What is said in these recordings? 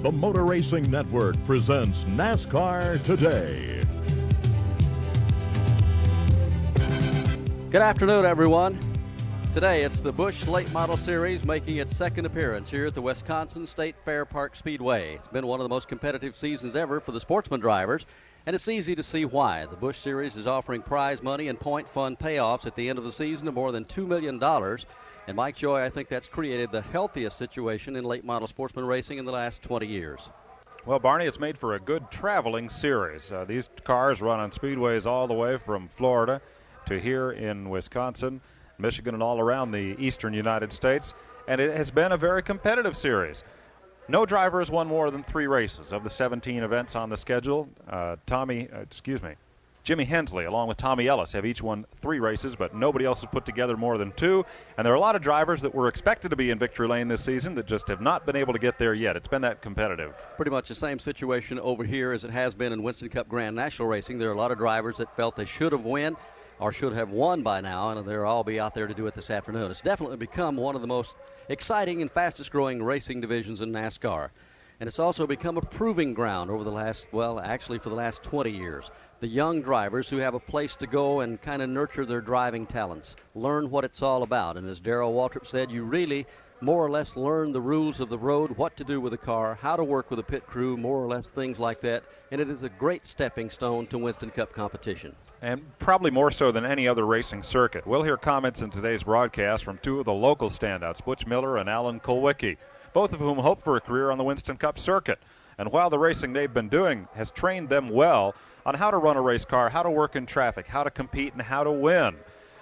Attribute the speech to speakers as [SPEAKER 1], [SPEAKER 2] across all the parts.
[SPEAKER 1] the Motor Racing Network presents NASCAR Today.
[SPEAKER 2] Good afternoon, everyone. Today it's the Busch Late Model Series making its second appearance here at the Wisconsin State Fair Park Speedway. It's been one of the most competitive seasons ever for the sportsman drivers, and it's easy to see why. The Busch Series is offering prize money and point fund payoffs at the end of the season of more than $2 million. And Mike Joy, I think that's created the healthiest situation in late model sportsman racing in the last 20 years.
[SPEAKER 3] Well, Barney, it's made for a good traveling series. These cars run on speedways all the way from Florida to here in Wisconsin, Michigan, and all around the eastern United States. And it has been a very competitive series. No driver has won more than 3 races of the 17 events on the schedule. Jimmy Hensley, along with Tommy Ellis, have each won 3 races, but nobody else has put together more than 2. And there are a lot of drivers that were expected to be in victory lane this season that just have not been able to get there yet. It's been that competitive.
[SPEAKER 2] Pretty much the same situation over here as it has been in Winston Cup Grand National Racing. There are a lot of drivers that felt they should have won or should have won by now, and they'll all be out there to do it this afternoon. It's definitely become one of the most exciting and fastest-growing racing divisions in NASCAR. And it's also become a proving ground over the last, for the last 20 years. The young drivers who have a place to go and kind of nurture their driving talents, learn what it's all about. And as Darrell Waltrip said, you really more or less learn the rules of the road, what to do with a car, how to work with a pit crew, more or less things like that. And it is a great stepping stone to Winston Cup competition.
[SPEAKER 3] And probably more so than any other racing circuit. We'll hear comments in today's broadcast from 2 of the local standouts, Butch Miller and Alan Kulwicki, both of whom hope for a career on the Winston Cup circuit. And while the racing they've been doing has trained them well on how to run a race car, how to work in traffic, how to compete, and how to win.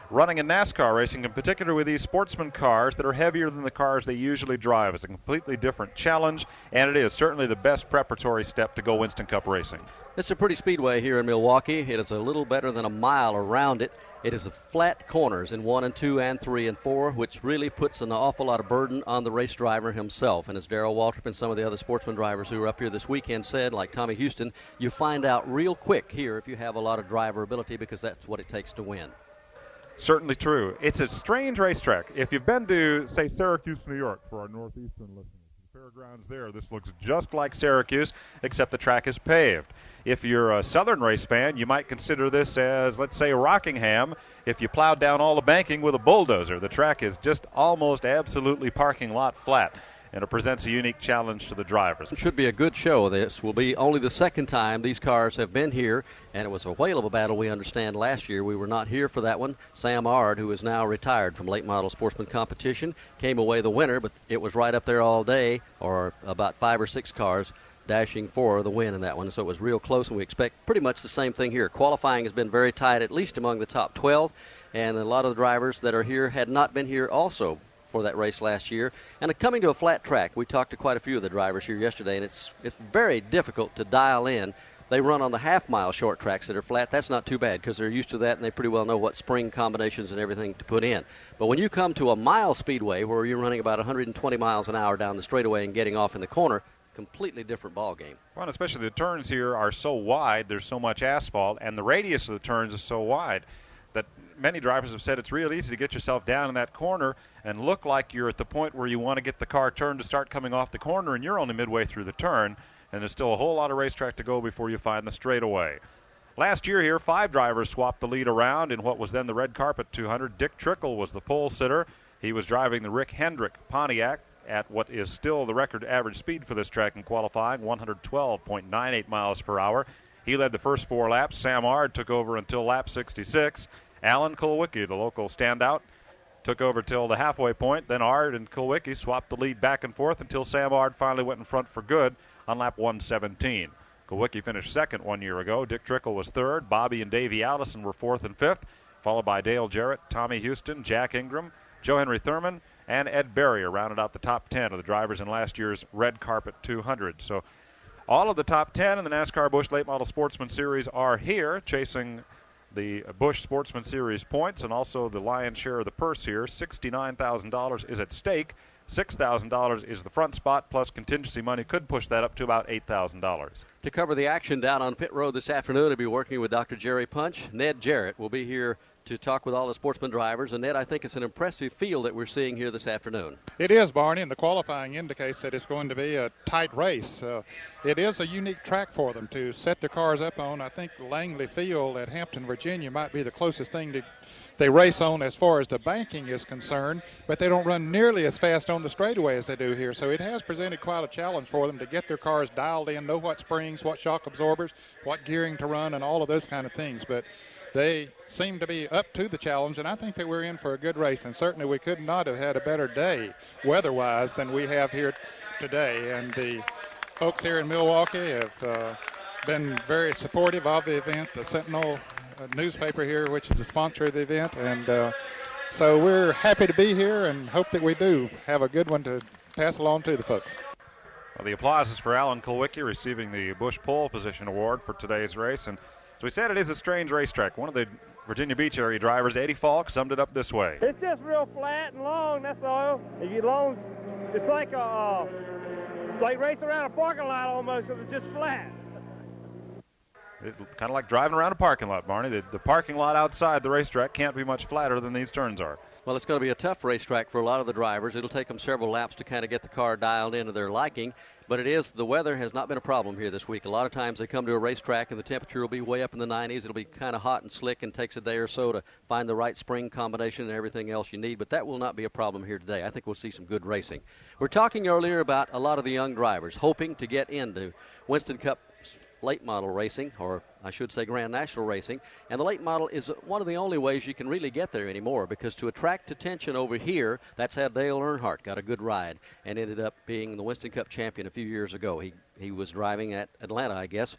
[SPEAKER 3] Running in NASCAR racing, in particular with these sportsman cars that are heavier than the cars they usually drive, is a completely different challenge, and it is certainly the best preparatory step to go Winston Cup racing.
[SPEAKER 2] It's a pretty speedway here in Milwaukee. It is a little better than a mile around it. It is a flat corners in 1 and 2 and 3 and 4, which really puts an awful lot of burden on the race driver himself. And as Darrell Waltrip and some of the other sportsman drivers who were up here this weekend said, like Tommy Houston, you find out real quick here if you have a lot of driver ability, because that's what it takes to win.
[SPEAKER 3] Certainly true. It's a strange racetrack. If you've been to, say, Syracuse, New York, for our northeastern listeners, the fairgrounds there, this looks just like Syracuse, except the track is paved. If you're a southern race fan, you might consider this as, let's say, Rockingham, if you plowed down all the banking with a bulldozer. The track is just almost absolutely parking lot flat, and it presents a unique challenge to the drivers.
[SPEAKER 2] It should be a good show. This will be only the second time these cars have been here, and it was a whale of a battle, we understand, last year. We were not here for that one. Sam Ard, who is now retired from late model sportsman competition, came away the winner, but it was right up there all day, or about 5 or 6 cars dashing for the win in that one. So it was real close, and we expect pretty much the same thing here. Qualifying has been very tight, at least among the top 12, and a lot of the drivers that are here had not been here also for that race last year. And coming to a flat track, we talked to quite a few of the drivers here yesterday, and it's very difficult to dial in. They run on the half-mile short tracks that are flat. That's not too bad because they're used to that, and they pretty well know what spring combinations and everything to put in. But when you come to a mile speedway where you're running about 120 miles an hour down the straightaway and getting off in the corner, completely different ball game.
[SPEAKER 3] Well, especially the turns here are so wide, there's so much asphalt, and the radius of the turns is so wide that many drivers have said it's real easy to get yourself down in that corner and look like you're at the point where you want to get the car turned to start coming off the corner, and you're only midway through the turn, and there's still a whole lot of racetrack to go before you find the straightaway. Last year here, 5 drivers swapped the lead around in what was then the Red Carpet 200. Dick Trickle was the pole sitter. He was driving the Rick Hendrick Pontiac at what is still the record average speed for this track in qualifying, 112.98 miles per hour. He led the first 4 laps. Sam Ard took over until lap 66. Alan Kulwicki, the local standout, took over till the halfway point. Then Ard and Kulwicki swapped the lead back and forth until Sam Ard finally went in front for good on lap 117. Kulwicki finished second 1 year ago. Dick Trickle was third. Bobby and Davey Allison were fourth and fifth, followed by Dale Jarrett, Tommy Houston, Jack Ingram, Joe Henry Thurman, and Ed Berrier rounded out the top 10 of the drivers in last year's Red Carpet 200. So all of the top 10 in the NASCAR Busch Late Model Sportsman Series are here, chasing the Busch Sportsman Series points, and also the lion's share of the purse here. $69,000 is at stake. $6,000 is the front spot, plus contingency money could push that up to about $8,000.
[SPEAKER 2] To cover the action down on pit road this afternoon, I'll be working with Dr. Jerry Punch. Ned Jarrett will be here to talk with all the sportsman drivers. And, Ned, I think it's an impressive field that we're seeing here this afternoon.
[SPEAKER 4] It is, Barney, and the qualifying indicates that it's going to be a tight race. It is a unique track for them to set the cars up on. I think Langley Field at Hampton, Virginia might be the closest thing they race on as far as the banking is concerned, but they don't run nearly as fast on the straightaway as they do here. So it has presented quite a challenge for them to get their cars dialed in, know what springs, what shock absorbers, what gearing to run, and all of those kind of things. But they seem to be up to the challenge, and I think that we're in for a good race. And certainly we could not have had a better day weather-wise than we have here today. And the folks here in Milwaukee have been very supportive of the event. The Sentinel newspaper here, which is the sponsor of the event, and so we're happy to be here and hope that we do have a good one to pass along to the folks.
[SPEAKER 3] Well, the applause is for Alan Kulwicki receiving the Busch Pole Position Award for today's race. And as we said, it is a strange racetrack. One of the Virginia Beach area drivers, Eddie Falk, summed it up this way.
[SPEAKER 5] It's just real flat and long, that's all. If you long, it's like racing around a parking lot almost, because it's just flat.
[SPEAKER 3] It's kind of like driving around a parking lot, Barney. The parking lot outside the racetrack can't be much flatter than these turns are.
[SPEAKER 2] Well, it's going to be a tough racetrack for a lot of the drivers. It'll take them several laps to kind of get the car dialed into their liking. But the weather has not been a problem here this week. A lot of times they come to a racetrack and the temperature will be way up in the 90s. It'll be kind of hot and slick and takes a day or so to find the right spring combination and everything else you need. But that will not be a problem here today. I think we'll see some good racing. We're talking earlier about a lot of the young drivers hoping to get into Winston Cup late model racing, or I should say Grand National racing, and the late model is one of the only ways you can really get there anymore, because to attract attention over here, that's how Dale Earnhardt got a good ride and ended up being the Winston Cup champion a few years ago. He was driving at Atlanta, I guess,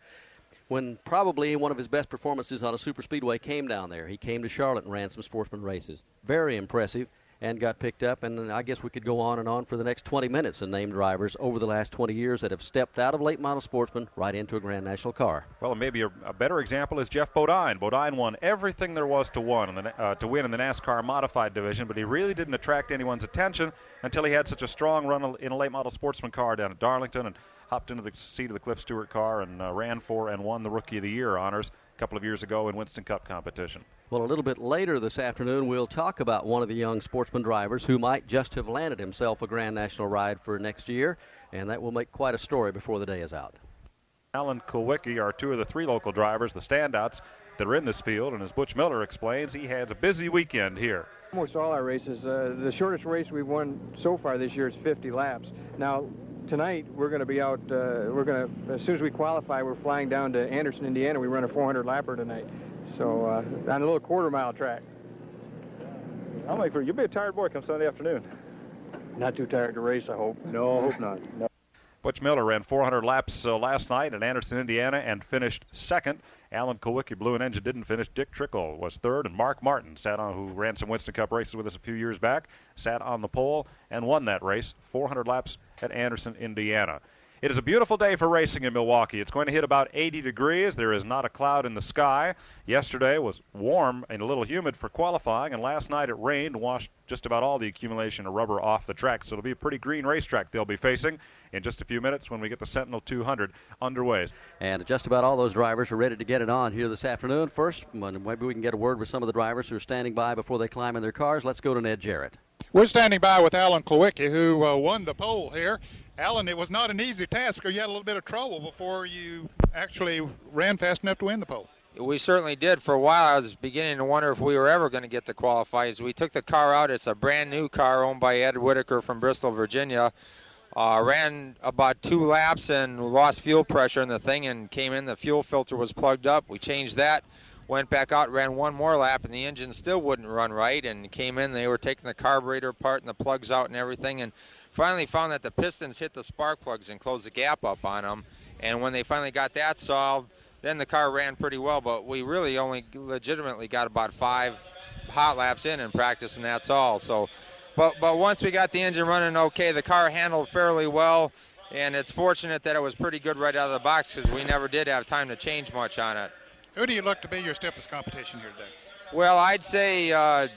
[SPEAKER 2] when probably one of his best performances on a super speedway came down there. He came to Charlotte and ran some sportsman races. Very impressive. And got picked up, and I guess we could go on and on for the next 20 minutes and name drivers over the last 20 years that have stepped out of late model sportsman right into a Grand National car.
[SPEAKER 3] Well, maybe a better example is Jeff Bodine. Bodine won everything there was to win in the NASCAR modified division, but he really didn't attract anyone's attention until he had such a strong run in a late model sportsman car down at Darlington and hopped into the seat of the Cliff Stewart car and ran for and won the Rookie of the Year honors a couple of years ago in Winston Cup competition.
[SPEAKER 2] Well, a little bit later this afternoon, we'll talk about one of the young sportsman drivers who might just have landed himself a Grand National ride for next year, and that will make quite a story before the day is out.
[SPEAKER 3] Alan Kulwicki are two of the three local drivers, the standouts that are in this field, and as Butch Miller explains, he has a busy weekend here.
[SPEAKER 6] Almost all our races, the shortest race we've won so far this year is 50 laps. Now, tonight we're going to be out, as soon as we qualify, we're flying down to Anderson, Indiana. We run a 400 lapper tonight. So on a little quarter-mile track.
[SPEAKER 5] I'm waiting for you. You'll be a tired boy come Sunday afternoon.
[SPEAKER 6] Not too tired to race, I hope.
[SPEAKER 5] No, I hope not. No.
[SPEAKER 3] Butch Miller ran 400 laps last night at Anderson, Indiana, and finished second. Alan Kulwicki blew an engine, didn't finish. Dick Trickle was third, and Mark Martin who ran some Winston Cup races with us a few years back, sat on the pole and won that race, 400 laps at Anderson, Indiana. It is a beautiful day for racing in Milwaukee. It's going to hit about 80 degrees. There is not a cloud in the sky. Yesterday was warm and a little humid for qualifying, and last night it rained and washed just about all the accumulation of rubber off the track. So it'll be a pretty green racetrack they'll be facing in just a few minutes when we get the Sentinel 200 underway.
[SPEAKER 2] And just about all those drivers are ready to get it on here this afternoon. First, maybe we can get a word with some of the drivers who are standing by before they climb in their cars. Let's go to Ned Jarrett.
[SPEAKER 4] We're standing by with Alan Kulwicki, who won the pole here. Alan, it was not an easy task, because you had a little bit of trouble before you actually ran fast enough to win the pole.
[SPEAKER 7] We certainly did. For a while, I was beginning to wonder if we were ever going to get to qualify. As we took the car out, it's a brand-new car owned by Ed Whitaker from Bristol, Virginia. Ran about 2 laps and lost fuel pressure in the thing and came in. The fuel filter was plugged up. We changed that, went back out, ran one more lap, and the engine still wouldn't run right. And came in, they were taking the carburetor apart and the plugs out and everything, and finally found that the pistons hit the spark plugs and closed the gap up on them. And when they finally got that solved, then the car ran pretty well, but we really only legitimately got about 5 hot laps in practice, and that's all. So, but once we got the engine running okay, the car handled fairly well, and it's fortunate that it was pretty good right out of the box, because we never did have time to change much on it.
[SPEAKER 4] Who do you look to be your stiffest competition here today?
[SPEAKER 7] Well, I'd say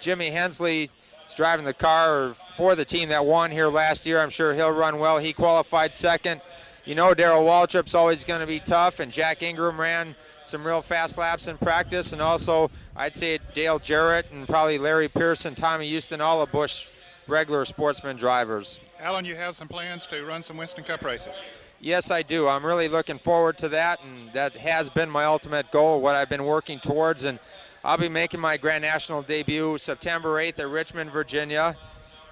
[SPEAKER 7] Jimmy Hensley is driving the car for the team that won here last year. I'm sure he'll run well. He qualified second. You know, Darrell Waltrip's always going to be tough, and Jack Ingram ran some real fast laps in practice, and also I'd say Dale Jarrett and probably Larry Pearson, Tommy Houston, all the Busch regular sportsman drivers.
[SPEAKER 4] Alan, you have some plans to run some Winston Cup races?
[SPEAKER 7] Yes, I do. I'm really looking forward to that, and that has been my ultimate goal, what I've been working towards. And I'll be making my Grand National debut September 8th at Richmond, Virginia,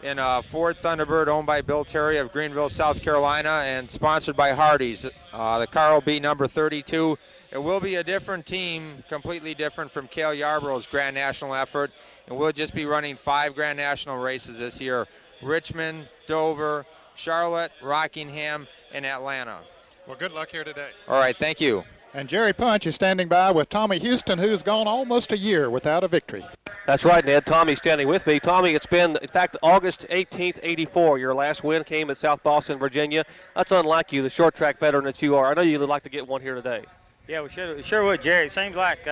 [SPEAKER 7] in a Ford Thunderbird owned by Bill Terry of Greenville, South Carolina, and sponsored by Hardee's. The car will be number 32. It will be a different team, completely different from Cale Yarborough's Grand National effort, and we'll just be running 5 Grand National races this year: Richmond, Dover, Charlotte, Rockingham, and Atlanta.
[SPEAKER 4] Well, good luck here today.
[SPEAKER 7] All right, thank you.
[SPEAKER 4] And Jerry Punch is standing by with Tommy Houston, who's gone almost a year without a victory.
[SPEAKER 8] That's right, Ned. Tommy's standing with me. Tommy, it's been, in fact, August 18th, 84. Your last win came at South Boston, Virginia. That's unlike you, the short track veteran that you are. I know you'd like to get one here today.
[SPEAKER 9] Yeah, we sure would, Jerry. It seems like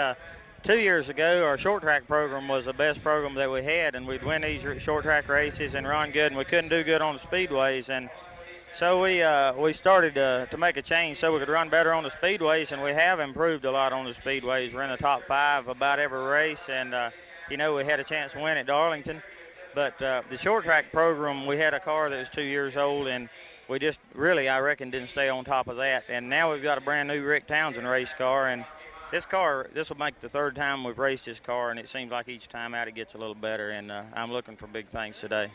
[SPEAKER 9] 2 years ago our short track program was the best program that we had, and we'd win these short track races and run good, and we couldn't do good on the speedways. And so we started to make a change so we could run better on the speedways, and we have improved a lot on the speedways. We're in the top 5 about every race, and we had a chance to win at Darlington. But the short track program, we had a car that was 2 years old, and we just really, I reckon, didn't stay on top of that. And now we've got a brand new Rick Townsend race car, and this will make the 3rd time we've raced this car, and it seems like each time out it gets a little better, and I'm looking for big things today.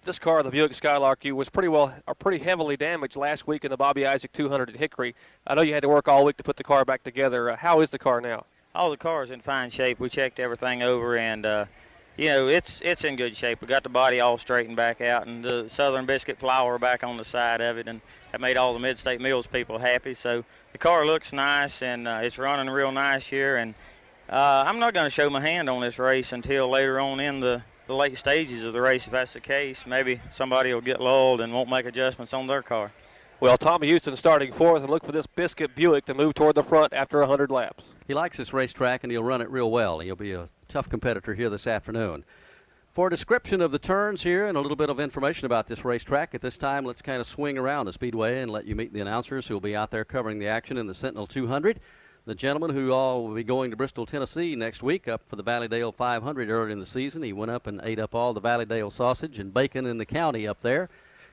[SPEAKER 8] This car, the Buick Skylark, was pretty heavily damaged last week in the Bobby Isaac 200 at Hickory. I know you had to work all week to put the car back together. How is the car now?
[SPEAKER 9] Oh, the car's in fine shape. We checked everything over, and it's in good shape. We got the body all straightened back out, and the Southern Biscuit flour back on the side of it, and that made all the Mid-State Mills people happy. So the car looks nice, and it's running real nice here. And I'm not going to show my hand on this race until later on in the late stages of the race. If that's the case, maybe somebody will get lulled and won't make adjustments on their car.
[SPEAKER 8] Well, Tommy Houston starting 4th, and look for this Biscuit Buick to move toward the front after 100 laps.
[SPEAKER 2] He likes this racetrack, and he'll run it real well. He'll be a tough competitor here this afternoon. For a description of the turns here and a little bit of information about this racetrack, at this time, let's kind of swing around the speedway and let you meet the announcers who will be out there covering the action in the Sentinel 200. The gentleman who all will be going to Bristol, Tennessee next week up for the Valleydale 500 early in the season. He went up and ate up all the Valleydale sausage and bacon in the county up there.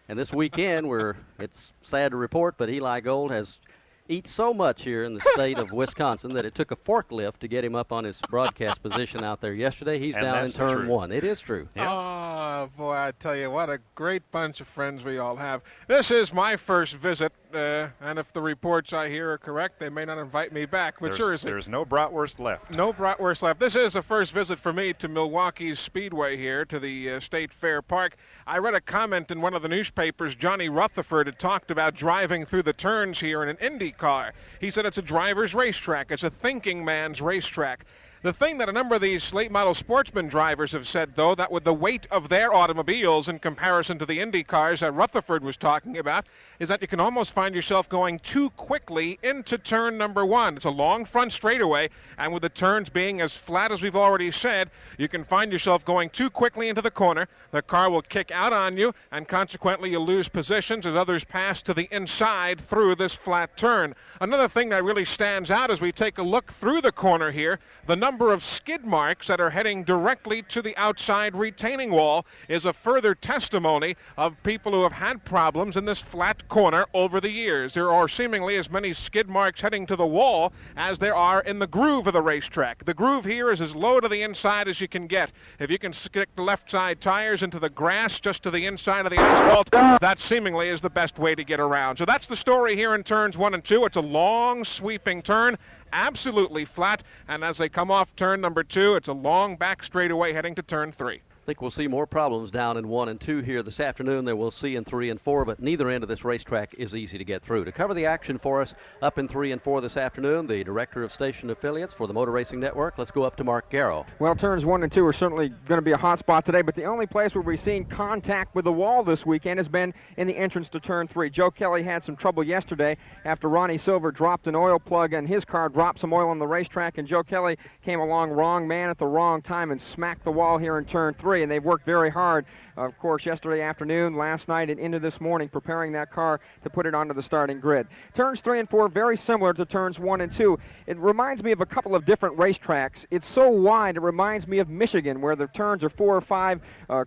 [SPEAKER 2] And this weekend, it's sad to report, but Eli Gold has eats so much here in the state of Wisconsin that it took a forklift to get him up on his broadcast position out there yesterday. He's down in turn 1. It is true.
[SPEAKER 10] Yep. Oh, boy, I tell you, what a great bunch of friends we all have. This is my first visit, and if the reports I hear are correct, they may not invite me back. But
[SPEAKER 3] there's no bratwurst left.
[SPEAKER 10] No bratwurst left. This is the first visit for me to Milwaukee's Speedway here, to the State Fair Park. I read a comment in one of the newspapers. Johnny Rutherford had talked about driving through the turns here in an Indy car. He said it's a driver's racetrack. It's a thinking man's racetrack. The thing that a number of these late model sportsman drivers have said, though, that with the weight of their automobiles in comparison to the Indy cars that Rutherford was talking about, is that you can almost find yourself going too quickly into turn number 1. It's a long front straightaway, and with the turns being as flat as we've already said, you can find yourself going too quickly into the corner. The car will kick out on you, and consequently you'll lose positions as others pass to the inside through this flat turn. Another thing that really stands out as we take a look through the corner here, the number of skid marks that are heading directly to the outside retaining wall is a further testimony of people who have had problems in this flat corner over the years. There are seemingly as many skid marks heading to the wall as there are in the groove of the racetrack. The groove here is as low to the inside as you can get. If you can stick the left side tires into the grass just to the inside of the asphalt, that seemingly is the best way to get around. So that's the story here in turns 1 and 2. It's a long sweeping turn, absolutely flat, and as they come off turn number 2, it's a long back straightaway heading to turn 3.
[SPEAKER 2] I think we'll see more problems down in 1 and 2 here this afternoon than we'll see in 3 and 4, but neither end of this racetrack is easy to get through. To cover the action for us up in 3 and 4 this afternoon, the director of station affiliates for the Motor Racing Network, let's go up to Mark Garrow.
[SPEAKER 6] Well, turns 1 and 2 are certainly going to be a hot spot today, but the only place where we've seen contact with the wall this weekend has been in the entrance to turn 3. Joe Kelly had some trouble yesterday after Ronnie Silver dropped an oil plug and his car dropped some oil on the racetrack, and Joe Kelly came along wrong man at the wrong time and smacked the wall here in turn 3. area, and they've worked very hard, of course, yesterday afternoon, last night, and into this morning, preparing that car to put it onto the starting grid. Turns 3 and 4, very similar to turns 1 and 2. It reminds me of a couple of different racetracks. It's so wide, it reminds me of Michigan, where the turns are 4 or 5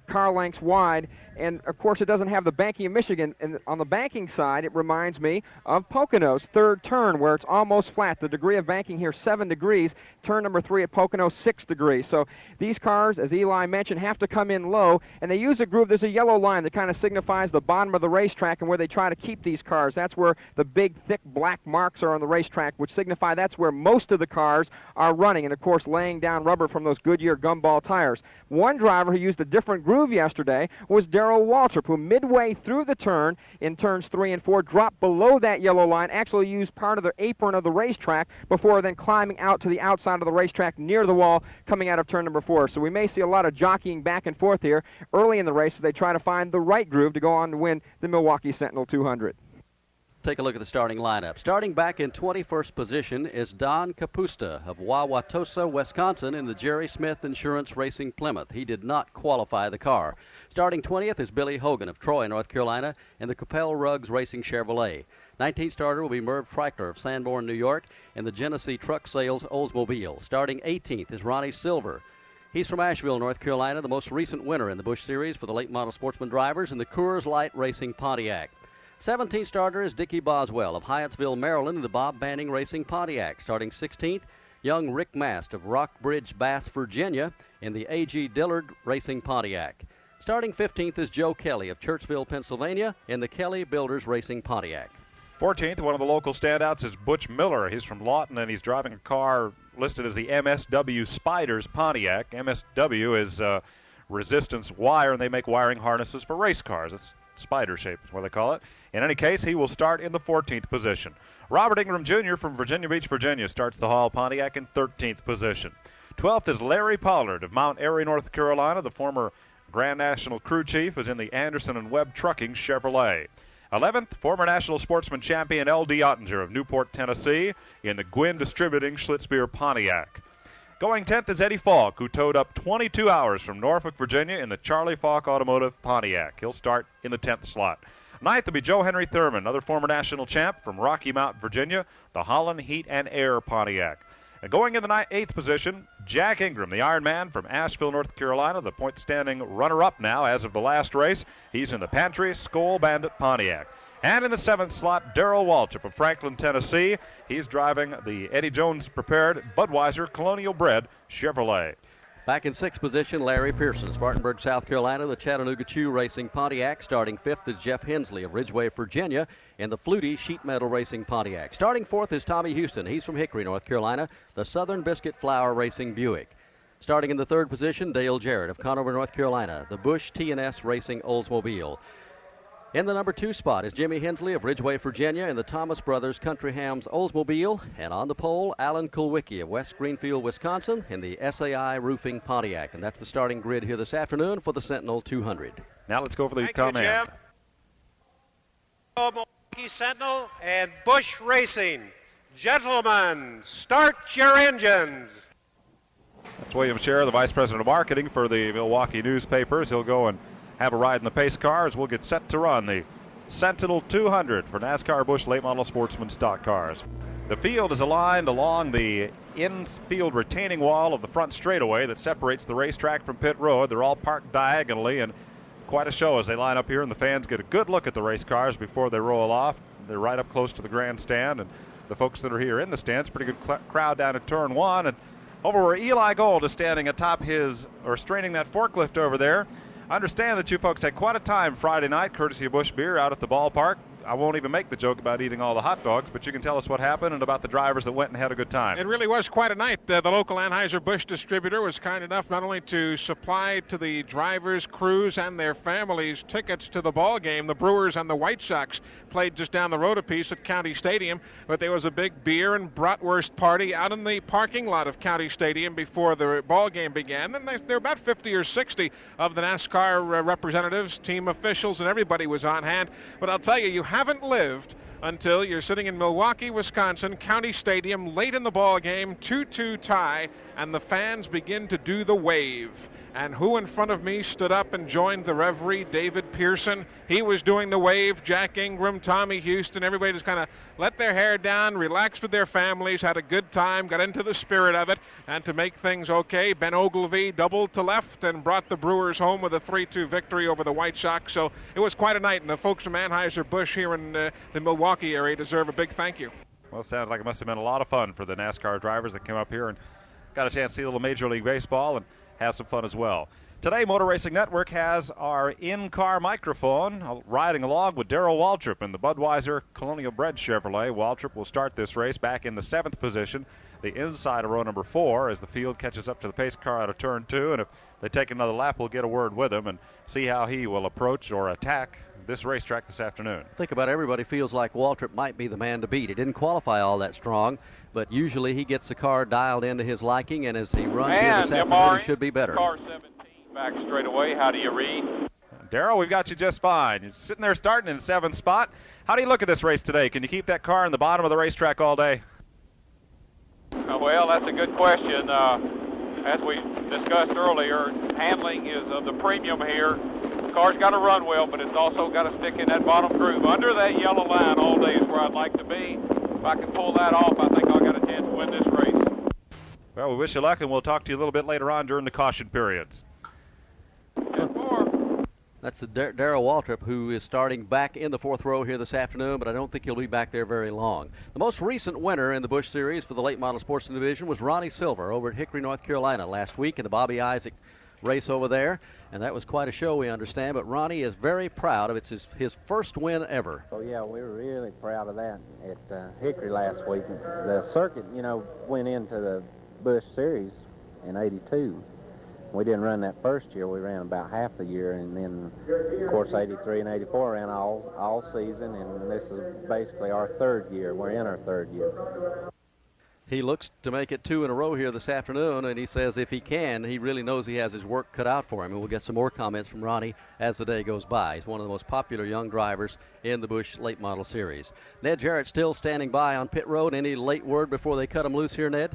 [SPEAKER 6] car lengths wide. And, of course, it doesn't have the banking of Michigan. And on the banking side, it reminds me of Pocono's third turn, where it's almost flat. The degree of banking here, 7 degrees. Turn number 3 at Pocono, 6 degrees. So these cars, as Eli mentioned, have to come in low. And they use a groove. There's a yellow line that kind of signifies the bottom of the racetrack and where they try to keep these cars. That's where the big, thick black marks are on the racetrack, which signify that's where most of the cars are running. And, of course, laying down rubber from those Goodyear gumball tires. One driver who used a different groove yesterday was Darrell Waltrip, who midway through the turn in turns 3 and 4 dropped below that yellow line, actually used part of the apron of the racetrack before then climbing out to the outside of the racetrack near the wall coming out of turn number 4. So we may see a lot of jockeying back and forth here early in the race as they try to find the right groove to go on to win the Milwaukee Sentinel 200.
[SPEAKER 2] Take a look at the starting lineup. Starting back in 21st position is Don Capusta of Wauwatosa, Wisconsin, in the Jerry Smith Insurance Racing Plymouth. He did not qualify the car. Starting 20th is Billy Hogan of Troy, North Carolina, in the Capel Ruggs Racing Chevrolet. 19th starter will be Merv Freichler of Sanborn, New York, in the Genesee Truck Sales Oldsmobile. Starting 18th is Ronnie Silver. He's from Asheville, North Carolina, the most recent winner in the Busch Series for the late model sportsman drivers in the Coors Light Racing Pontiac. 17th starter is Dickie Boswell of Hyattsville, Maryland, in the Bob Banning Racing Pontiac. Starting 16th, young Rick Mast of Rockbridge, Bass, Virginia, in the A.G. Dillard Racing Pontiac. Starting 15th is Joe Kelly of Churchville, Pennsylvania, in the Kelly Builders Racing Pontiac.
[SPEAKER 3] 14th, one of the local standouts is Butch Miller. He's from Lawton, and he's driving a car listed as the MSW Spiders Pontiac. MSW is resistance wire, and they make wiring harnesses for race cars. It's spider shape is what they call it. In any case, he will start in the 14th position. Robert Ingram Jr. from Virginia Beach, Virginia, starts the Hall Pontiac in 13th position. 12th is Larry Pollard of Mount Airy, North Carolina. The former Grand National crew chief is in the Anderson and Webb Trucking Chevrolet. 11th, former national sportsman champion L.D. Ottinger of Newport, Tennessee, in the Gwinn Distributing Schlitzbier Pontiac. Going 10th is Eddie Falk, who towed up 22 hours from Norfolk, Virginia, in the Charlie Falk Automotive Pontiac. He'll start in the 10th slot. 9th will be Joe Henry Thurman, another former national champ from Rocky Mount, Virginia, the Holland Heat and Air Pontiac. And going in the 8th position, Jack Ingram, the Iron Man from Asheville, North Carolina, the point-standing runner-up now as of the last race. He's in the Pantry Skoal Bandit Pontiac. And in the 7th slot, Darrell Waltrip of Franklin, Tennessee. He's driving the Eddie Jones-prepared Budweiser Colonial Bred Chevrolet.
[SPEAKER 2] Back in 6th position, Larry Pearson, Spartanburg, South Carolina, the Chattanooga Chew Racing Pontiac. Starting 5th is Jeff Hensley of Ridgeway, Virginia, in the Flutie Sheet Metal Racing Pontiac. Starting 4th is Tommy Houston. He's from Hickory, North Carolina, the Southern Biscuit Flour Racing Buick. Starting in the 3rd position, Dale Jarrett of Conover, North Carolina, the Busch T&S Racing Oldsmobile. In the number 2 spot is Jimmy Hensley of Ridgeway, Virginia, in the Thomas Brothers Country Hams Oldsmobile. And on the pole, Alan Kulwicki of West Greenfield, Wisconsin, in the SAI Roofing Pontiac. And that's the starting grid here this afternoon for the Sentinel 200.
[SPEAKER 3] Now let's go over the
[SPEAKER 11] Thank
[SPEAKER 3] command.
[SPEAKER 11] you, Jim. Milwaukee Sentinel and Busch Racing. Gentlemen, start your engines.
[SPEAKER 3] That's William Scherer, the Vice President of Marketing for the Milwaukee newspapers. He'll go and have a ride in the pace cars. We'll get set to run the Sentinel 200 for NASCAR Busch late model sportsman stock cars. The field is aligned along the infield retaining wall of the front straightaway that separates the racetrack from pit road. They're all parked diagonally, and quite a show as they line up here, and the fans get a good look at the race cars before they roll off. They're right up close to the grandstand, and the folks that are here in the stands, pretty good crowd down at turn 1. And over where Eli Gold is standing atop straining that forklift over there. I understand that you folks had quite a time Friday night, courtesy of Busch Beer, out at the ballpark. I won't even make the joke about eating all the hot dogs, but you can tell us what happened and about the drivers that went and had a good time.
[SPEAKER 10] It really was quite a night. The local Anheuser-Busch distributor was kind enough not only to supply to the drivers, crews, and their families tickets to the ball game. The Brewers and the White Sox played just down the road a piece at County Stadium, but there was a big beer and bratwurst party out in the parking lot of County Stadium before the ball game began. And there were about 50 or 60 of the NASCAR representatives, team officials, and everybody was on hand. But I'll tell you, you haven't lived until you're sitting in Milwaukee, Wisconsin, County Stadium, late in the ball game, 2-2 tie, and the fans begin to do the wave. And who in front of me stood up and joined the referee? David Pearson. He was doing the wave. Jack Ingram, Tommy Houston, everybody just kind of let their hair down, relaxed with their families, had a good time, got into the spirit of it. And to make things okay, Ben Ogilvie doubled to left and brought the Brewers home with a 3-2 victory over the White Sox. So it was quite a night, and the folks from Anheuser-Busch here in the Milwaukee area deserve a big thank you.
[SPEAKER 3] Well, it sounds like it must have been a lot of fun for the NASCAR drivers that came up here and got a chance to see a little Major League Baseball and have some fun as well. Today, Motor Racing Network has our in-car microphone riding along with Darrell Waltrip in the Budweiser Colonial Bred Chevrolet. Waltrip will start this race back in the 7th position, the inside of row number 4, as the field catches up to the pace car out of turn 2. And if they take another lap, we'll get a word with him and see how he will approach or attack this racetrack this afternoon.
[SPEAKER 2] Think about it, everybody feels like Waltrip might be the man to beat. He didn't qualify all that strong, but usually he gets the car dialed into his liking, and as he runs here this afternoon, he should be better.
[SPEAKER 12] Car 17 back straight away. How do you read?
[SPEAKER 3] Darrell, we've got you just fine. You're sitting there starting in 7th spot. How do you look at this race today? Can you keep that car in the bottom of the racetrack all day?
[SPEAKER 12] Well, that's a good question. As we discussed earlier, handling is the premium here. The car's got to run well, but it's also got to stick in that bottom groove. Under that yellow line all day is where I'd like to be. If I can pull that off, I think I'll got a chance to win this race.
[SPEAKER 3] Well, we wish you luck, and we'll talk to you a little bit later on during the caution periods.
[SPEAKER 2] That's the Darrell Waltrip, who is starting back in the 4th row here this afternoon, but I don't think he'll be back there very long. The most recent winner in the Busch Series for the late model sportsman division was Ronnie Silver over at Hickory, North Carolina last week in the Bobby Isaac race over there, and that was quite a show, we understand, but Ronnie is very proud of it. It's his first win ever.
[SPEAKER 13] Oh, yeah, we were really proud of that at Hickory last week. The circuit, went into the Busch Series in '82. We didn't run that first year. We ran about half the year, and then, of course, '83 and '84 ran all season, and this is basically our 3rd year. We're in our 3rd year.
[SPEAKER 2] He looks to make it 2 in a row here this afternoon, and he says if he can, he really knows he has his work cut out for him. And we'll get some more comments from Ronnie as the day goes by. He's one of the most popular young drivers in the Busch Late Model Series. Ned Jarrett still standing by on pit road. Any late word before they cut him loose here, Ned?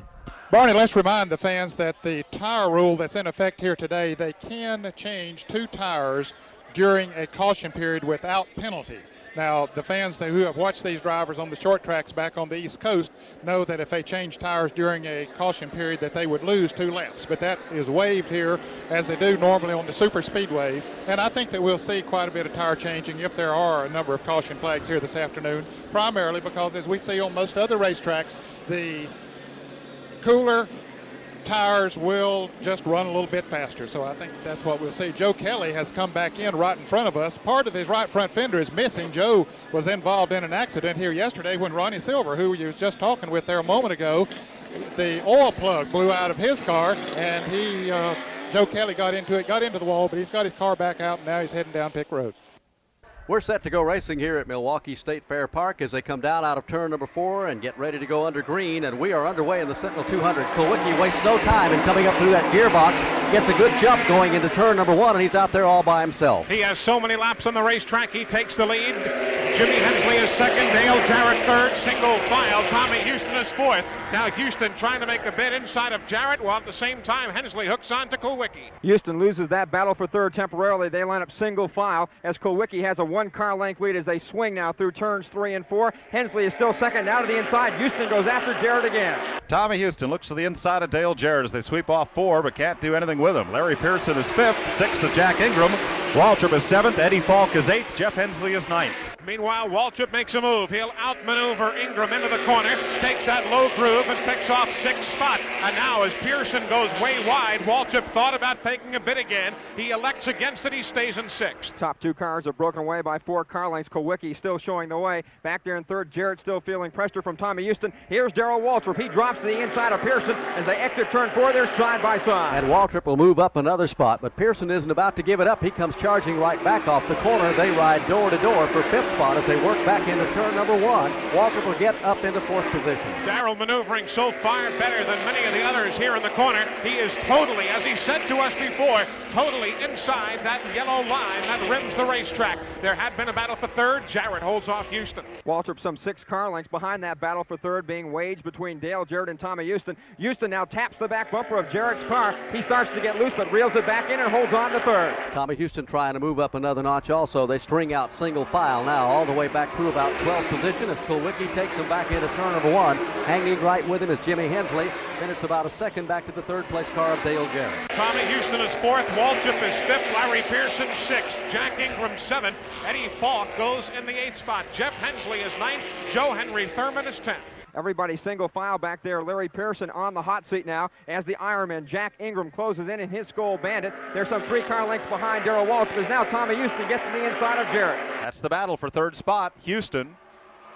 [SPEAKER 4] Barney, let's remind the fans that the tire rule that's in effect here today, they can change 2 tires during a caution period without penalty. Now, the fans who have watched these drivers on the short tracks back on the East Coast know that if they change tires during a caution period that they would lose 2 laps. But that is waived here as they do normally on the super speedways. And I think that we'll see quite a bit of tire changing if there are a number of caution flags here this afternoon, primarily because as we see on most other racetracks, the cooler tires will just run a little bit faster. So I think that's what we'll see. Joe Kelly has come back in right in front of us. Part of his right front fender is missing. Joe was involved in an accident here yesterday when Ronnie Silver, who he was just talking with there a moment ago, the oil plug blew out of his car, and Joe Kelly got into the wall, but he's got his car back out, and now he's heading down Pick Road.
[SPEAKER 2] We're set to go racing here at Milwaukee State Fair Park as they come down out of turn number 4 and get ready to go under green, and we are underway in the Sentinel 200. Kulwicki wastes no time in coming up through that gearbox, gets a good jump going into turn number 1, and he's out there all by himself.
[SPEAKER 10] He has so many laps on the racetrack, he takes the lead. Jimmy Hensley is 2nd, Dale Jarrett 3rd, single file. Tommy Houston is 4th. Now Houston trying to make a bid inside of Jarrett, while at the same time Hensley hooks on to Kulwicki.
[SPEAKER 14] Houston loses that battle for 3rd temporarily. They line up single file as Kulwicki has a 1-car length lead as they swing now through turns 3 and 4. Hensley is still 2nd, now to the inside. Houston goes after Jarrett again.
[SPEAKER 3] Tommy Houston looks to the inside of Dale Jarrett as they sweep off 4, but can't do anything with him. Larry Pearson is 5th, 6th to Jack Ingram. Waltrip is 7th, Eddie Falk is 8th, Jeff Hensley is 9th.
[SPEAKER 10] Meanwhile, Waltrip makes a move. He'll outmaneuver Ingram into the corner, takes that low groove and picks off 6th spot. And now as Pearson goes way wide, Waltrip thought about taking a bid again. He elects against it. He stays in 6th.
[SPEAKER 14] Top 2 cars are broken away by 4 car lengths. Kulwicki still showing the way. Back there in 3rd, Jarrett still feeling pressure from Tommy Houston. Here's Darrell Waltrip. He drops to the inside of Pearson as they exit turn 4. They're side by side.
[SPEAKER 2] And Waltrip will move up another spot, but Pearson isn't about to give it up. He comes charging right back off the corner. They ride door to door for 5th spot as they work back into turn number 1. Waltrip will get up into 4th position.
[SPEAKER 10] Darrell maneuvering so far better than many of the others here in the corner. He is totally, as he said to us before, totally inside that yellow line that rims the racetrack. There had been a battle for 3rd. Jarrett holds off Houston.
[SPEAKER 14] Waltrip some 6 car lengths behind that battle for 3rd, being waged between Dale Jarrett and Tommy Houston. Houston now taps the back bumper of Jarrett's car. He starts to get loose, but reels it back in and holds on to 3rd.
[SPEAKER 2] Tommy Houston trying to move up another notch also. They string out single file now all the way back through about 12th position as Kulwicki takes him back into turn number 1. Hanging right with him is Jimmy Hensley. Then it's about a second back to the 3rd place car of Dale Jarrett.
[SPEAKER 10] Tommy Houston is 4th. Waltrip is 5th. Larry Pearson 6th. Jack Ingram 7th. Eddie Falk goes in the 8th spot. Jeff Hensley is 9th. Joe Henry Thurman is 10th.
[SPEAKER 14] Everybody single file back there. Larry Pearson on the hot seat now as the Ironman. Jack Ingram closes in his Skoal Bandit. There's some 3 car lengths behind Darrell Waltrip as now Tommy Houston gets to the inside of Jarrett.
[SPEAKER 3] That's the battle for 3rd spot. Houston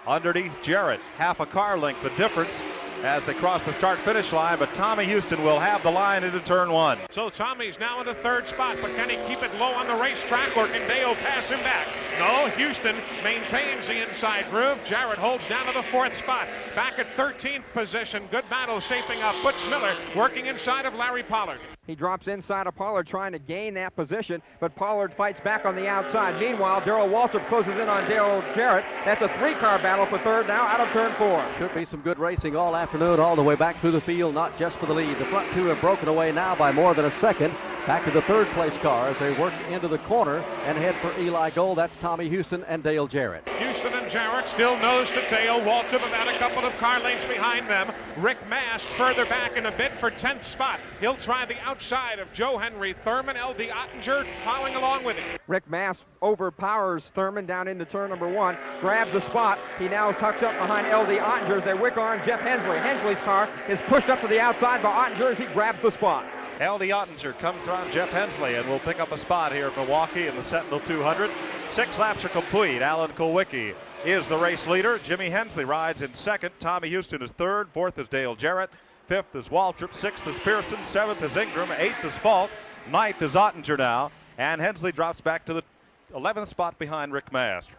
[SPEAKER 3] underneath Jarrett. Half a car length the difference as they cross the start-finish line, but Tommy Houston will have the line into turn 1.
[SPEAKER 10] So Tommy's now in the 3rd spot, but can he keep it low on the racetrack, or can Dale pass him back? No, Houston maintains the inside groove. Jarrett holds down to the 4th spot. Back at 13th position. Good battle shaping up. Butch Miller working inside of Larry Pollard.
[SPEAKER 14] He drops inside of Pollard trying to gain that position, but Pollard fights back on the outside. Meanwhile, Darrell Waltrip closes in on Dale Jarrett. That's a 3-car battle for 3rd now out of turn 4.
[SPEAKER 2] Should be some good racing all afternoon, all the way back through the field, not just for the lead. The front 2 have broken away now by more than a second. Back to the 3rd place car as they work into the corner and head for Eli Gold. That's Tommy Houston and Dale Jarrett.
[SPEAKER 10] Houston and Jarrett still nose to tail. Waltrip about a couple of car lengths behind them. Rick Mast further back in a bid for 10th spot. He'll try the outside of Joe Henry. Thurman, L.D. Ottinger plowing along with him.
[SPEAKER 14] Rick Mast overpowers Thurman down into turn number 1, grabs the spot. He now tucks up behind L.D. Ottinger as they wick on Jeff Hensley. Hensley's car is pushed up to the outside by Ottinger as he grabs the spot.
[SPEAKER 3] L.D. Ottinger comes around Jeff Hensley and will pick up a spot here at Milwaukee in the Sentinel 200. 6 laps are complete. Alan Kulwicki is the race leader. Jimmy Hensley rides in 2nd. Tommy Houston is 3rd. 4th is Dale Jarrett. 5th is Waltrip. 6th is Pearson. 7th is Ingram. 8th is Falk. 9th is Ottinger now. And Hensley drops back to the 11th spot behind Rick Mast.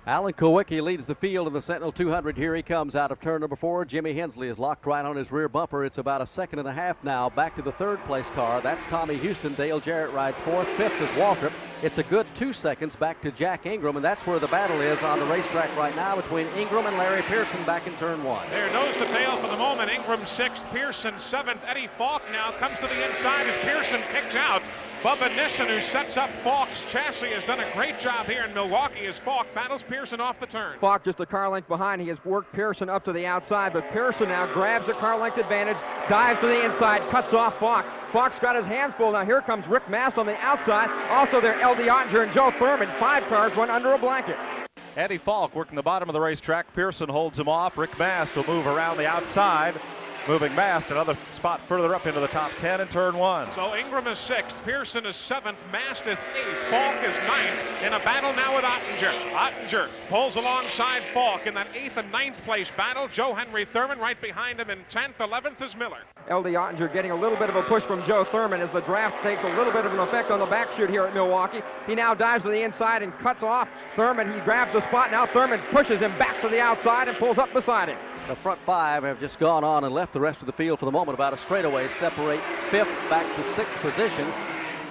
[SPEAKER 2] Alan Kulwicki leads the field in the Sentinel 200. Here he comes out of turn number 4. Jimmy Hensley is locked right on his rear bumper. It's about a second and a half now. Back to the 3rd place car. That's Tommy Houston. Dale Jarrett rides 4th. 5th is Waltrip. It's a good 2 seconds back to Jack Ingram, and that's where the battle is on the racetrack right now between Ingram and Larry Pearson back in turn 1.
[SPEAKER 10] They're nose to tail for the moment. Ingram 6th, Pearson 7th. Eddie Falk now comes to the inside as Pearson kicks out. Bubba Nissen, who sets up Falk's chassis, has done a great job here in Milwaukee as Falk battles Pearson off the turn.
[SPEAKER 14] Falk just a car length behind. He has worked Pearson up to the outside, but Pearson now grabs the car length advantage, dives to the inside, cuts off Falk. Falk's got his hands full. Now here comes Rick Mast on the outside. Also there, L.D. Ottinger and Joe Thurman. 5 cars run under a blanket.
[SPEAKER 3] Eddie Falk working the bottom of the racetrack. Pearson holds him off. Rick Mast will move around the outside. Moving Mast another spot further up into the top 10 in turn 1.
[SPEAKER 10] So Ingram is 6th, Pearson is 7th, Mast is 8th, Falk is 9th. In a battle now with Ottinger. Ottinger pulls alongside Falk in that 8th and 9th place battle. Joe Henry Thurman right behind him in 10th. 11th is Miller.
[SPEAKER 14] L.D. Ottinger getting a little bit of a push from Joe Thurman as the draft takes a little bit of an effect on the back chute here at Milwaukee. He now dives to the inside and cuts off Thurman. He grabs the spot. Now Thurman pushes him back to the outside and pulls up beside him.
[SPEAKER 2] The front 5 have just gone on and left the rest of the field for the moment. About a straightaway separate 5th back to 6th position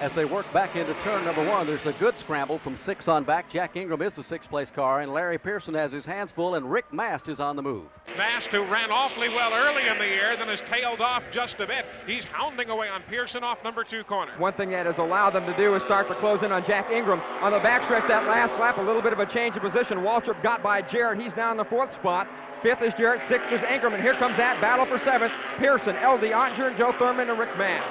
[SPEAKER 2] as they work back into turn number 1. There's a good scramble from 6 on back. Jack Ingram is the 6th place car, and Larry Pearson has his hands full, and Rick Mast is on the move.
[SPEAKER 10] Mast, who ran awfully well early in the year, then has tailed off just a bit. He's hounding away on Pearson off number 2 corner.
[SPEAKER 14] One thing that has allowed them to do is start to close in on Jack Ingram. On the backstretch that last lap, a little bit of a change of position. Waltrip got by Jarrett. He's now in the 4th spot. 5th is Jarrett, 6th is Ingram, and here comes that battle for 7th. Pearson, L.D. Ottinger, and Joe Thurman, and Rick Mast.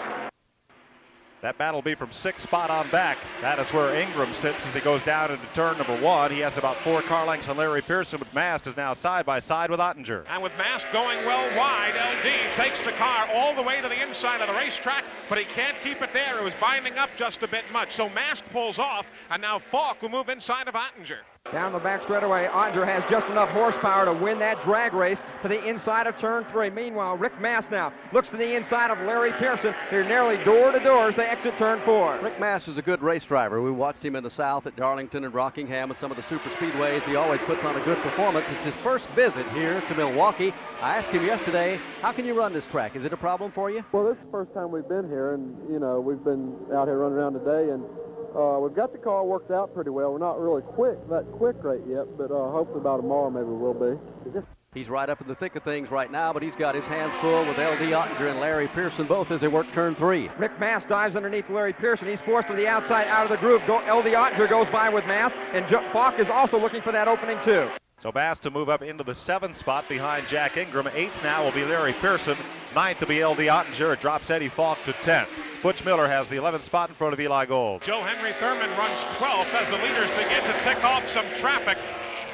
[SPEAKER 3] That battle will be from 6th spot on back. That is where Ingram sits as he goes down into turn number 1. He has about 4 car lengths on Larry Pearson, but Mast is now side by side with Ottinger.
[SPEAKER 10] And with Mast going well wide, LD takes the car all the way to the inside of the racetrack, but he can't keep it there. It was binding up just a bit much. So Mast pulls off, and now Falk will move inside of Ottinger.
[SPEAKER 14] Down the back straightaway, Ottinger has just enough horsepower to win that drag race to the inside of turn 3. Meanwhile, Rick Mast now looks to the inside of Larry Pearson. They're nearly door to door as they they exit turn 4.
[SPEAKER 2] Rick Mast is a good race driver. We watched him in the South at Darlington and Rockingham with some of the super speedways. He always puts on a good performance. It's his first visit here to Milwaukee. I asked him yesterday, how can you run this track? Is it a problem for you?
[SPEAKER 15] Well, this is the first time we've been here, and, we've been out here running around today, and we've got the car worked out pretty well. We're not really that quick right yet, but hopefully by tomorrow maybe we'll be.
[SPEAKER 2] He's right up in the thick of things right now, but he's got his hands full with L.D. Ottinger and Larry Pearson both as they work turn 3.
[SPEAKER 14] Rick Mast dives underneath Larry Pearson. He's forced to the outside out of the groove. L.D. Ottinger goes by with Mast, and Falk is also looking for that opening too.
[SPEAKER 3] So Mast to move up into the 7th spot behind Jack Ingram. 8th now will be Larry Pearson. 9th will be L.D. Ottinger. It drops Eddie Falk to 10th. Butch Miller has the 11th spot in front of Eli Gold.
[SPEAKER 10] Joe Henry Thurman runs 12th as the leaders begin to tick off some traffic.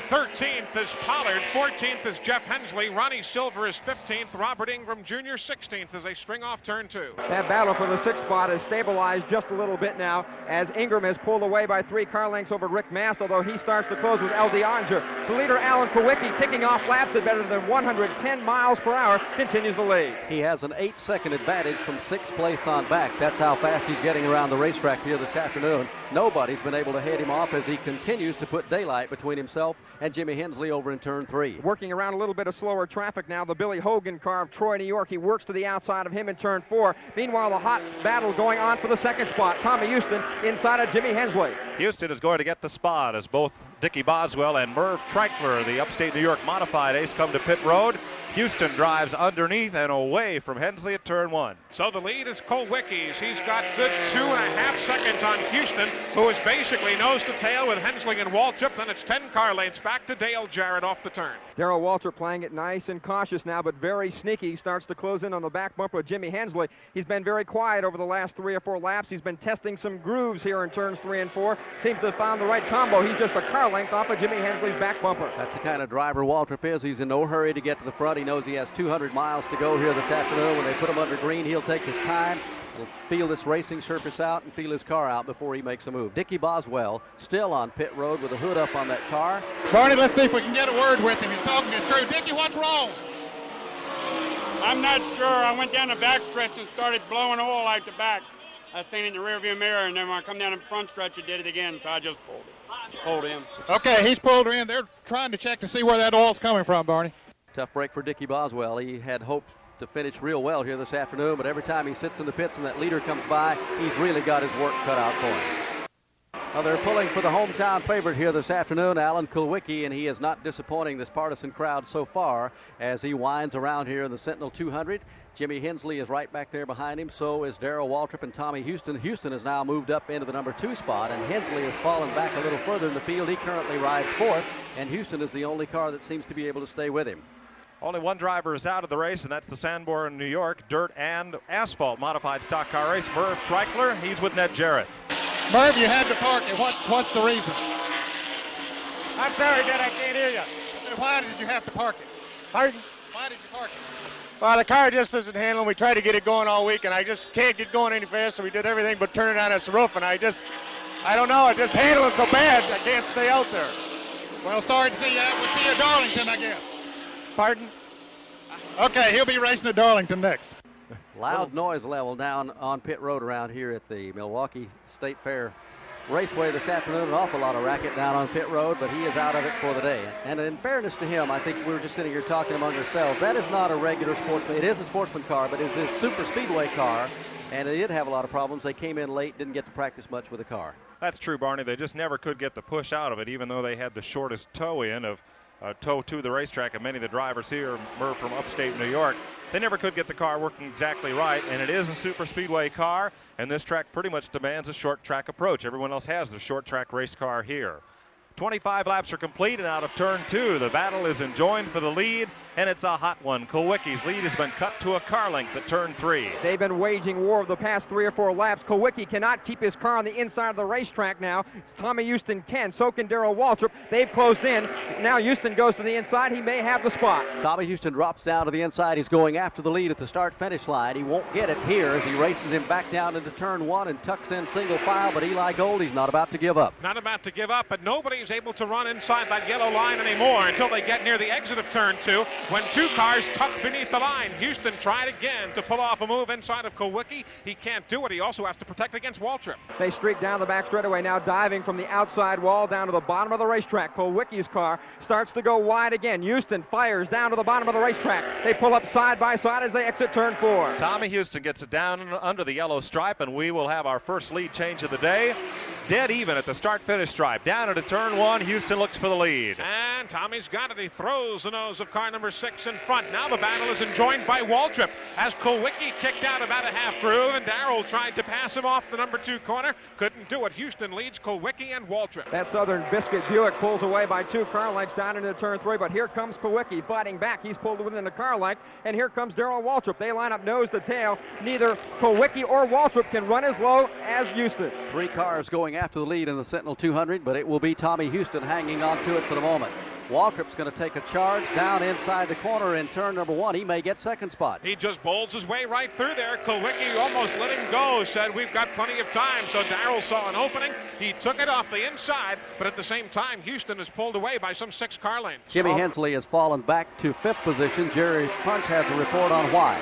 [SPEAKER 10] 13th is Pollard, 14th is Jeff Hensley, Ronnie Silver is 15th, Robert Ingram Jr. 16th as they string off turn 2.
[SPEAKER 14] That battle for the 6th spot has stabilized just a little bit now as Ingram has pulled away by 3 car lengths over Rick Mast, although he starts to close with L.D. Ottinger. The leader, Alan Kowicki, ticking off laps at better than 110 miles per hour, continues the lead.
[SPEAKER 2] He has an 8-second advantage from 6th place on back. That's how fast he's getting around the racetrack here this afternoon. Nobody's been able to head him off as he continues to put daylight between himself and Jimmy Hensley over in turn 3.
[SPEAKER 14] Working around a little bit of slower traffic now, the Billy Hogan car of Troy, New York. He works to the outside of him in turn 4. Meanwhile, the hot battle going on for the 2nd spot. Tommy Houston inside of Jimmy Hensley.
[SPEAKER 3] Houston is going to get the spot as both Dickie Boswell and Merv Treichler, the upstate New York modified ace, come to pit road. Houston drives underneath and away from Hensley at turn 1.
[SPEAKER 10] So the lead is Kowicki's. He's got good 2.5 seconds on Houston, who is basically nose to tail with Hensley and Waltrip. Then it's 10 car lengths back to Dale Jarrett off the turn.
[SPEAKER 14] Darrell Waltrip playing it nice and cautious now, but very sneaky. He starts to close in on the back bumper of Jimmy Hensley. He's been very quiet over the last 3 or 4 laps. He's been testing some grooves here in turns 3 and 4. Seems to have found the right combo. He's just a car length off of Jimmy Hensley's back bumper.
[SPEAKER 2] That's the kind of driver Waltrip is. He's in no hurry to get to the front. He knows he has 200 miles to go here this afternoon. When they put him under green, he'll take his time. He'll feel this racing surface out and feel his car out before he makes a move. Dickie Boswell still on pit road with a hood up on that car.
[SPEAKER 4] Barney, let's see if we can get a word with him. He's talking his crew. Dickie, what's wrong?
[SPEAKER 16] I'm not sure. I went down the back stretch and started blowing oil out the back. I seen it in the rearview mirror, and then when I come down the front stretch, it did it again, so I just pulled him.
[SPEAKER 4] Okay, he's pulled her in. They're trying to check to see where that oil's coming from, Barney.
[SPEAKER 2] Tough break for Dickie Boswell. He had hoped to finish real well here this afternoon, but every time he sits in the pits and that leader comes by, he's really got his work cut out for him. Well, they're pulling for the hometown favorite here this afternoon, Alan Kulwicki, and he is not disappointing this partisan crowd so far as he winds around here in the Sentinel 200. Jimmy Hensley is right back there behind him. So is Darrell Waltrip and Tommy Houston. Houston has now moved up into the number 2 spot, and Hensley has fallen back a little further in the field. He currently rides 4th, and Houston is the only car that seems to be able to stay with him.
[SPEAKER 3] Only one driver is out of the race, and that's the Sanborn, New York, dirt and asphalt modified stock car race. Merv Treichler, he's with Ned Jarrett.
[SPEAKER 4] Merv, you had to park it. What's the reason?
[SPEAKER 16] I'm sorry, Dad, I can't hear you.
[SPEAKER 4] Why did you have to park it?
[SPEAKER 16] Pardon?
[SPEAKER 4] Why did you park it?
[SPEAKER 16] Well, the car just isn't handling. We tried to get it going all week, and I just can't get going any faster. We did everything but turn it on its roof, and I don't know, it's just handling so bad, I can't stay out there.
[SPEAKER 4] Well, sorry to see you out. We'll see you at Darlington, I guess.
[SPEAKER 16] Pardon?
[SPEAKER 4] Okay, he'll be racing at Darlington next.
[SPEAKER 2] Loud noise level down on pit road around here at the Milwaukee State Fair Raceway this afternoon. An awful lot of racket down on pit road, but he is out of it for the day. And in fairness to him, I think we were just sitting here talking among ourselves. That is not a regular sportsman. It is a sportsman car, but it's a super speedway car, and it did have a lot of problems. They came in late, didn't get to practice much with the car.
[SPEAKER 3] That's true, Barney. They just never could get the push out of it, even though they had the shortest toe in of toe to the racetrack, and many of the drivers here were from upstate New York. They never could get the car working exactly right, and it is a super speedway car, and this track pretty much demands a short track approach. Everyone else has the short track race car here. 25 laps are complete, and out of turn 2, the battle is enjoined for the lead, and it's a hot one. Kulwicki's lead has been cut to a car length at turn 3.
[SPEAKER 14] They've been waging war over the past 3 or 4 laps. Kulwicki cannot keep his car on the inside of the racetrack now. Tommy Houston can. So can Darrell Waltrip. They've closed in. Now Houston goes to the inside. He may have the spot.
[SPEAKER 2] Tommy Houston drops down to the inside. He's going after the lead at the start-finish line. He won't get it here as he races him back down into turn 1 and tucks in single file, but Eli Gold, he's not about to give up.
[SPEAKER 10] Not about to give up, but nobody Nobody's able to run inside that yellow line anymore until they get near the exit of turn 2, when 2 cars tuck beneath the line. Houston tried again to pull off a move inside of Kulwicki. He can't do it. He also has to protect against Waltrip.
[SPEAKER 14] They streak down the back straightaway now, diving from the outside wall down to the bottom of the racetrack. Kulwicki's car starts to go wide again. Houston fires down to the bottom of the racetrack. They pull up side by side as they exit turn 4.
[SPEAKER 3] Tommy Houston gets it down under the yellow stripe, and we will have our first lead change of the day. Dead even at the start-finish stripe. Down into turn 1, Houston looks for the lead.
[SPEAKER 10] And Tommy's got it. He throws the nose of car number 6 in front. Now the battle is enjoined by Waltrip as Kulwicki kicked out about a half groove, and Darrell tried to pass him off the number 2 corner. Couldn't do it. Houston leads Kulwicki and Waltrip.
[SPEAKER 14] That Southern Biscuit Buick pulls away by 2 car lengths down into turn 3, but here comes Kulwicki fighting back. He's pulled within a car length, and here comes Darrell Waltrip. They line up nose to tail. Neither Kulwicki or Waltrip can run as low as Houston.
[SPEAKER 2] 3 cars going after the lead in the Sentinel 200, but it will be Tommy Houston hanging on to it for the moment. Waltrip's going to take a charge down inside the corner in turn number 1. He may get second spot.
[SPEAKER 10] He just bowls his way right through there. Kulwicki almost let him go, said we've got plenty of time. So Darrell saw an opening. He took it off the inside, but at the same time, Houston is pulled away by some 6 car lengths.
[SPEAKER 2] Jimmy Hensley has fallen back to 5th position. Jerry Punch has a report on why.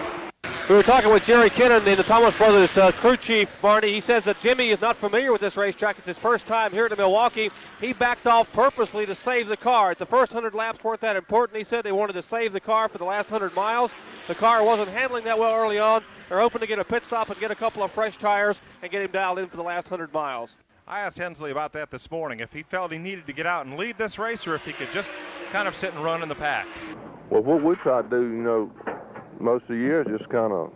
[SPEAKER 8] We were talking with Jerry Kinnan, the Thomas Brothers crew chief, Barney. He says that Jimmy is not familiar with this racetrack. It's his first time here to Milwaukee. He backed off purposely to save the car. The first 100 laps weren't that important. He said they wanted to save the car for the last 100 miles. The car wasn't handling that well early on. They're hoping to get a pit stop and get a couple of fresh tires and get him dialed in for the last 100 miles.
[SPEAKER 3] I asked Hensley about that this morning, if he felt he needed to get out and lead this race or if he could just kind of sit and run in the pack.
[SPEAKER 17] Well, what we try to do, most of the year is just kind of,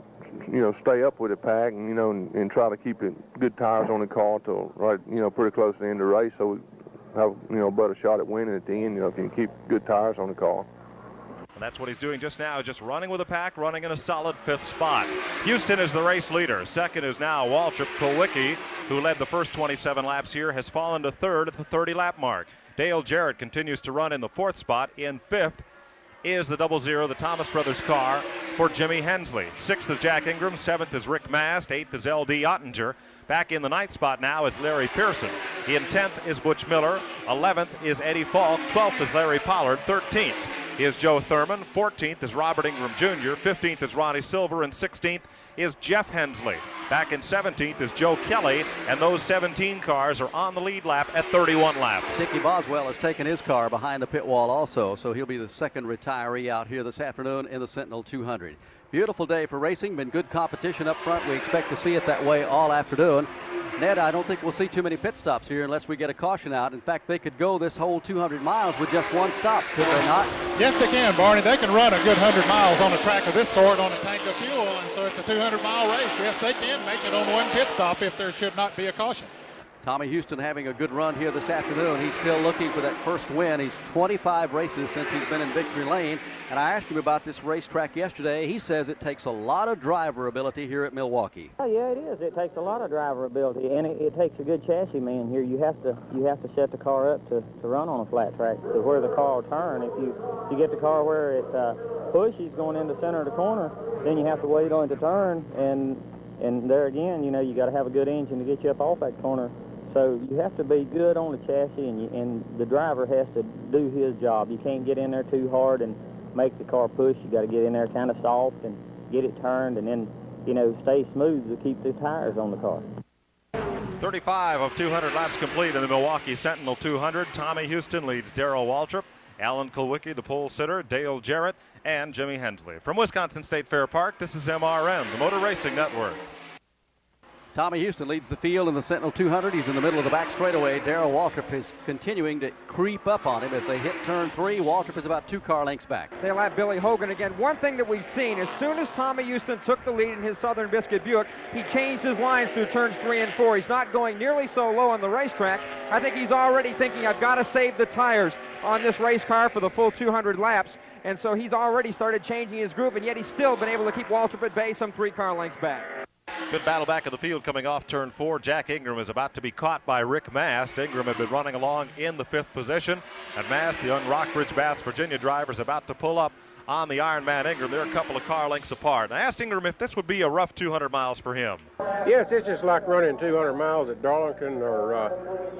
[SPEAKER 17] stay up with the pack and, and try to keep good tires on the car till right, pretty close to the end of the race, so we have, a better shot at winning at the end, if you can keep good tires on the car.
[SPEAKER 3] And that's what he's doing just now, just running with a pack, running in a solid 5th spot. Houston is the race leader. Second is now Waltrip. Kulwicki, who led the first 27 laps here, has fallen to 3rd at the 30-lap mark. Dale Jarrett continues to run in the 4th spot. In 5th is the 00, the Thomas Brothers car for Jimmy Hensley. 6th is Jack Ingram. 7th is Rick Mast. 8th is L.D. Ottinger. Back in the 9th spot now is Larry Pearson. In 10th is Butch Miller. 11th is Eddie Falk. 12th is Larry Pollard. 13th is Joe Thurman. 14th is Robert Ingram Jr. 15th is Ronnie Silver. And 16th is Jeff Hensley. Back in 17th is Joe Kelly, and those 17 cars are on the lead lap at 31 laps.
[SPEAKER 2] Dickie Boswell has taken his car behind the pit wall also, so he'll be the second retiree out here this afternoon in the Sentinel 200. Beautiful day for racing, been good competition up front. We expect to see it that way all afternoon. Ned, I don't think we'll see too many pit stops here unless we get a caution out. In fact, they could go this whole 200 miles with just one stop, could they not?
[SPEAKER 4] Yes, they can, Barney. They can run a good 100 miles on a track of this sort on a tank of fuel, and so it's a 200-mile race. Yes, they can make it on one pit stop if there should not be a caution.
[SPEAKER 2] Tommy Houston having a good run here this afternoon. He's still looking for that first win. He's 25 races since he's been in victory lane. And I asked him about this racetrack yesterday. He says it takes a lot of driver ability here at Milwaukee.
[SPEAKER 18] Oh, yeah, it is. It takes a lot of driver ability, and it takes a good chassis man here. You have to set the car up to run on a flat track to where the car will turn. If you get the car where it pushes going in the center of the corner, then you have to wait on it to turn. And there again, you got to have a good engine to get you up off that corner. So you have to be good on the chassis, and the driver has to do his job. You can't get in there too hard and make the car push. You got to get in there kind of soft and get it turned, and then, stay smooth to keep the tires on the car.
[SPEAKER 3] 35 of 200 laps complete in the Milwaukee Sentinel 200. Tommy Houston leads Darrell Waltrip, Alan Kulwicki, the pole sitter, Dale Jarrett, and Jimmy Hensley. From Wisconsin State Fair Park, this is MRN, the Motor Racing Network.
[SPEAKER 2] Tommy Houston leads the field in the Sentinel 200. He's in the middle of the back straightaway. Darrell Waltrip is continuing to creep up on him as they hit turn 3. Waltrip is about 2 car lengths back.
[SPEAKER 14] They lap Billy Hogan again. One thing that we've seen, as soon as Tommy Houston took the lead in his Southern Biscuit Buick, he changed his lines through turns 3 and 4. He's not going nearly so low on the racetrack. I think he's already thinking, I've got to save the tires on this race car for the full 200 laps. And so he's already started changing his groove, and yet he's still been able to keep Waltrip at bay some 3 car lengths back.
[SPEAKER 3] Good battle back of the field coming off turn 4. Jack Ingram is about to be caught by Rick Mast. Ingram had been running along in the 5th position. And Mast, the young Rockbridge Baths, Virginia driver, is about to pull up on the Ironman Ingram. They're a couple of car lengths apart. I asked Ingram if this would be a rough 200 miles for him.
[SPEAKER 19] Yes, it's just like running 200 miles at Darlington or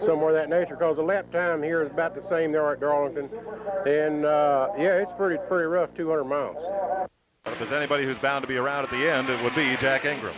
[SPEAKER 19] somewhere of that nature, because the lap time here is about the same there at Darlington. And, yeah, it's pretty rough 200 miles.
[SPEAKER 3] But if there's anybody who's bound to be around at the end, it would be Jack Ingram.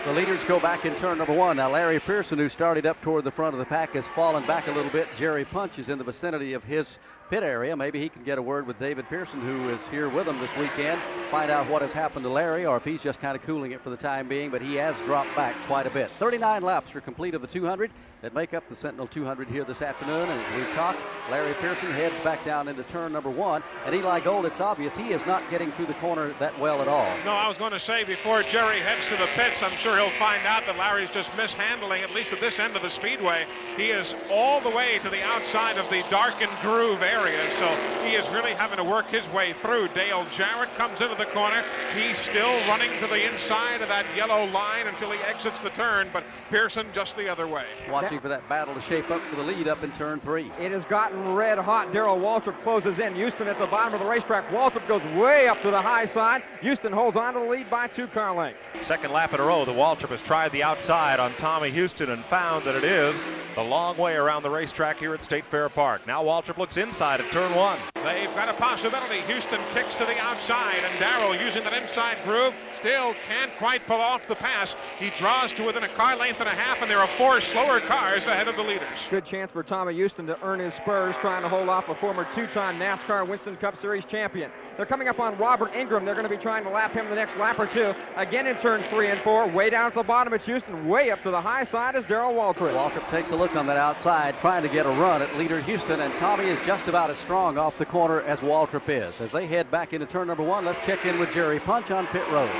[SPEAKER 2] The leaders go back in turn number 1. Now, Larry Pearson, who started up toward the front of the pack, has fallen back a little bit. Jerry Punch is in the vicinity of his pit area. Maybe he can get a word with David Pearson, who is here with him this weekend, find out what has happened to Larry, or if he's just kind of cooling it for the time being, but he has dropped back quite a bit. 39 laps are complete of the 200 that make up the Sentinel 200 here this afternoon, and as we talk, Larry Pearson heads back down into turn number 1, and Eli Gold, it's obvious he is not getting through the corner that well at all.
[SPEAKER 10] No, I was going to say, before Jerry heads to the pits, I'm sure he'll find out that Larry's just mishandling, at least at this end of the speedway. He is all the way to the outside of the darkened groove area, so he is really having to work his way through. Dale Jarrett comes into the corner. He's still running to the inside of that yellow line until he exits the turn, but Pearson just the other way.
[SPEAKER 2] Watching for that battle to shape up for the lead up in turn 3.
[SPEAKER 14] It has gotten red hot. Darrell Waltrip closes in. Houston at the bottom of the racetrack. Waltrip goes way up to the high side. Houston holds on to the lead by 2 car lengths.
[SPEAKER 3] Second lap in a row, the Waltrip has tried the outside on Tommy Houston and found that it is the long way around the racetrack here at State Fair Park. Now Waltrip looks inside at turn 1.
[SPEAKER 10] They've got a possibility. Houston kicks to the outside, and Darrell, using that inside groove, still can't quite pull off the pass. He draws to within a car length and a half, and there are 4 slower cars ahead of the leaders.
[SPEAKER 14] Good chance for Tommy Houston to earn his spurs, trying to hold off a former 2-time NASCAR Winston Cup Series champion. They're coming up on Robert Ingram. They're going to be trying to lap him the next lap or 2. Again in turns 3 and 4. Way down at the bottom, it's Houston. Way up to the high side is Darrell Waltrip.
[SPEAKER 2] Waltrip takes a look on that outside, trying to get a run at leader Houston, and Tommy is just about as strong off the corner as Waltrip is. As they head back into turn number 1, let's check in with Jerry Punch on pit road.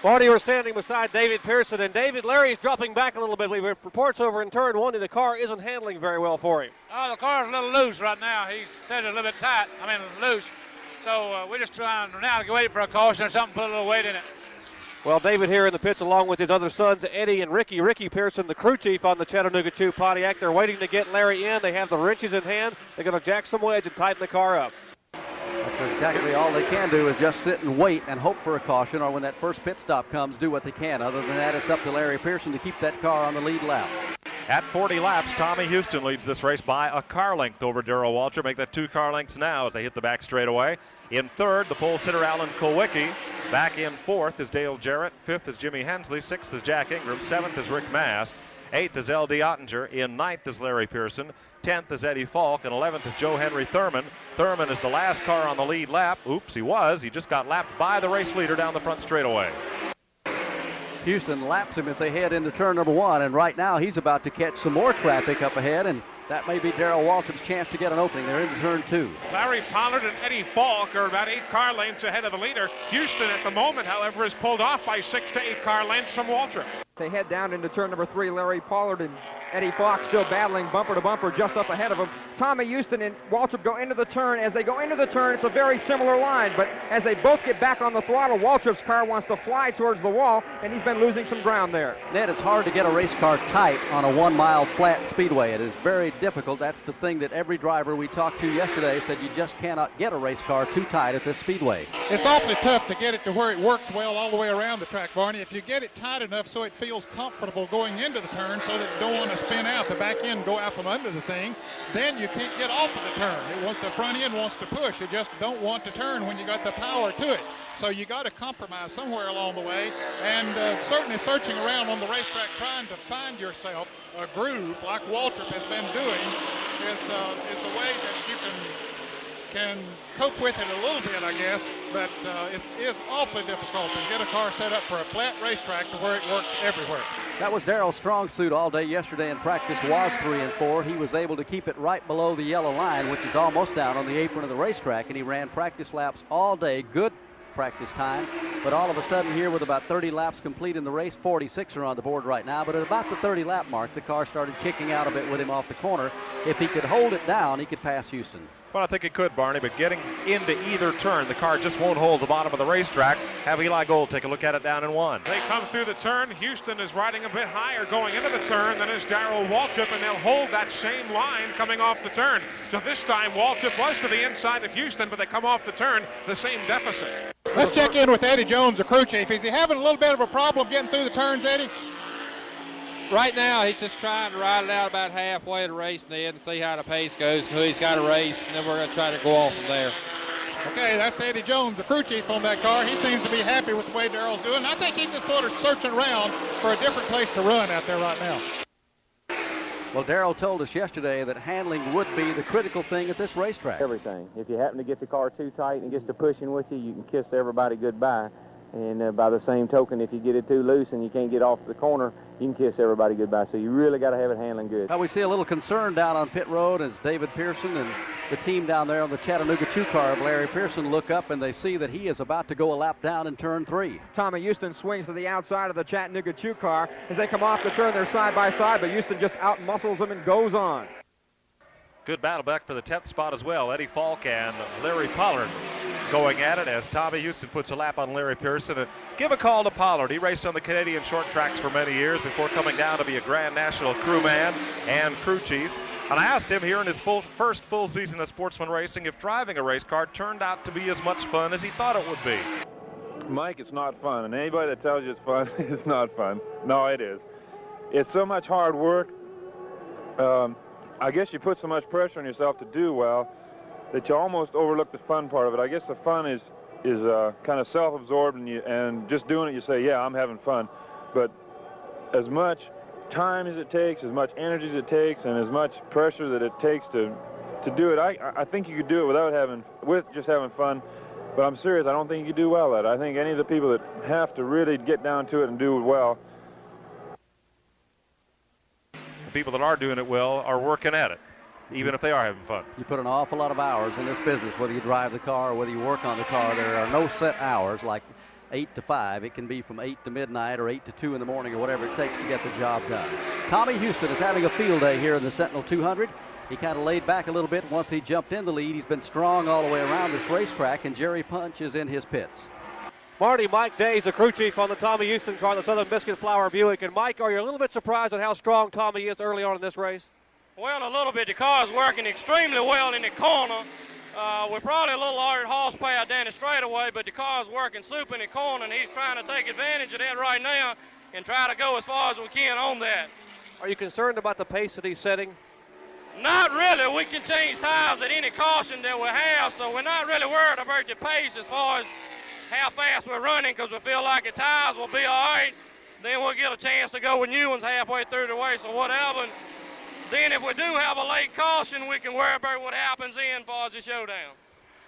[SPEAKER 8] Marty, we're standing beside David Pearson, and David, Larry's dropping back a little bit. We've heard reports over in turn 1 that the car isn't handling very well for him.
[SPEAKER 20] Oh, the car's a little loose right now. He said it's a little bit tight. Loose. So we're just trying now to wait for a caution or something, put a little weight in it.
[SPEAKER 8] Well, David here in the pits along with his other sons, Eddie and Ricky. Ricky Pearson, the crew chief on the Chattanooga 2 Pontiac. They're waiting to get Larry in. They have the wrenches in hand. They're going to jack some wedge and tighten the car up.
[SPEAKER 2] That's exactly all they can do is just sit and wait and hope for a caution, or when that first pit stop comes, do what they can. Other than that, it's up to Larry Pearson to keep that car on the lead lap.
[SPEAKER 3] At 40 laps, Tommy Houston leads this race by a car length over Darrell Waltrip. Make that 2 car lengths now as they hit the back straightaway. In third, the pole sitter Alan Kulwicki. Back in fourth is Dale Jarrett. Fifth is Jimmy Hensley. Sixth is Jack Ingram. Seventh is Rick Mast. Eighth is L.D. Ottinger. In ninth is Larry Pearson. 10th is Eddie Falk. And 11th is Joe Henry Thurman. Thurman is the last car on the lead lap. Oops, he was. He just got lapped by the race leader down the front straightaway.
[SPEAKER 2] Houston laps him as they head into turn number 1, and right now he's about to catch some more traffic up ahead, and that may be Darrell Waltrip's chance to get an opening. They're into turn 2.
[SPEAKER 10] Larry Pollard and Eddie Falk are about 8 car lengths ahead of the leader. Houston at the moment, however, is pulled off by 6 to 8 car lengths from Waltrip.
[SPEAKER 14] They head down into turn number 3. Larry Pollard and Eddie Falk still battling bumper to bumper just up ahead of him. Tommy Houston and Waltrip go into the turn. As they go into the turn, it's a very similar line, but as they both get back on the throttle, Waltrip's car wants to fly towards the wall, and he's been losing some ground there.
[SPEAKER 2] Ned, it's hard to get a race car tight on a 1-mile flat speedway. It is very difficult. That's the thing that every driver we talked to yesterday said you just cannot get a race car too tight at this speedway.
[SPEAKER 4] It's awfully tough to get it to where it works well all the way around the track, Barney. If you get it tight enough so it feels comfortable going into the turn so that you don't want to spin out, the back end go out from under the thing, then you can't get off of the turn. The front end wants to push. You just don't want to turn when you got the power to it. So you got to compromise somewhere along the way, and certainly searching around on the racetrack trying to find yourself a groove like Waltrip has been doing is the way that you can cope with it a little bit, I guess, but it is awfully difficult to get a car set up for a flat racetrack to where it works everywhere.
[SPEAKER 2] That was Darrell's strong suit all day yesterday in practice, was 3 and 4. He was able to keep it right below the yellow line, which is almost down on the apron of the racetrack, and he ran practice laps all day. Good practice times. But all of a sudden here, with about 30 laps complete in the race, 46 are on the board right now. But at about the 30 lap mark, the car started kicking out a bit with him off the corner. If he could hold it down, he could pass Houston.
[SPEAKER 3] Well, I think it could, Barney, but getting into either turn, the car just won't hold the bottom of the racetrack. Have Eli Gold take a look at it down in one.
[SPEAKER 10] They come through the turn. Houston is riding a bit higher going into the turn than is Darrell Waltrip, and they'll hold that same line coming off the turn. So this time, Waltrip was to the inside of Houston, but they come off the turn, the same deficit.
[SPEAKER 4] Let's check in with Eddie Jones, the crew chief. Is he having a little bit of a problem getting through the turns, Eddie?
[SPEAKER 21] Right now, he's just trying to ride it out about halfway to racing in and see how the pace goes, who he's got to race, and then we're going to try to go off from there.
[SPEAKER 4] Okay, that's Eddie Jones, the crew chief on that car. He seems to be happy with the way Darrell's doing. I think he's just sort of searching around for a different place to run out there right now.
[SPEAKER 2] Well, Darrell told us yesterday that handling would be the critical thing at this racetrack.
[SPEAKER 18] Everything. If you happen to get the car too tight and it gets to pushing with you, you can kiss everybody goodbye. And by the same token, if you get it too loose and you can't get off the corner, you can kiss everybody goodbye. So you really got to have it handling good.
[SPEAKER 2] Well, we see a little concern down on pit road as David Pearson and the team down there on the Chattanooga 2 car of Larry Pearson look up and they see that he is about to go a lap down in turn 3.
[SPEAKER 14] Tommy Houston swings to the outside of the Chattanooga 2 car. As they come off the turn, they're side by side, but Houston just out-muscles them and goes on.
[SPEAKER 3] Good battle back for the 10th spot as well. Eddie Falk and Larry Pollard going at it as Tommy Houston puts a lap on Larry Pearson. And give a call to Pollard. He raced on the Canadian short tracks for many years before coming down to be a Grand National crewman and crew chief. And I asked him here in his first full season of sportsman racing if driving a race car turned out to be as much fun as he thought it would be.
[SPEAKER 22] Mike, it's not fun. And anybody that tells you it's fun, it's not fun. No, it is. It's so much hard work. I guess you put so much pressure on yourself to do well that you almost overlook the fun part of it. I guess the fun is kind of self-absorbed, and just doing it, you say, yeah, I'm having fun. But as much time as it takes, as much energy as it takes, and as much pressure that it takes to do it, I think you could do it with just having fun. But I'm serious, I don't think you could do well at it. I think any of the people that have to really get down to it and do it well,
[SPEAKER 3] people that are doing it well are working at it, even if they are having fun.
[SPEAKER 2] You put an awful lot of hours in this business, whether you drive the car or whether you work on the car. There are no set hours like 8 to 5. It can be from 8 to midnight or 8 to 2 in the morning or whatever it takes to get the job done. Tommy Houston is having a field day here in the Sentinel 200. He kind of laid back a little bit once he jumped in the lead. He's been strong all the way around this racetrack, and Jerry Punch is in his pits.
[SPEAKER 8] Marty, Mike Days, the crew chief on the Tommy Houston car, the Southern Biscuit Flour Buick. And Mike, are you a little bit surprised at how strong Tommy is early on in this race?
[SPEAKER 23] Well, a little bit. The car is working extremely well in the corner. We're probably a little hard horsepower down the straightaway, but the car is working super in the corner, and he's trying to take advantage of that right now and try to go as far as we can on that.
[SPEAKER 8] Are you concerned about the pace that he's setting?
[SPEAKER 23] Not really. We can change tires at any caution that we have, so we're not really worried about the pace as far as how fast we're running, because we feel like the tires will be all right. Then we'll get a chance to go with new ones halfway through the race or whatever. And then if we do have a late caution, we can worry about what happens in as far as the showdown.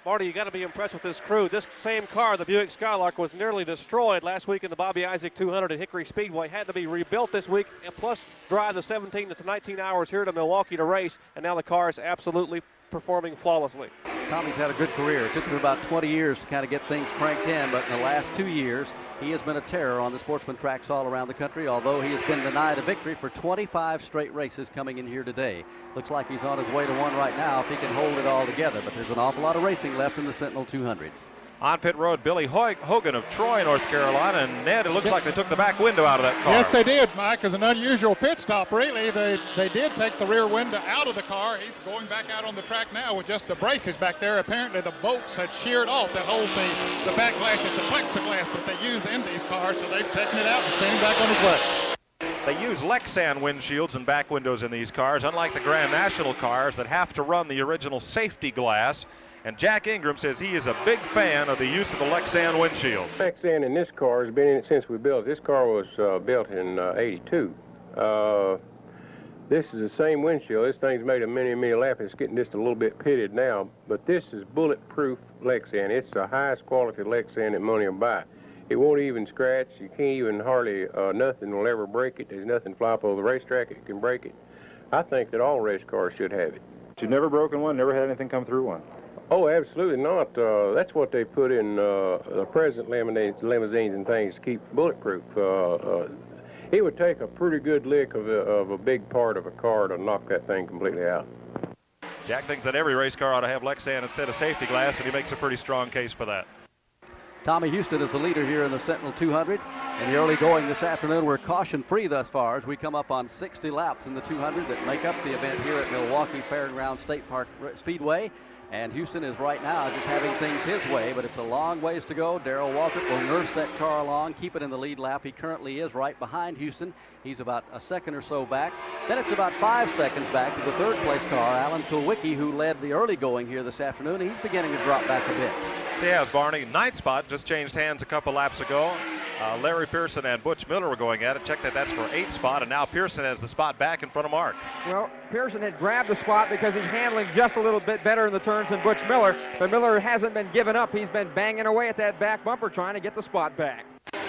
[SPEAKER 8] Marty, you got to be impressed with this crew. This same car, the Buick Skylark, was nearly destroyed last week in the Bobby Isaac 200 at Hickory Speedway. Had to be rebuilt this week, and plus drive the 17 to 19 hours here to Milwaukee to race, and now the car is absolutely performing flawlessly.
[SPEAKER 2] Tommy's had a good career. It took him about 20 years to kind of get things cranked in, but in the last 2 years, he has been a terror on the sportsman tracks all around the country, although he has been denied a victory for 25 straight races coming in here today. Looks like he's on his way to one right now if he can hold it all together, but there's an awful lot of racing left in the Sentinel 200.
[SPEAKER 3] On pit road, Billy Hogan of Troy, North Carolina, and Ned, it looks like they took the back window out of that car.
[SPEAKER 4] Yes, they did, Mike. It's an unusual pit stop, really. They did take the rear window out of the car. He's going back out on the track now with just the braces back there. Apparently, the bolts had sheared off that holds the back glass, the plexiglass that they use in these cars, so they've taken it out and sent him back on his way.
[SPEAKER 3] They use Lexan windshields and back windows in these cars, unlike the Grand National cars that have to run the original safety glass. And Jack Ingram says he is a big fan of the use of the Lexan windshield.
[SPEAKER 19] Lexan in this car has been in it since we built it. This car was built in 82. This is the same windshield. This thing's made a many lap. It's getting just a little bit pitted now. But this is bulletproof Lexan. It's the highest quality Lexan that money will buy. It won't even scratch. You can't even hardly, nothing will ever break it. There's nothing fly up over the racetrack that can break it. I think that all race cars should have it.
[SPEAKER 22] You've never broken one, never had anything come through one?
[SPEAKER 19] Oh, absolutely not. That's what they put in the present limousines and things to keep bulletproof. It would take a pretty good lick of a big part of a car to knock that thing completely out.
[SPEAKER 3] Jack thinks that every race car ought to have Lexan instead of safety glass, and he makes a pretty strong case for that.
[SPEAKER 2] Tommy Houston is the leader here in the Sentinel 200. In the early going this afternoon, we're caution-free thus far as we come up on 60 laps in the 200 that make up the event here at Milwaukee Fairgrounds State Park Speedway. And Houston is right now just having things his way, but it's a long ways to go. Darrell Waltrip will nurse that car along, keep it in the lead lap. He currently is right behind Houston. He's about a second or so back. Then it's about 5 seconds back to the third-place car, Alan Kulwicki, who led the early going here this afternoon. He's beginning to drop back a bit.
[SPEAKER 3] He has, Barney. Ninth spot just changed hands a couple laps ago. Larry Pearson and Butch Miller were going at it. Check that's for 8th spot, and now Pearson has the spot back in front of Mark.
[SPEAKER 14] Well, Pearson had grabbed the spot because he's handling just a little bit better in the turns than Butch Miller, but Miller hasn't been giving up. He's been banging away at that back bumper trying to get the spot back.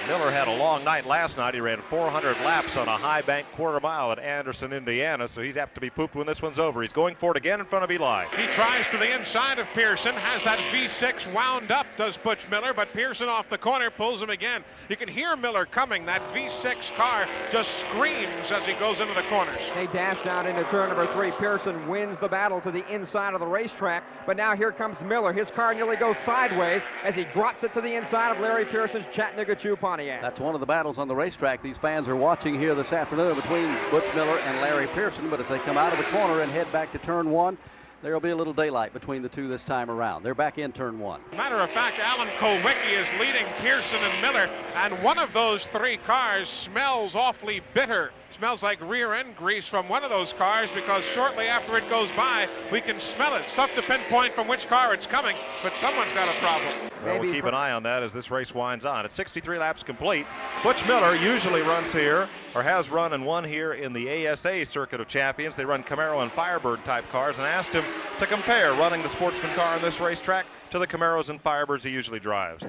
[SPEAKER 3] Miller had a long night last night. He ran 400 laps on a high bank quarter mile at Anderson, Indiana, so he's apt to be pooped when this one's over. He's going for it again in front of Eli.
[SPEAKER 10] He tries to the inside of Pearson, has that V6 wound up, does Butch Miller, but Pearson off the corner pulls him again. You can hear Miller coming. That V6 car just screams as he goes into the corners.
[SPEAKER 14] They dash down into turn number 3. Pearson wins the battle to the inside of the racetrack, but now here comes Miller. His car nearly goes sideways as he drops it to the inside of Larry Pearson's Chattanooga Chew Pontiac.
[SPEAKER 2] That's one of the battles on the racetrack these fans are watching here this afternoon between Butch Miller and Larry Pearson, but as they come out of the corner and head back to turn 1, there will be a little daylight between the two this time around. They're back in turn 1.
[SPEAKER 10] Matter of fact, Alan Kulwicki is leading Pearson and Miller, and one of those 3 cars smells awfully bitter. Smells like rear end grease from one of those cars, because shortly after it goes by, we can smell it. It's tough to pinpoint from which car it's coming, but someone's got a problem.
[SPEAKER 3] Well, we'll keep an eye on that as this race winds on. It's 63 laps complete. Butch Miller usually runs here, or has run and won here in the ASA Circuit of Champions. They run Camaro and Firebird type cars, and I asked him to compare running the Sportsman car on this racetrack to the Camaros and Firebirds he usually drives.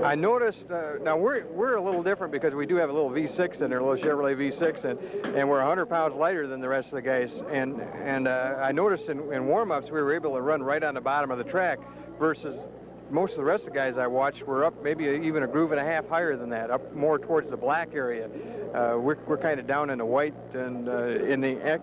[SPEAKER 6] I noticed, now we're a little different because we do have a little V6 in there, a little Chevrolet V6, and we're 100 pounds lighter than the rest of the guys. And I noticed in warm-ups we were able to run right on the bottom of the track versus most of the rest of the guys I watched were up maybe even a groove and a half higher than that, up more towards the black area. We're kind of down in the white, and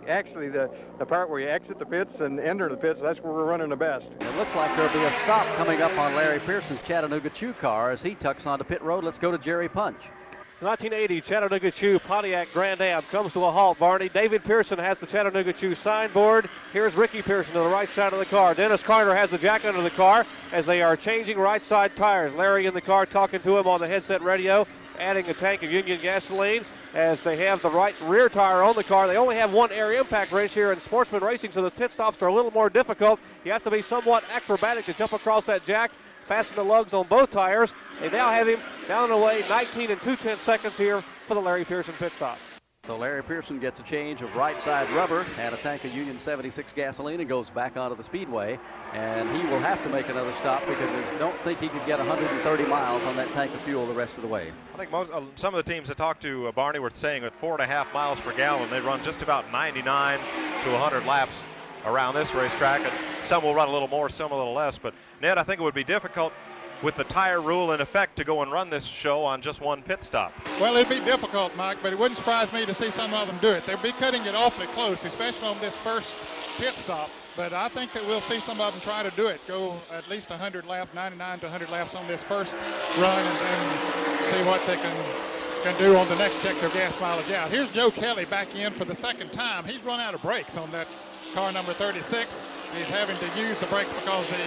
[SPEAKER 6] actually the part where you exit the pits and enter the pits, that's where we're running the best.
[SPEAKER 2] It looks like there'll be a stop coming up on Larry Pearson's Chattanooga Chew car as he tucks onto pit road. Let's go to Jerry Punch.
[SPEAKER 8] 1980 Chattanooga Chew Pontiac Grand Am comes to a halt, Barney. David Pearson has the Chattanooga Chew signboard. Here's Ricky Pearson to the right side of the car. Dennis Carter has the jack under the car as they are changing right side tires. Larry in the car talking to him on the headset radio, adding a tank of Union gasoline as they have the right rear tire on the car. They only have one air impact wrench here in sportsman racing, so the pit stops are a little more difficult. You have to be somewhat acrobatic to jump across that jack, fasten the lugs on both tires. They now have him down and away 19 2/10 seconds here for the Larry Pearson pit stop.
[SPEAKER 2] So Larry Pearson gets a change of right side rubber and a tank of Union 76 gasoline and goes back onto the speedway. And he will have to make another stop because I don't think he could get 130 miles on that tank of fuel the rest of the way.
[SPEAKER 3] I think some of the teams I talked to, Barney, were saying at 4.5 miles per gallon, they run just about 99 to 100 laps around this racetrack. And some will run a little more, some a little less. But, Ned, I think it would be difficult with the tire rule in effect to go and run this show on just one pit stop.
[SPEAKER 4] Well, it'd be difficult, Mike, but it wouldn't surprise me to see some of them do it. They'll be cutting it awfully close, especially on this first pit stop. But I think that we'll see some of them try to do it, go at least 100 laps, 99 to 100 laps on this first run, and then see what they can do on the next check their gas mileage out. Here's Joe Kelly back in for the second time. He's run out of brakes on that car number 36. He's having to use the brakes because the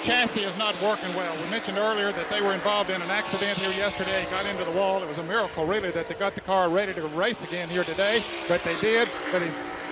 [SPEAKER 4] chassis is not working well. We mentioned earlier that they were involved in an accident here yesterday. It got into the wall. It was a miracle, really, that they got the car ready to race again here today, but they did. But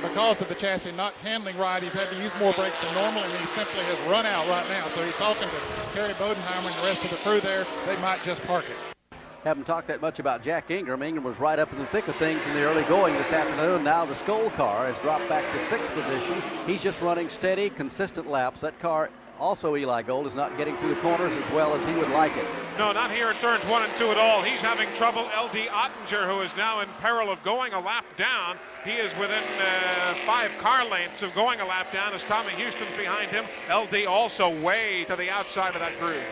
[SPEAKER 4] because of the chassis not handling right, he's had to use more brakes than normal, and he simply has run out right now. So he's talking to Kerry Bodenheimer and the rest of the crew there. They might just park it.
[SPEAKER 2] Haven't talked that much about Jack Ingram. Ingram was right up in the thick of things in the early going this afternoon. Now the Skoll car has dropped back to 6th position. He's just running steady, consistent laps. That car also Eli Gold is not getting through the corners as well as he would like it.
[SPEAKER 10] No, not here in turns 1 and 2 at all. He's having trouble. L.D. Ottinger, who is now in peril of going a lap down. He is within 5 car lengths of going a lap down as Tommy Houston's behind him. L.D. also way to the outside of that groove.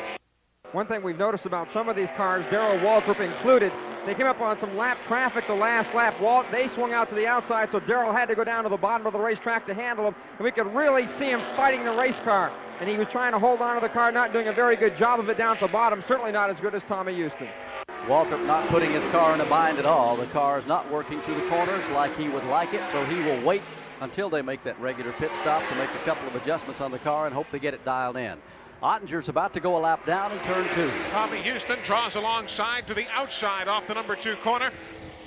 [SPEAKER 14] One thing we've noticed about some of these cars, Darrell Waltrip included, they came up on some lap traffic the last lap. They swung out to the outside, so Darrell had to go down to the bottom of the racetrack to handle him. And we could really see him fighting the race car. And he was trying to hold on to the car, not doing a very good job of it down at the bottom. Certainly not as good as Tommy Houston.
[SPEAKER 2] Waltrip not putting his car in a bind at all. The car is not working through the corners like he would like it, so he will wait until they make that regular pit stop to make a couple of adjustments on the car and hope they get it dialed in. Ottinger's about to go a lap down in turn 2.
[SPEAKER 10] Tommy Houston draws alongside to the outside off the number 2 corner.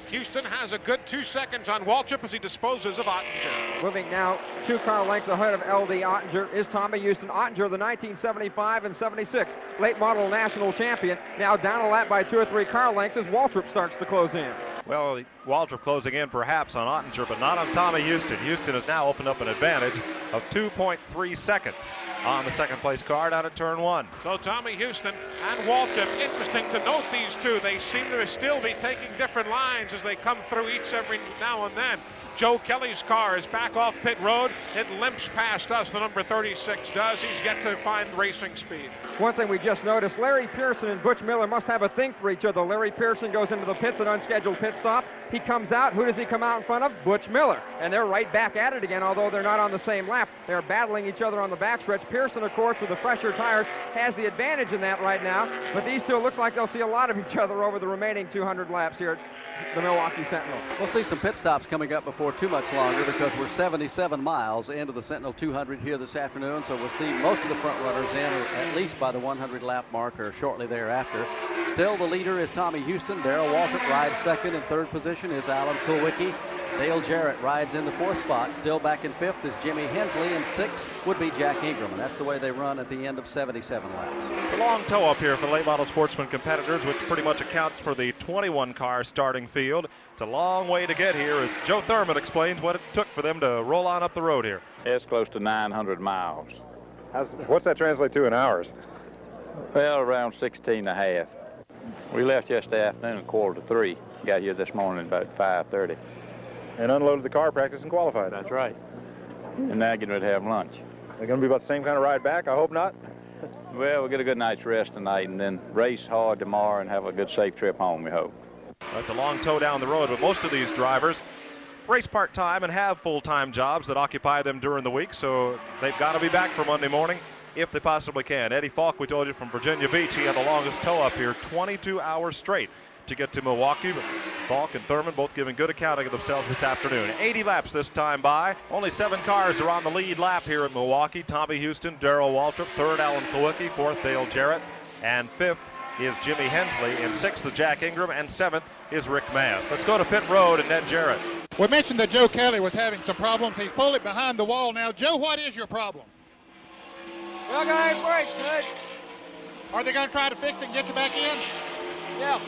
[SPEAKER 10] Houston has a good 2 seconds on Waltrip as he disposes of Ottinger.
[SPEAKER 14] Moving now 2 car lengths ahead of L.D. Ottinger is Tommy Houston. Ottinger, the 1975 and 76 late model national champion, now down a lap by 2 or 3 car lengths as Waltrip starts to close in.
[SPEAKER 3] Well, Waltrip closing in perhaps on Ottinger, but not on Tommy Houston. Houston has now opened up an advantage of 2.3 seconds on the second place car down at turn 1.
[SPEAKER 10] So Tommy Houston and Waltrip, interesting to note these two. They seem to still be taking different lines as they come through each every now and then. Joe Kelly's car is back off pit road. It limps past us, the number 36 does. He's yet to find racing speed.
[SPEAKER 14] One thing we just noticed, Larry Pearson and Butch Miller must have a thing for each other. Larry Pearson goes into the pits, an unscheduled pit stop. He comes out. Who does he come out in front of? Butch Miller. And they're right back at it again, although they're not on the same lap. They're battling each other on the backstretch. Pearson, of course, with the fresher tires, has the advantage in that right now. But these two, it looks like they'll see a lot of each other over the remaining 200 laps here at the Milwaukee Sentinel.
[SPEAKER 2] We'll see some pit stops coming up before too much longer because we're 77 miles into the Sentinel 200 here this afternoon, so we'll see most of the front runners in at least by the 100 lap mark or shortly thereafter. Still the leader is Tommy Houston. Darrell Waltrip rides second. In third position is Alan Kulwicki. Dale Jarrett rides in the 4th spot. Still back in 5th is Jimmy Hensley, and 6th would be Jack Ingram, and that's the way they run at the end of 77 laps.
[SPEAKER 3] It's a long tow up here for late model sportsman competitors, which pretty much accounts for the 21 car starting field. It's a long way to get here, as Joe Thurman explains what it took for them to roll on up the road here.
[SPEAKER 1] It's close to 900 miles.
[SPEAKER 22] What's that translate to in hours?
[SPEAKER 1] Well, around 16 and a half. We left yesterday afternoon at 2:45. Got here this morning about 5:30.
[SPEAKER 22] And unloaded the car, practice, and qualified.
[SPEAKER 1] That's right. And now getting ready to have lunch.
[SPEAKER 22] They're going to be about the same kind of ride back? I hope not.
[SPEAKER 1] Well, we'll get a good night's rest tonight and then race hard tomorrow and have a good, safe trip home, we hope.
[SPEAKER 3] That's a long tow down the road, but most of these drivers race part-time and have full-time jobs that occupy them during the week, so they've got to be back for Monday morning if they possibly can. Eddie Falk, we told you, from Virginia Beach, he had the longest tow up here, 22 hours straight to get to Milwaukee, but Falk and Thurman both giving good accounting of themselves this afternoon. 80 laps this time by. Only 7 cars are on the lead lap here at Milwaukee. Tommy Houston, Darrell Waltrip, 3rd Alan Kulwicki, 4th Dale Jarrett, and 5th is Jimmy Hensley, and 6th is Jack Ingram, and 7th is Rick Mast. Let's go to pit road and Ned Jarrett.
[SPEAKER 4] We mentioned that Joe Kelly was having some problems. He's pulled it behind the wall now. Joe, what is your problem?
[SPEAKER 5] Well, I got brakes, Ned.
[SPEAKER 4] Are they going to try to fix it and get you back in?
[SPEAKER 5] Yeah.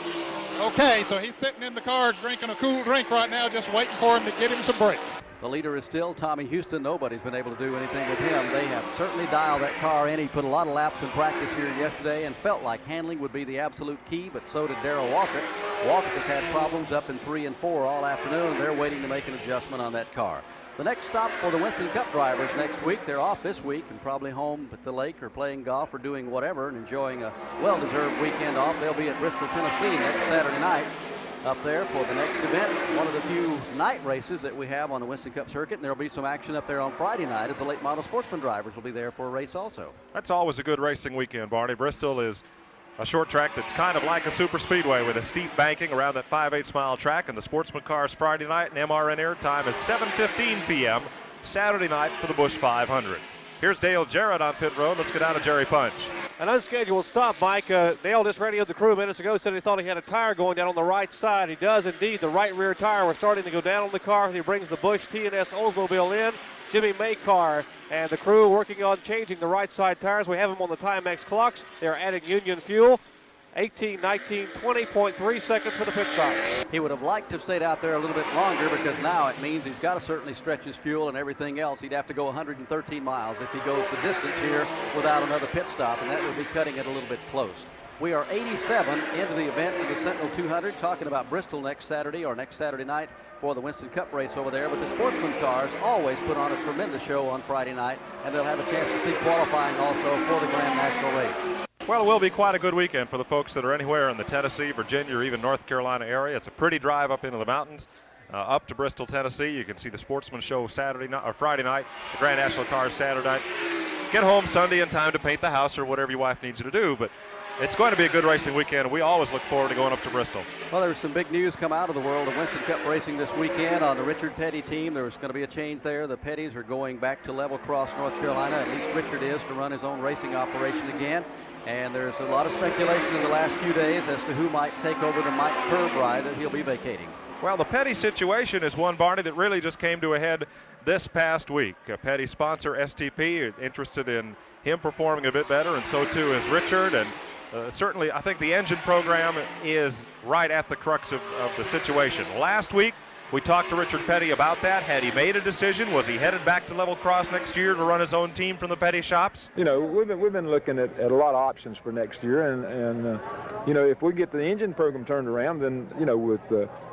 [SPEAKER 4] Okay, so he's sitting in the car drinking a cool drink right now, just waiting for him to get him some brakes.
[SPEAKER 2] The leader is still Tommy Houston. Nobody's been able to do anything with him. They have certainly dialed that car in. He put a lot of laps in practice here yesterday and felt like handling would be the absolute key, but so did Darrell Waltrip. Waltrip has had problems up in 3 and 4 all afternoon, and they're waiting to make an adjustment on that car. The next stop for the Winston Cup drivers next week. They're off this week and probably home at the lake or playing golf or doing whatever and enjoying a well-deserved weekend off. They'll be at Bristol, Tennessee next Saturday night up there for the next event. One of the few night races that we have on the Winston Cup circuit, and there'll be some action up there on Friday night as the late model sportsman drivers will be there for a race also.
[SPEAKER 3] That's always a good racing weekend, Barney. Bristol is a short track that's kind of like a super speedway with a steep banking around that 5/8 mile track, and the sportsman cars Friday night and MRN air time is 7:15 p.m. Saturday night for the Busch 500. Here's Dale Jarrett on pit road. Let's go down to Jerry Punch.
[SPEAKER 8] An unscheduled stop, Mike. Dale just radioed the crew minutes ago, said he thought he had a tire going down on the right side. He does indeed. The right rear tire was starting to go down on the car. He brings the Busch T&S Oldsmobile in. Jimmy Maycar and the crew working on changing the right side tires. We have them on the Timex clocks. They're adding Union fuel. 18, 19, 20.3 seconds for the pit stop.
[SPEAKER 2] He would have liked to have stayed out there a little bit longer because now it means he's got to certainly stretch his fuel and everything else. He'd have to go 113 miles if he goes the distance here without another pit stop, and that would be cutting it a little bit close. We are 87 into the event of the Sentinel 200, talking about Bristol next Saturday night for the Winston Cup race over there. But the sportsman cars always put on a tremendous show on Friday night, and they'll have a chance to see qualifying also for the Grand National race.
[SPEAKER 3] Well, it will be quite a good weekend for the folks that are anywhere in the Tennessee, Virginia, or even North Carolina area. It's a pretty drive up into the mountains, up to Bristol, Tennessee. You can see the sportsman show Friday night, the Grand National cars Saturday night. Get home Sunday in time to paint the house or whatever your wife needs you to do. But it's going to be a good racing weekend, and we always look forward to going up to Bristol.
[SPEAKER 2] Well, there's some big news come out of the world of Winston Cup racing this weekend on the Richard Petty team. There's going to be a change there. The Pettys are going back to Level Cross, North Carolina. At least Richard is, to run his own racing operation again. And there's a lot of speculation in the last few days as to who might take over the Mike Curb ride that he'll be vacating.
[SPEAKER 3] Well, the Petty situation is one, Barney, that really just came to a head this past week. Petty sponsor STP interested in him performing a bit better, and so too is Richard. And certainly, I think the engine program is right at the crux of the situation. Last week, we talked to Richard Petty about that. Had he made a decision? Was he headed back to Level Cross next year to run his own team from the Petty shops?
[SPEAKER 22] You know, we've been looking at a lot of options for next year, and you know, if we get the engine program turned around, then, you know, with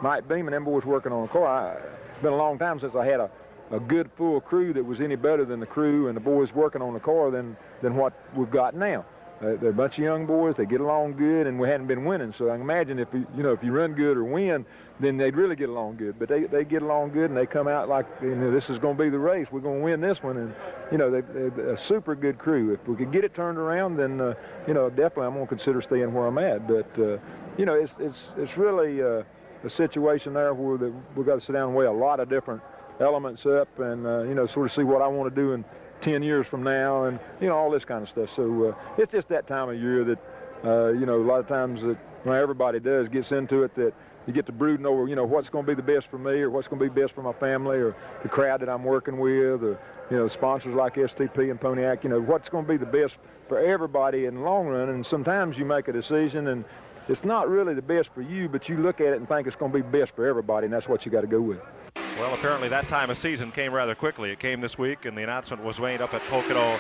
[SPEAKER 22] Mike Beam and them boys working on a car, it's been a long time since I had a good full crew that was any better than the crew and the boys working on the car than what we've got now. They're a bunch of young boys. They get along good, and we hadn't been winning. So I can imagine if you run good or win, then they'd really get along good. But they get along good, and they come out like, you know, this is going to be the race. We're going to win this one, and you know, they're a super good crew. If we could get it turned around, then you know, definitely I'm going to consider staying where I'm at. But you know, it's really a situation there where we've got to sit down and weigh a lot of different elements up, and you know, sort of see what I want to do in 10 years from now, and you know, all this kind of stuff. So it's just that time of year that you know, a lot of times that everybody gets into it, that you get to brooding over, you know, what's going to be the best for me, or what's going to be best for my family, or the crowd that I'm working with, or you know, sponsors like STP and Pontiac. You know, what's going to be the best for everybody in the long run. And sometimes you make a decision and it's not really the best for you, but you look at it and think it's going to be best for everybody, and that's what you got to go with.
[SPEAKER 3] Well, apparently that time of season came rather quickly. It came this week, and the announcement was made up at Pocono,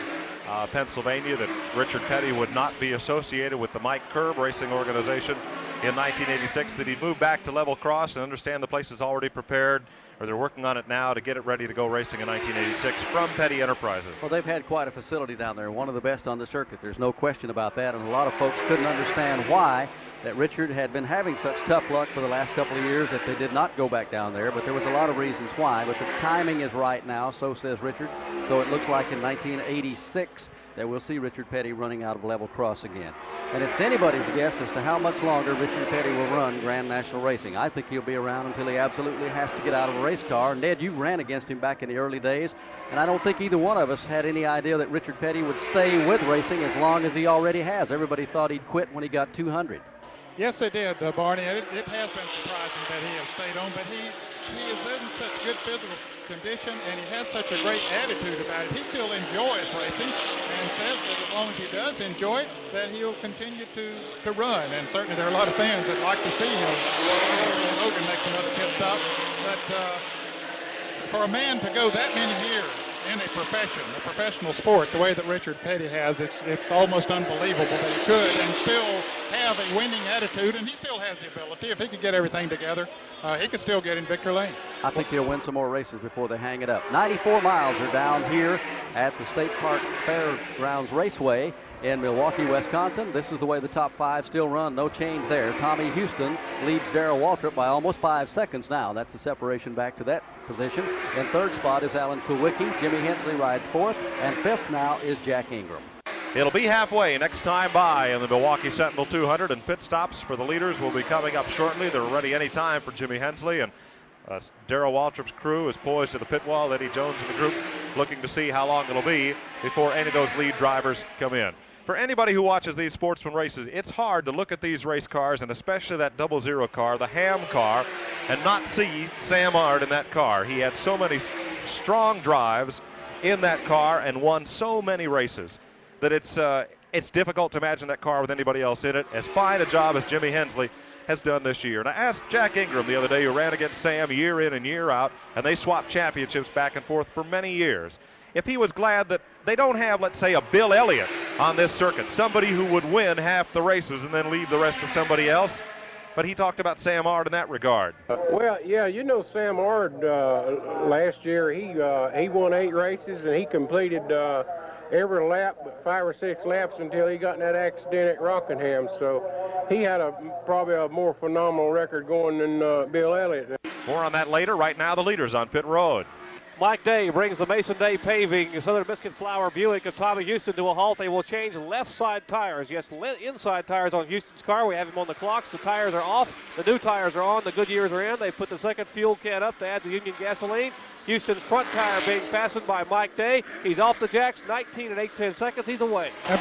[SPEAKER 3] Pennsylvania, that Richard Petty would not be associated with the Mike Curb Racing Organization in 1986, that he'd move back to Level Cross, and understand the place is already prepared, or they're working on it now to get it ready to go racing in 1986 from Petty Enterprises.
[SPEAKER 2] Well, they've had quite a facility down there, one of the best on the circuit. There's no question about that, and a lot of folks couldn't understand why that Richard had been having such tough luck for the last couple of years that they did not go back down there, but there was a lot of reasons why. But the timing is right now, so says Richard. So it looks like in 1986 that we'll see Richard Petty running out of Level Cross again. And it's anybody's guess as to how much longer Richard Petty will run Grand National Racing. I think he'll be around until he absolutely has to get out of a race car. Ned, you ran against him back in the early days, and I don't think either one of us had any idea that Richard Petty would stay with racing as long as he already has. Everybody thought he'd quit when he got 200.
[SPEAKER 4] Yes, they did, Barney. It has been surprising that he has stayed on, but he is in such good physical condition, and he has such a great attitude about it. He still enjoys racing and says that as long as he does enjoy it, that he'll continue to run. And certainly there are a lot of fans that like to see him. Logan makes another pit stop. But for a man to go that many years in a professional sport, the way that Richard Petty has, it's almost unbelievable that he could and still have a winning attitude, and he still has the ability. If he could get everything together, he could still get in victory lane.
[SPEAKER 2] I think he'll win some more races before they hang it up. 94 miles are down here at the State Park Fairgrounds Raceway in Milwaukee, Wisconsin. This is the way the top five still run. No change there. Tommy Houston leads Darrell Waltrip by almost 5 seconds now. That's the separation back to that position. In third spot is Alan Kulwicki. Jimmy Hensley rides fourth. And fifth now is Jack Ingram.
[SPEAKER 3] It'll be halfway next time by in the Milwaukee Sentinel 200, and pit stops for the leaders will be coming up shortly. They're ready any time for Jimmy Hensley, and Darrell Waltrip's crew is poised to the pit wall. Eddie Jones and the group looking to see how long it'll be before any of those lead drivers come in. For anybody who watches these sportsman races, it's hard to look at these race cars, and especially that 00 car, the Ham car, and not see Sam Ard in that car. He had so many strong drives in that car and won so many races that it's it's difficult to imagine that car with anybody else in it. As fine a job as Jimmy Hensley has done this year. And I asked Jack Ingram the other day, who ran against Sam year in and year out, and they swapped championships back and forth for many years, if he was glad that they don't have, let's say, a Bill Elliott on this circuit, somebody who would win half the races and then leave the rest to somebody else. But he talked about Sam Ard in that regard.
[SPEAKER 19] Well, yeah, you know, Sam Ard last year, he won 8 races, and he completed every lap but 5 or 6 laps until he got in that accident at Rockingham. So he had probably a more phenomenal record going than Bill Elliott.
[SPEAKER 3] More on that later. Right now, the leaders on pit road.
[SPEAKER 8] Mike Day brings the Mason Day Paving Southern Biscuit Flour Buick of Tommy Houston to a halt. They will change left side tires. Yes, inside tires on Houston's car. We have him on the clocks. The tires are off. The new tires are on. The Goodyears are in. They put the second fuel can up to add the Union gasoline. Houston's front tire being fastened by Mike Day. He's off the jacks, 19 and 8/10 seconds. He's away.
[SPEAKER 4] And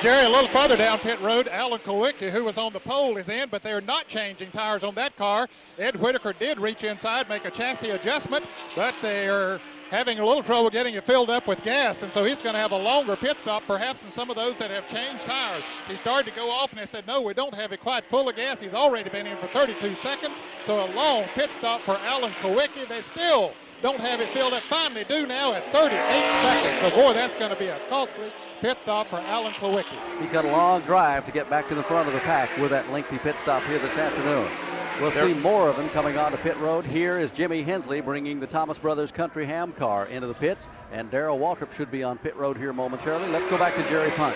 [SPEAKER 4] Jerry, a little further down pit road, Alan Kowicki, who was on the pole, is in, but they're not changing tires on that car. Ed Whitaker did reach inside, make a chassis adjustment, but they're having a little trouble getting it filled up with gas, and so he's going to have a longer pit stop, perhaps than some of those that have changed tires. He started to go off, and they said, no, we don't have it quite full of gas. He's already been in for 32 seconds, so a long pit stop for Alan Kowicki. They still don't have it filled up. Finally do now at 38 seconds. So, boy, that's going to be a costly pit stop for Alan Kowicki.
[SPEAKER 2] He's got a long drive to get back to the front of the pack with that lengthy pit stop here this afternoon. We'll see more of him coming onto pit road. Here is Jimmy Hensley bringing the Thomas Brothers Country Ham car into the pits, and Darrell Waltrip should be on pit road here momentarily. Let's go back to Jerry Punch.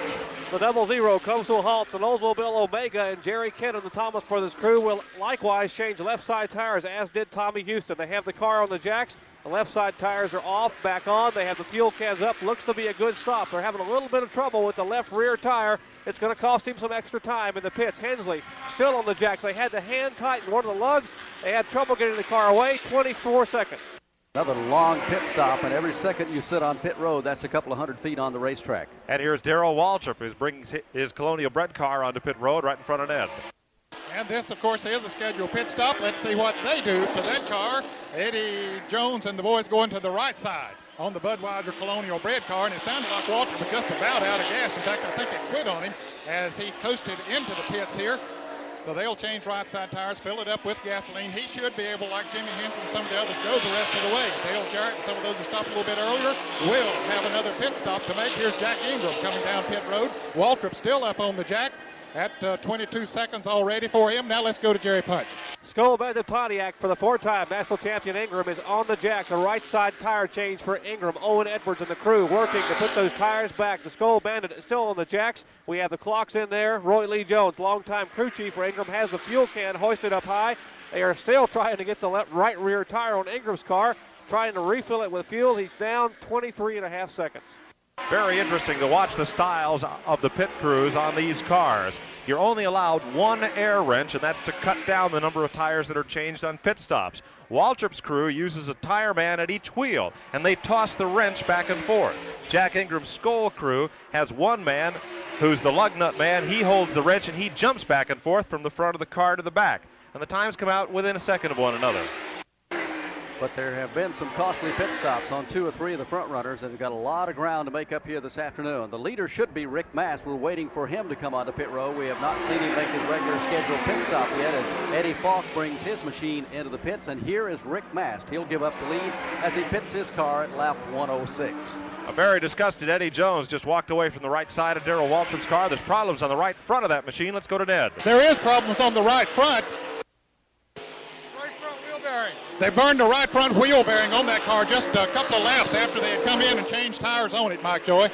[SPEAKER 8] The 00 comes to a halt. And Oldsmobile Omega and Jerry Kent and the Thomas Brothers crew will likewise change left side tires, as did Tommy Houston. They have the car on the jacks. The left side tires are off, back on. They have the fuel cans up. Looks to be a good stop. They're having a little bit of trouble with the left rear tire. It's going to cost him some extra time in the pits. Hensley still on the jacks. They had to hand tighten one of the lugs. They had trouble getting the car away. 24 seconds.
[SPEAKER 2] Another long pit stop, and every second you sit on pit road, that's a couple of 100 feet on the racetrack.
[SPEAKER 3] And here's Darrell Waltrip, who's bringing his Colonial Bread car onto pit road right in front of Ned.
[SPEAKER 4] And this, of course, is a scheduled pit stop. Let's see what they do to that car. Eddie Jones and the boys going to the right side on the Budweiser Colonial Bread car, and it sounded like Walter was just about out of gas. In fact, I think they quit on him as he coasted into the pits here. So they'll change right side tires, fill it up with gasoline. He should be able, like Jimmy Henson and some of the others, go the rest of the way. Dale Jarrett and some of those who stopped a little bit earlier will have another pit stop to make. Here's Jack Ingram coming down pit road. Waltrip still up on the jack at 22 seconds already for him. Now let's go to Jerry Punch.
[SPEAKER 8] Skull-banded Pontiac for the 4-time national champion Ingram is on the jack. The right side tire change for Ingram. Owen Edwards and the crew working to put those tires back. The Skull-banded is still on the jacks. We have the clocks in there. Roy Lee Jones, longtime crew chief for Ingram, has the fuel can hoisted up high. They are still trying to get the right rear tire on Ingram's car, trying to refill it with fuel. He's down 23 and a half seconds.
[SPEAKER 3] Very interesting to watch the styles of the pit crews on these cars. You're only allowed one air wrench, and that's to cut down the number of tires that are changed on pit stops. Waltrip's crew uses a tire man at each wheel, and they toss the wrench back and forth. Jack Ingram's Skoll crew has one man who's the lug nut man. He holds the wrench, and he jumps back and forth from the front of the car to the back. And the times come out within a second of one another.
[SPEAKER 2] But there have been some costly pit stops on 2 or 3 of the front runners, and we've got a lot of ground to make up here this afternoon. The leader should be Rick Mast. We're waiting for him to come onto pit road. We have not seen him make his regular scheduled pit stop yet as Eddie Falk brings his machine into the pits, and here is Rick Mast. He'll give up the lead as he pits his car at lap 106.
[SPEAKER 3] A very disgusted Eddie Jones just walked away from the right side of Darrell Waltrip's car. There's problems on the right front of that machine. Let's go to Ned.
[SPEAKER 4] There is problems on the right front. They burned the right front wheel bearing on that car just a couple of laps after they had come in and changed tires on it, Mike Joy.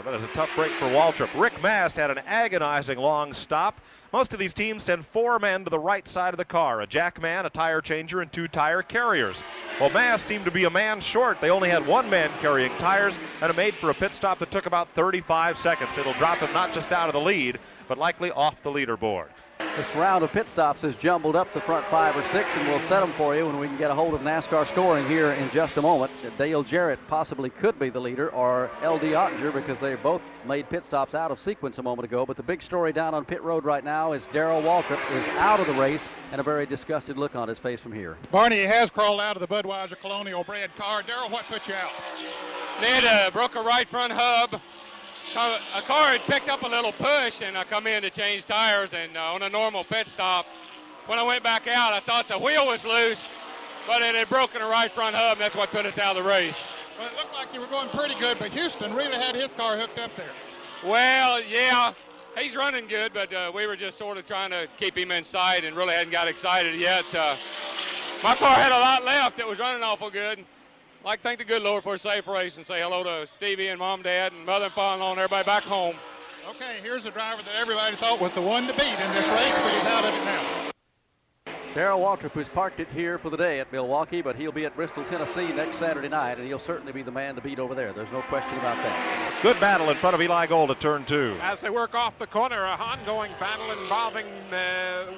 [SPEAKER 3] That is a tough break for Waltrip. Rick Mast had an agonizing long stop. Most of these teams send 4 men to the right side of the car, a jack man, a tire changer, and 2 tire carriers. Well, Mast seemed to be a man short. They only had 1 man carrying tires, and it made for a pit stop that took about 35 seconds. It'll drop him not just out of the lead, but likely off the leaderboard.
[SPEAKER 2] This round of pit stops has jumbled up the front 5 or 6, and we'll set them for you when we can get a hold of NASCAR scoring here in just a moment. Dale Jarrett possibly could be the leader, or L.D. Ottinger, because they both made pit stops out of sequence a moment ago. But the big story down on pit road right now is Darrell Waltrip is out of the race, and a very disgusted look on his face from here.
[SPEAKER 4] Barney has crawled out of the Budweiser Colonial Bread car. Darrell, what put you out?
[SPEAKER 21] Ned broke a right front hub.
[SPEAKER 23] a car had picked up a little push, and I come in to change tires, and on a normal pit stop, when I went back out, I thought the wheel was loose, but it had broken the right front hub, and that's what put us out of the race.
[SPEAKER 4] Well, it looked like you were going pretty good, but Houston really had his car hooked up there.
[SPEAKER 23] Well, yeah, he's running good, but we were just sort of trying to keep him in sight and really hadn't got excited yet. My car had a lot left. It was running awful good. I'd like to thank the good Lord for a safe race and say hello to Stevie and Mom, Dad, and Mother and Father-in-law and everybody back home.
[SPEAKER 4] Okay, here's a driver that everybody thought was the one to beat in this race, but he's out of it now.
[SPEAKER 2] Darrell Waltrip, who's parked it here for the day at Milwaukee, but he'll be at Bristol, Tennessee next Saturday night, and he'll certainly be the man to beat over there. There's no question about that.
[SPEAKER 3] Good battle in front of Eli Gold at turn 2.
[SPEAKER 10] As they work off the corner, an ongoing battle involving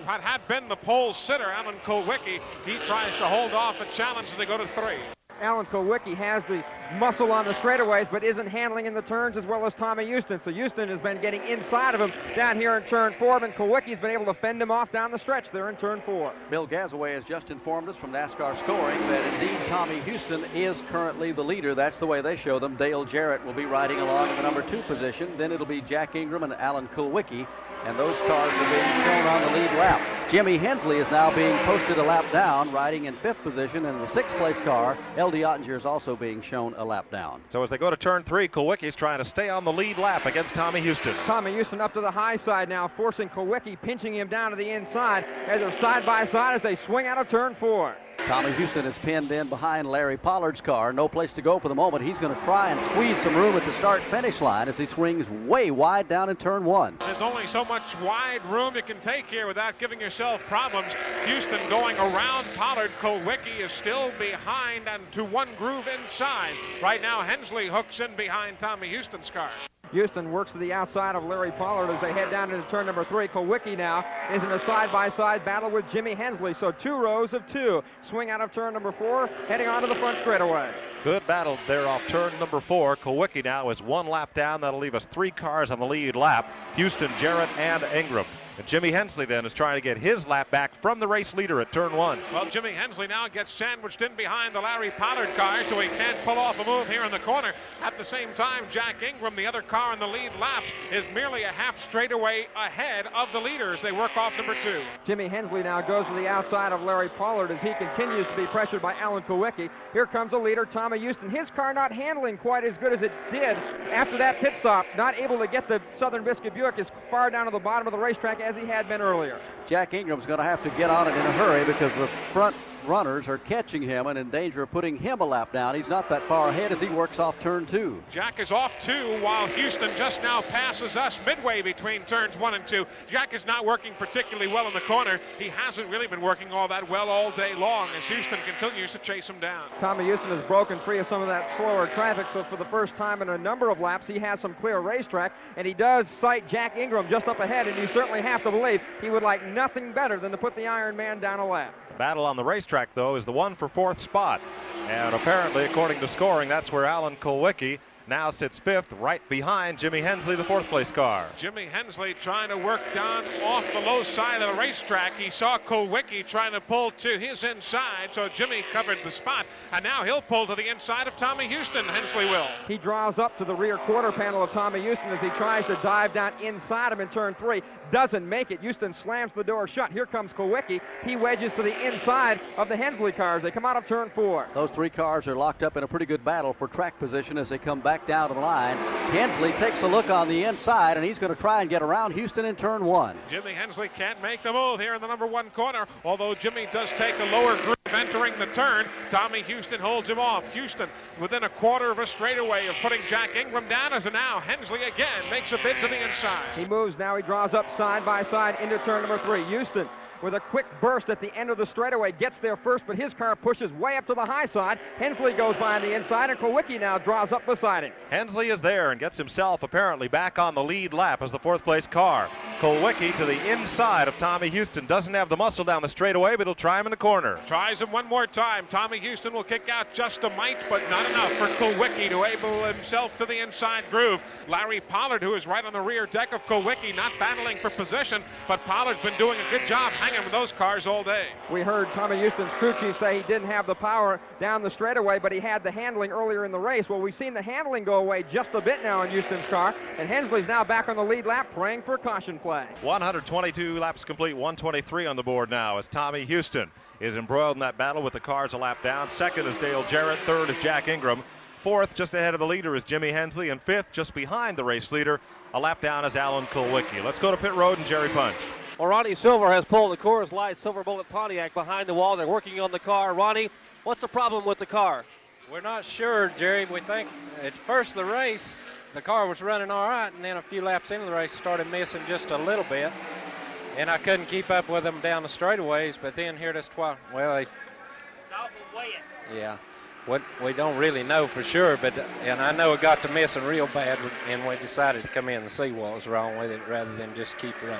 [SPEAKER 10] what had been the pole sitter, Alan Kulwicki. He tries to hold off a challenge as they go to 3.
[SPEAKER 14] Alan Kulwicki has the muscle on the straightaways, but isn't handling in the turns as well as Tommy Houston. So Houston has been getting inside of him down here in turn 4, and Kulwicki's been able to fend him off down the stretch there in turn 4.
[SPEAKER 2] Bill Gazaway has just informed us from NASCAR Scoring that indeed Tommy Houston is currently the leader. That's the way they show them. Dale Jarrett will be riding along in the number 2 position. Then it'll be Jack Ingram and Alan Kulwicki, and those cars are being shown on the lead lap. Jimmy Hensley is now being posted a lap down, riding in 5th position, and the 6th place car, L.D. Ottinger, is also being shown a lap down.
[SPEAKER 3] So as they go to turn 3, Kulwicki's trying to stay on the lead lap against Tommy Houston.
[SPEAKER 14] Tommy Houston up to the high side now, forcing Kulwicki, pinching him down to the inside as they're side by side as they swing out of turn 4.
[SPEAKER 2] Tommy Houston is pinned in behind Larry Pollard's car. No place to go for the moment. He's going to try and squeeze some room at the start-finish line as he swings way wide down in turn 1.
[SPEAKER 10] There's only so much wide room you can take here without giving yourself problems. Houston going around Pollard. Kulwicki is still behind and to one groove inside. Right now, Hensley hooks in behind Tommy Houston's car.
[SPEAKER 14] Houston works to the outside of Larry Pollard as they head down into turn number 3. Kulwicki now is in a side-by-side battle with Jimmy Hensley. So 2 rows of 2. Swing out of turn number 4, heading onto the front straightaway.
[SPEAKER 3] Good battle there off turn number 4. Kulwicki now is 1 lap down. That'll leave us 3 cars on the lead lap. Houston, Jarrett, and Ingram. And Jimmy Hensley then is trying to get his lap back from the race leader at turn 1.
[SPEAKER 10] Well, Jimmy Hensley now gets sandwiched in behind the Larry Pollard car, so he can't pull off a move here in the corner. At the same time, Jack Ingram, the other car in the lead lap, is merely a half straightaway ahead of the leaders. They work off number 2.
[SPEAKER 14] Jimmy Hensley now goes to the outside of Larry Pollard as he continues to be pressured by Alan Kulwicki. Here comes the leader, Tommy Houston. His car not handling quite as good as it did after that pit stop. Not able to get the Southern Biscuit Buick as far down to the bottom of the racetrack as he had been earlier.
[SPEAKER 2] Jack Ingram's going to have to get on it in a hurry because the front runners are catching him and in danger of putting him a lap down. He's not that far ahead as he works off turn 2.
[SPEAKER 10] Jack is off 2 while Houston just now passes us midway between turns 1 and 2. Jack is not working particularly well in the corner. He hasn't really been working all that well all day long as Houston continues to chase him down.
[SPEAKER 14] Tommy Houston has broken free of some of that slower traffic, so for the first time in a number of laps he has some clear racetrack, and he does sight Jack Ingram just up ahead, and you certainly have to believe he would like nothing better than to put the Iron Man down a lap.
[SPEAKER 3] Battle on the racetrack, though, is the one for 4th spot. And apparently, according to Scoring, that's where Alan Kulwicki now sits 5th, right behind Jimmy Hensley, the 4th place car.
[SPEAKER 10] Jimmy Hensley trying to work down off the low side of the racetrack. He saw Kulwicki trying to pull to his inside, so Jimmy covered the spot. And now he'll pull to the inside of Tommy Houston, Hensley will.
[SPEAKER 14] He draws up to the rear quarter panel of Tommy Houston as he tries to dive down inside him in turn 3. Doesn't make it. Houston slams the door shut. Here comes Kulwicki. He wedges to the inside of the Hensley cars. They come out of turn 4.
[SPEAKER 2] Those 3 cars are locked up in a pretty good battle for track position as they come back down to the line. Hensley takes a look on the inside, and he's going to try and get around Houston in turn 1.
[SPEAKER 10] Jimmy Hensley can't make the move here in the number 1 corner, although Jimmy does take a lower groove entering the turn. Tommy Houston holds him off. Houston within a quarter of a straightaway of putting Jack Ingram down as now Hensley again makes a bid to the inside.
[SPEAKER 14] He moves now. He draws up side by side into turn number 3. Houston with a quick burst at the end of the straightaway gets there first, but his car pushes way up to the high side. Hensley goes by on the inside, and Kulwicki now draws up beside him.
[SPEAKER 3] Hensley is there and gets himself apparently back on the lead lap as the 4th place car. Kulwicki to the inside of Tommy Houston. Doesn't have the muscle down the straightaway, but he'll try him in the corner.
[SPEAKER 10] Tries him one more time. Tommy Houston will kick out just a mite, but not enough for Kulwicki to able himself to the inside groove. Larry Pollard, who is right on the rear deck of Kulwicki, not battling for position, but Pollard's been doing a good job hanging with those cars all day.
[SPEAKER 14] We heard Tommy Houston's crew chief say he didn't have the power down the straightaway, but he had the handling earlier in the race. Well, we've seen the handling go away just a bit now in Houston's car, and Hensley's now back on the lead lap praying for a caution flag.
[SPEAKER 3] 122 laps complete, 123 on the board now as Tommy Houston is embroiled in that battle with the cars a lap down. Second is Dale Jarrett, third is Jack Ingram. Fourth, just ahead of the leader, is Jimmy Hensley, and fifth, just behind the race leader, a lap down, is Alan Kulwicki. Let's go to pit road and Jerry Punch.
[SPEAKER 8] Well, Ronnie Silver has pulled the Coors Light Silver Bullet Pontiac behind the wall. They're working on the car. Ronnie, what's the problem with the car?
[SPEAKER 7] We're not sure, Jerry. We think at first of the race, the car was running all right, and then a few laps into the race started missing just a little bit, and I couldn't keep up with them down the straightaways. But then here it's awful wet. Yeah, what we don't really know for sure, and I know it got to missing real bad, and we decided to come in and see what was wrong with it rather than just keep running.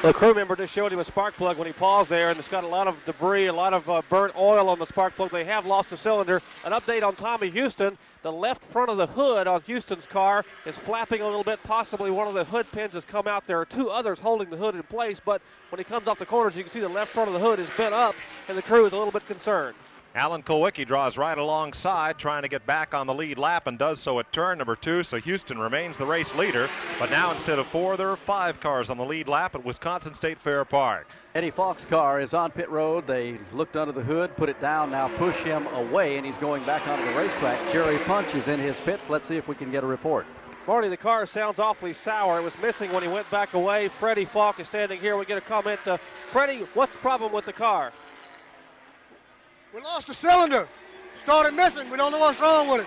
[SPEAKER 8] The crew member just showed him a spark plug when he paused there, and it's got a lot of debris, a lot of burnt oil on the spark plug. They have lost a cylinder. An update on Tommy Houston. The left front of the hood on Houston's car is flapping a little bit. Possibly one of the hood pins has come out. There are two others holding the hood in place, but when he comes off the corners, you can see the left front of the hood is bent up, and the crew is a little bit concerned.
[SPEAKER 3] Alan Kulwicki draws right alongside, trying to get back on the lead lap, and does so at turn number 2, so Houston remains the race leader. But now instead of 4, there are 5 cars on the lead lap at Wisconsin State Fair Park.
[SPEAKER 2] Eddie Falk's car is on pit road. They looked under the hood, put it down, now push him away, and he's going back onto the racetrack. Jerry Punch is in his pits. Let's see if we can get a report.
[SPEAKER 8] Marty, the car sounds awfully sour. It was missing when he went back away. Freddie Falk is standing here. We get a comment. Freddie, what's the problem with the car?
[SPEAKER 5] We lost the cylinder. Started missing. We don't know what's wrong with it.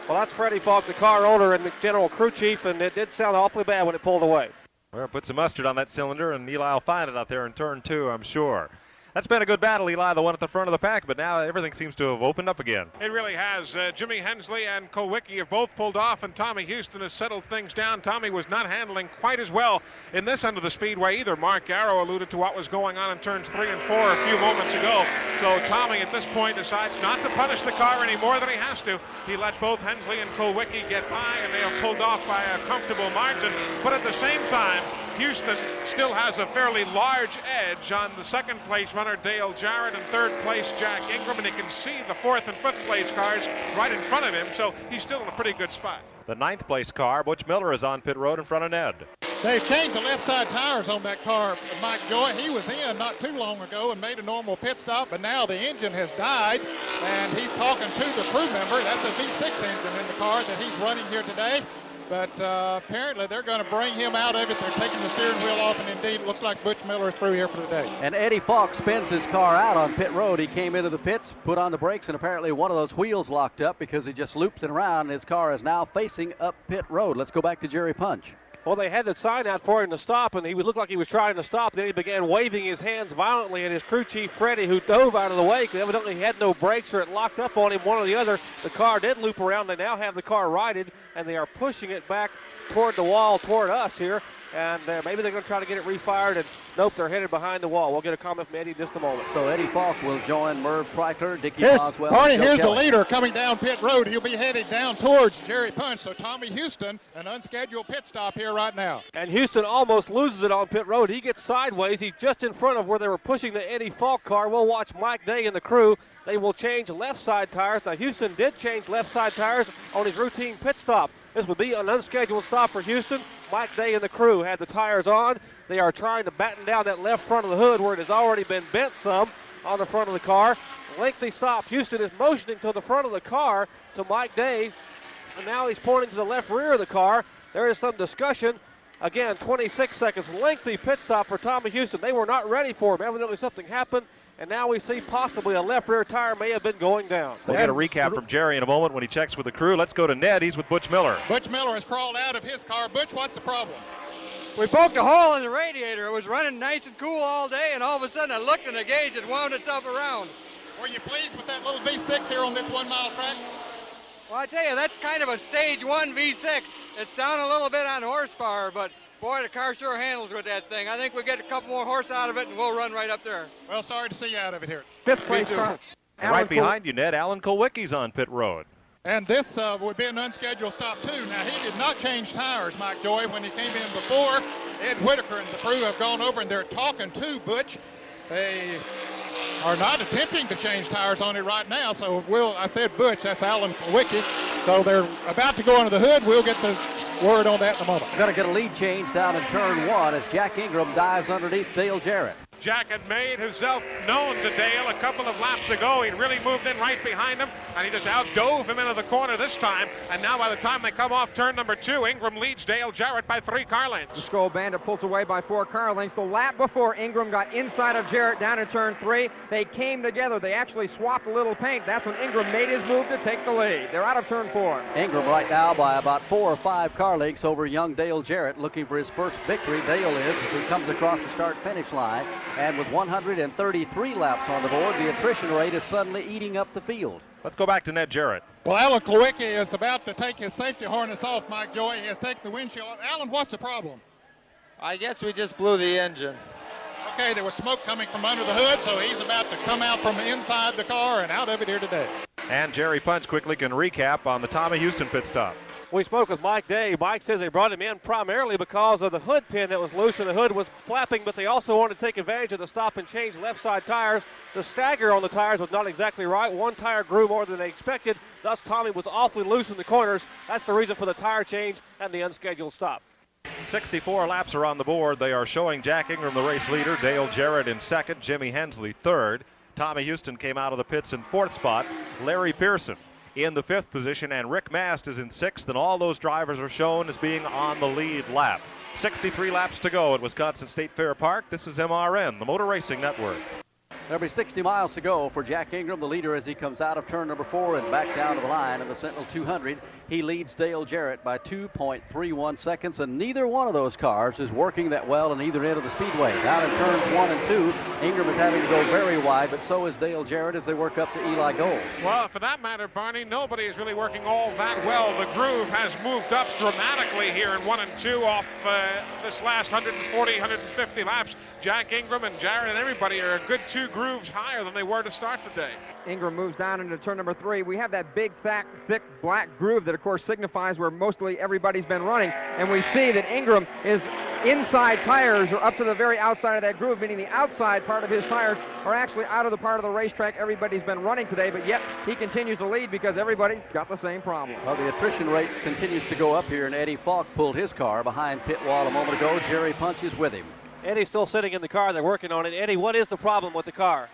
[SPEAKER 8] Well, that's Freddie Falk, the car owner and the general crew chief, and it did sound awfully bad when it pulled away.
[SPEAKER 3] Well, put some mustard on that cylinder, and Eli will find it out there in turn 2, I'm sure. That's been a good battle, Eli, the one at the front of the pack, but now everything seems to have opened up again.
[SPEAKER 10] It really has. Jimmy Hensley and Kulwicki have both pulled off, and Tommy Houston has settled things down. Tommy was not handling quite as well in this end of the speedway either. Mark Arrow alluded to what was going on in turns 3 and 4 a few moments ago. So Tommy at this point decides not to punish the car any more than he has to. He let both Hensley and Kulwicki get by, and they have pulled off by a comfortable margin. But at the same time, Houston still has a fairly large edge on the second place runner Dale Jarrett and third place Jack Ingram, and he can see the 4th and 5th place cars right in front of him, so he's still in a pretty good spot.
[SPEAKER 3] The 9th place car, Butch Miller, is on pit road in front of Ned.
[SPEAKER 4] They've changed the left side tires on that car, Mike Joy. He was in not too long ago and made a normal pit stop, but now the engine has died, and he's talking to the crew member. That's a V6 engine in the car that he's running here today. But apparently they're going to bring him out of it. They're taking the steering wheel off, and indeed it looks like Butch Miller is through here for the day.
[SPEAKER 2] And Eddie Falk spins his car out on pit road. He came into the pits, put on the brakes, and apparently one of those wheels locked up because he just loops it around, and his car is now facing up pit road. Let's go back to Jerry Punch.
[SPEAKER 8] Well, they had the sign out for him to stop, and he looked like he was trying to stop. Then he began waving his hands violently at his crew chief, Freddie, who dove out of the way because evidently he had no brakes or it locked up on him, one or the other. The car did loop around. They now have the car righted, and they are pushing it back toward the wall, toward us here. And maybe they're going to try to get it refired, and nope, they're headed behind the wall. We'll get a comment from Eddie in just a moment.
[SPEAKER 2] So Eddie Falk will join Merv Treichler, Dickie Boswell.
[SPEAKER 4] Barney, here's the leader coming down pit road. He'll be headed down towards Jerry Punch. So Tommy Houston, an unscheduled pit stop here right now.
[SPEAKER 8] And Houston almost loses it on pit road. He gets sideways. He's just in front of where they were pushing the Eddie Falk car. We'll watch Mike Day and the crew. They will change left side tires. Now, Houston did change left side tires on his routine pit stop. This would be an unscheduled stop for Houston. Mike Day and the crew had the tires on. They are trying to batten down that left front of the hood where it has already been bent some on the front of the car. Lengthy stop. Houston is motioning to the front of the car to Mike Day, and now he's pointing to the left rear of the car. There is some discussion. Again, 26 seconds. Lengthy pit stop for Tommy Houston. They were not ready for him. Evidently something happened. And now we see possibly a left rear tire may have been going down.
[SPEAKER 3] We'll get a recap from Jerry in a moment when he checks with the crew. Let's go to Ned. He's with Butch Miller.
[SPEAKER 4] Butch Miller has crawled out of his car. Butch, what's the problem?
[SPEAKER 5] We poked a hole in the radiator. It was running nice and cool all day, and all of a sudden I looked and the gauge had wound itself around.
[SPEAKER 4] Were you pleased with that little V6 here on this 1 mile track?
[SPEAKER 5] Well, I tell you, that's kind of a stage 1 V6. It's down a little bit on horsepower, but boy, the car sure handles with that thing. I think we'll get a couple more horse out of it, and we'll run right up there.
[SPEAKER 4] Well, sorry to see you out of it here.
[SPEAKER 14] Fifth place car.
[SPEAKER 3] Right behind you, Ned, Alan Kulwicki's on pit road.
[SPEAKER 4] And this would be an unscheduled stop, too. Now, he did not change tires, Mike Joy, when he came in before. Ed Whitaker and the crew have gone over, and they're talking to Busch. They are not attempting to change tires on it right now, so I said Busch, that's Alan Kulwicki. So they're about to go under the hood. We'll get the word on that in a moment.
[SPEAKER 2] We're going to get a lead change down in turn 1 as Jack Ingram dives underneath Dale Jarrett.
[SPEAKER 10] Jack had made himself known to Dale a couple of laps ago. He really moved in right behind him, and he just outdove him into the corner this time. And now by the time they come off turn number 2, Ingram leads Dale Jarrett by 3 car lengths.
[SPEAKER 14] The Skull Bandit pulls away by 4 car lengths. The lap before, Ingram got inside of Jarrett down in turn 3. They came together. They actually swapped a little paint. That's when Ingram made his move to take the lead. They're out of turn 4.
[SPEAKER 2] Ingram right now by about 4 or 5 car lengths over young Dale Jarrett, looking for his first victory. Dale is, as he comes across the start-finish line. And with 133 laps on the board, the attrition rate is suddenly eating up the field.
[SPEAKER 3] Let's go back to Ned Jarrett.
[SPEAKER 4] Well, Alan Kulwicki is about to take his safety harness off, Mike Joy. He has taken the windshield off. Alan, what's the problem?
[SPEAKER 9] I guess we just blew the engine.
[SPEAKER 4] Okay, there was smoke coming from under the hood, so he's about to come out from inside the car and out of it here today.
[SPEAKER 3] And Jerry Punch quickly can recap on the Tommy Houston pit stop.
[SPEAKER 8] We spoke with Mike Day. Mike says they brought him in primarily because of the hood pin that was loose and the hood was flapping, but they also wanted to take advantage of the stop and change left side tires. The stagger on the tires was not exactly right. One tire grew more than they expected. Thus, Tommy was awfully loose in the corners. That's the reason for the tire change and the unscheduled stop.
[SPEAKER 3] 64 laps are on the board. They are showing Jack Ingram the race leader, Dale Jarrett in second, Jimmy Hensley third. Tommy Houston came out of the pits in fourth spot. Larry Pearson in the fifth position, and Rick Mast is in sixth, and all those drivers are shown as being on the lead lap. 63 laps to go at Wisconsin State Fair Park. This is MRN, the Motor Racing Network.
[SPEAKER 2] There'll be 60 miles to go for Jack Ingram, the leader, as he comes out of turn number 4 and back down to the line in the Sentinel 200. He leads Dale Jarrett by 2.31 seconds, and neither one of those cars is working that well in either end of the speedway. Down in turns 1 and 2, Ingram is having to go very wide, but so is Dale Jarrett as they work up to Eli Gold.
[SPEAKER 10] Well, for that matter, Barney, nobody is really working all that well. The groove has moved up dramatically here in 1 and 2 off this last 140, 150 laps. Jack Ingram and Jarrett and everybody are a good 2 grooves higher than they were to start the day.
[SPEAKER 14] Ingram moves down into turn number 3. We have that big, fat, thick black groove that, of course, signifies where mostly everybody's been running. And we see that Ingram is inside tires are up to the very outside of that groove, meaning the outside part of his tires are actually out of the part of the racetrack everybody's been running today. But yet he continues to lead because everybody's got the same problem.
[SPEAKER 2] Well, the attrition rate continues to go up here, and Eddie Falk pulled his car behind pit wall a moment ago. Jerry Punch is with him.
[SPEAKER 8] Eddie's still sitting in the car. They're working on it. Eddie, what is the problem with the car?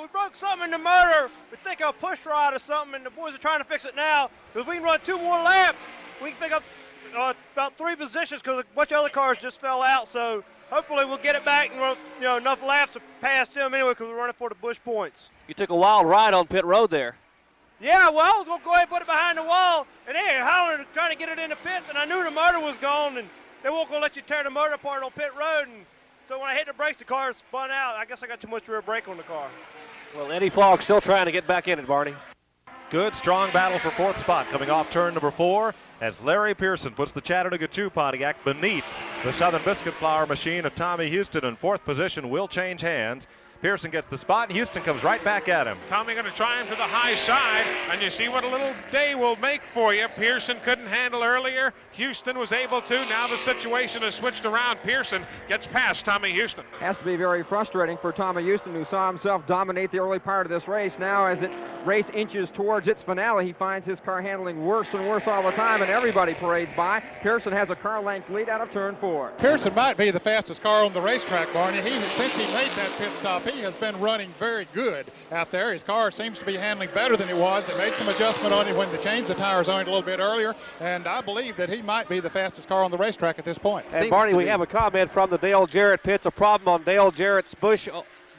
[SPEAKER 11] We broke something in the motor. We think a push rod or something, and the boys are trying to fix it now. If we can run 2 more laps, we can pick up about 3 positions because a bunch of other cars just fell out. So hopefully we'll get it back and run enough laps to pass them anyway because we're running for the Busch points.
[SPEAKER 8] You took a wild ride on pit road there.
[SPEAKER 11] Yeah, well, I was going to go ahead and put it behind the wall, and they were hollering trying to get it in the pits, and I knew the motor was gone, and they weren't going to let you tear the motor apart on pit road. And so when I hit the brakes, the car spun out. I guess I got too much rear brake on the car.
[SPEAKER 8] Well, Eddie Falk still trying to get back in it, Barney.
[SPEAKER 3] Good, strong battle for fourth spot coming off turn number 4 as Larry Pearson puts the Chattanooga 2 Pontiac beneath the Southern Biscuit Flour machine of Tommy Houston, and fourth position will change hands. Pearson gets the spot, and Houston comes right back at him.
[SPEAKER 10] Tommy going to try him to the high side, and you see what a little day will make for you. Pearson couldn't handle earlier. Houston was able to. Now the situation has switched around. Pearson gets past Tommy Houston.
[SPEAKER 14] Has to be very frustrating for Tommy Houston, who saw himself dominate the early part of this race. Now as it race inches towards its finale, he finds his car handling worse and worse all the time, and everybody parades by. Pearson has a car length lead out of turn 4.
[SPEAKER 4] Pearson might be the fastest car on the racetrack, Barney. Since he made that pit stop, he has been running very good out there. His car seems to be handling better than it was. They made some adjustment on it when they changed the tires on it a little bit earlier, and I believe that he might be the fastest car on the racetrack at this point.
[SPEAKER 8] And Barney, we have a comment from the Dale Jarrett pits, a problem on Dale Jarrett's Busch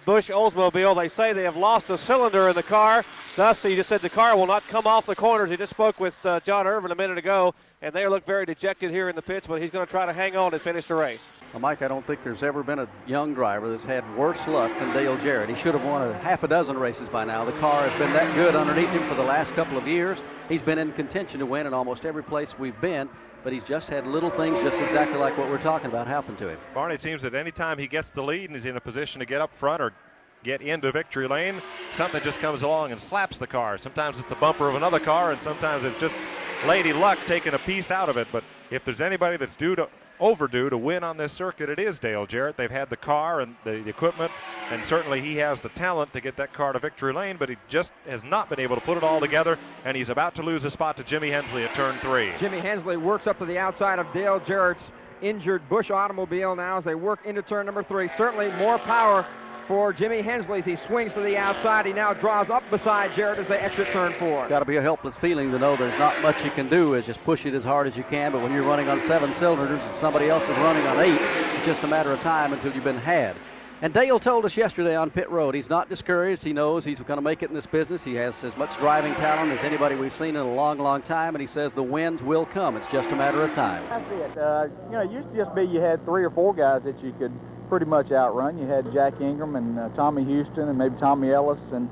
[SPEAKER 8] Oldsmobile. They say they have lost a cylinder in the car. Thus, he just said the car will not come off the corners. He just spoke with John Irvin a minute ago, and they look very dejected here in the pits, but he's going to try to hang on and finish the race.
[SPEAKER 2] Well, Mike, I don't think there's ever been a young driver that's had worse luck than Dale Jarrett. He should have won a half a dozen races by now. The car has been that good underneath him for the last couple of years. He's been in contention to win in almost every place we've been, but he's just had little things just exactly like what we're talking about happen to him.
[SPEAKER 3] Barney, it seems that any time he gets the lead and he's in a position to get up front or get into victory lane, something just comes along and slaps the car. Sometimes it's the bumper of another car, and sometimes it's just lady luck taking a piece out of it. But if there's anybody that's overdue to win on this circuit, it is Dale Jarrett. They've had the car and the equipment, and certainly he has the talent to get that car to victory lane, but he just has not been able to put it all together, and he's about to lose a spot to Jimmy Hensley at turn 3.
[SPEAKER 14] Jimmy Hensley works up to the outside of Dale Jarrett's injured Busch automobile now as they work into turn number 3. Certainly more power for Jimmy Hensley as he swings to the outside. He now draws up beside Jarrett as they exit turn 4.
[SPEAKER 2] Got to be a helpless feeling to know there's not much you can do, is just push it as hard as you can, but when you're running on 7 cylinders and somebody else is running on 8, it's just a matter of time until you've been had. And Dale told us yesterday on pit road he's not discouraged. He knows he's going to make it in this business. He has as much driving talent as anybody we've seen in a long, long time, and he says the wins will come. It's just a matter of time.
[SPEAKER 12] That's it. It used to just be you had 3 or 4 guys that you could pretty much outrun. You had Jack Ingram and Tommy Houston and maybe Tommy Ellis and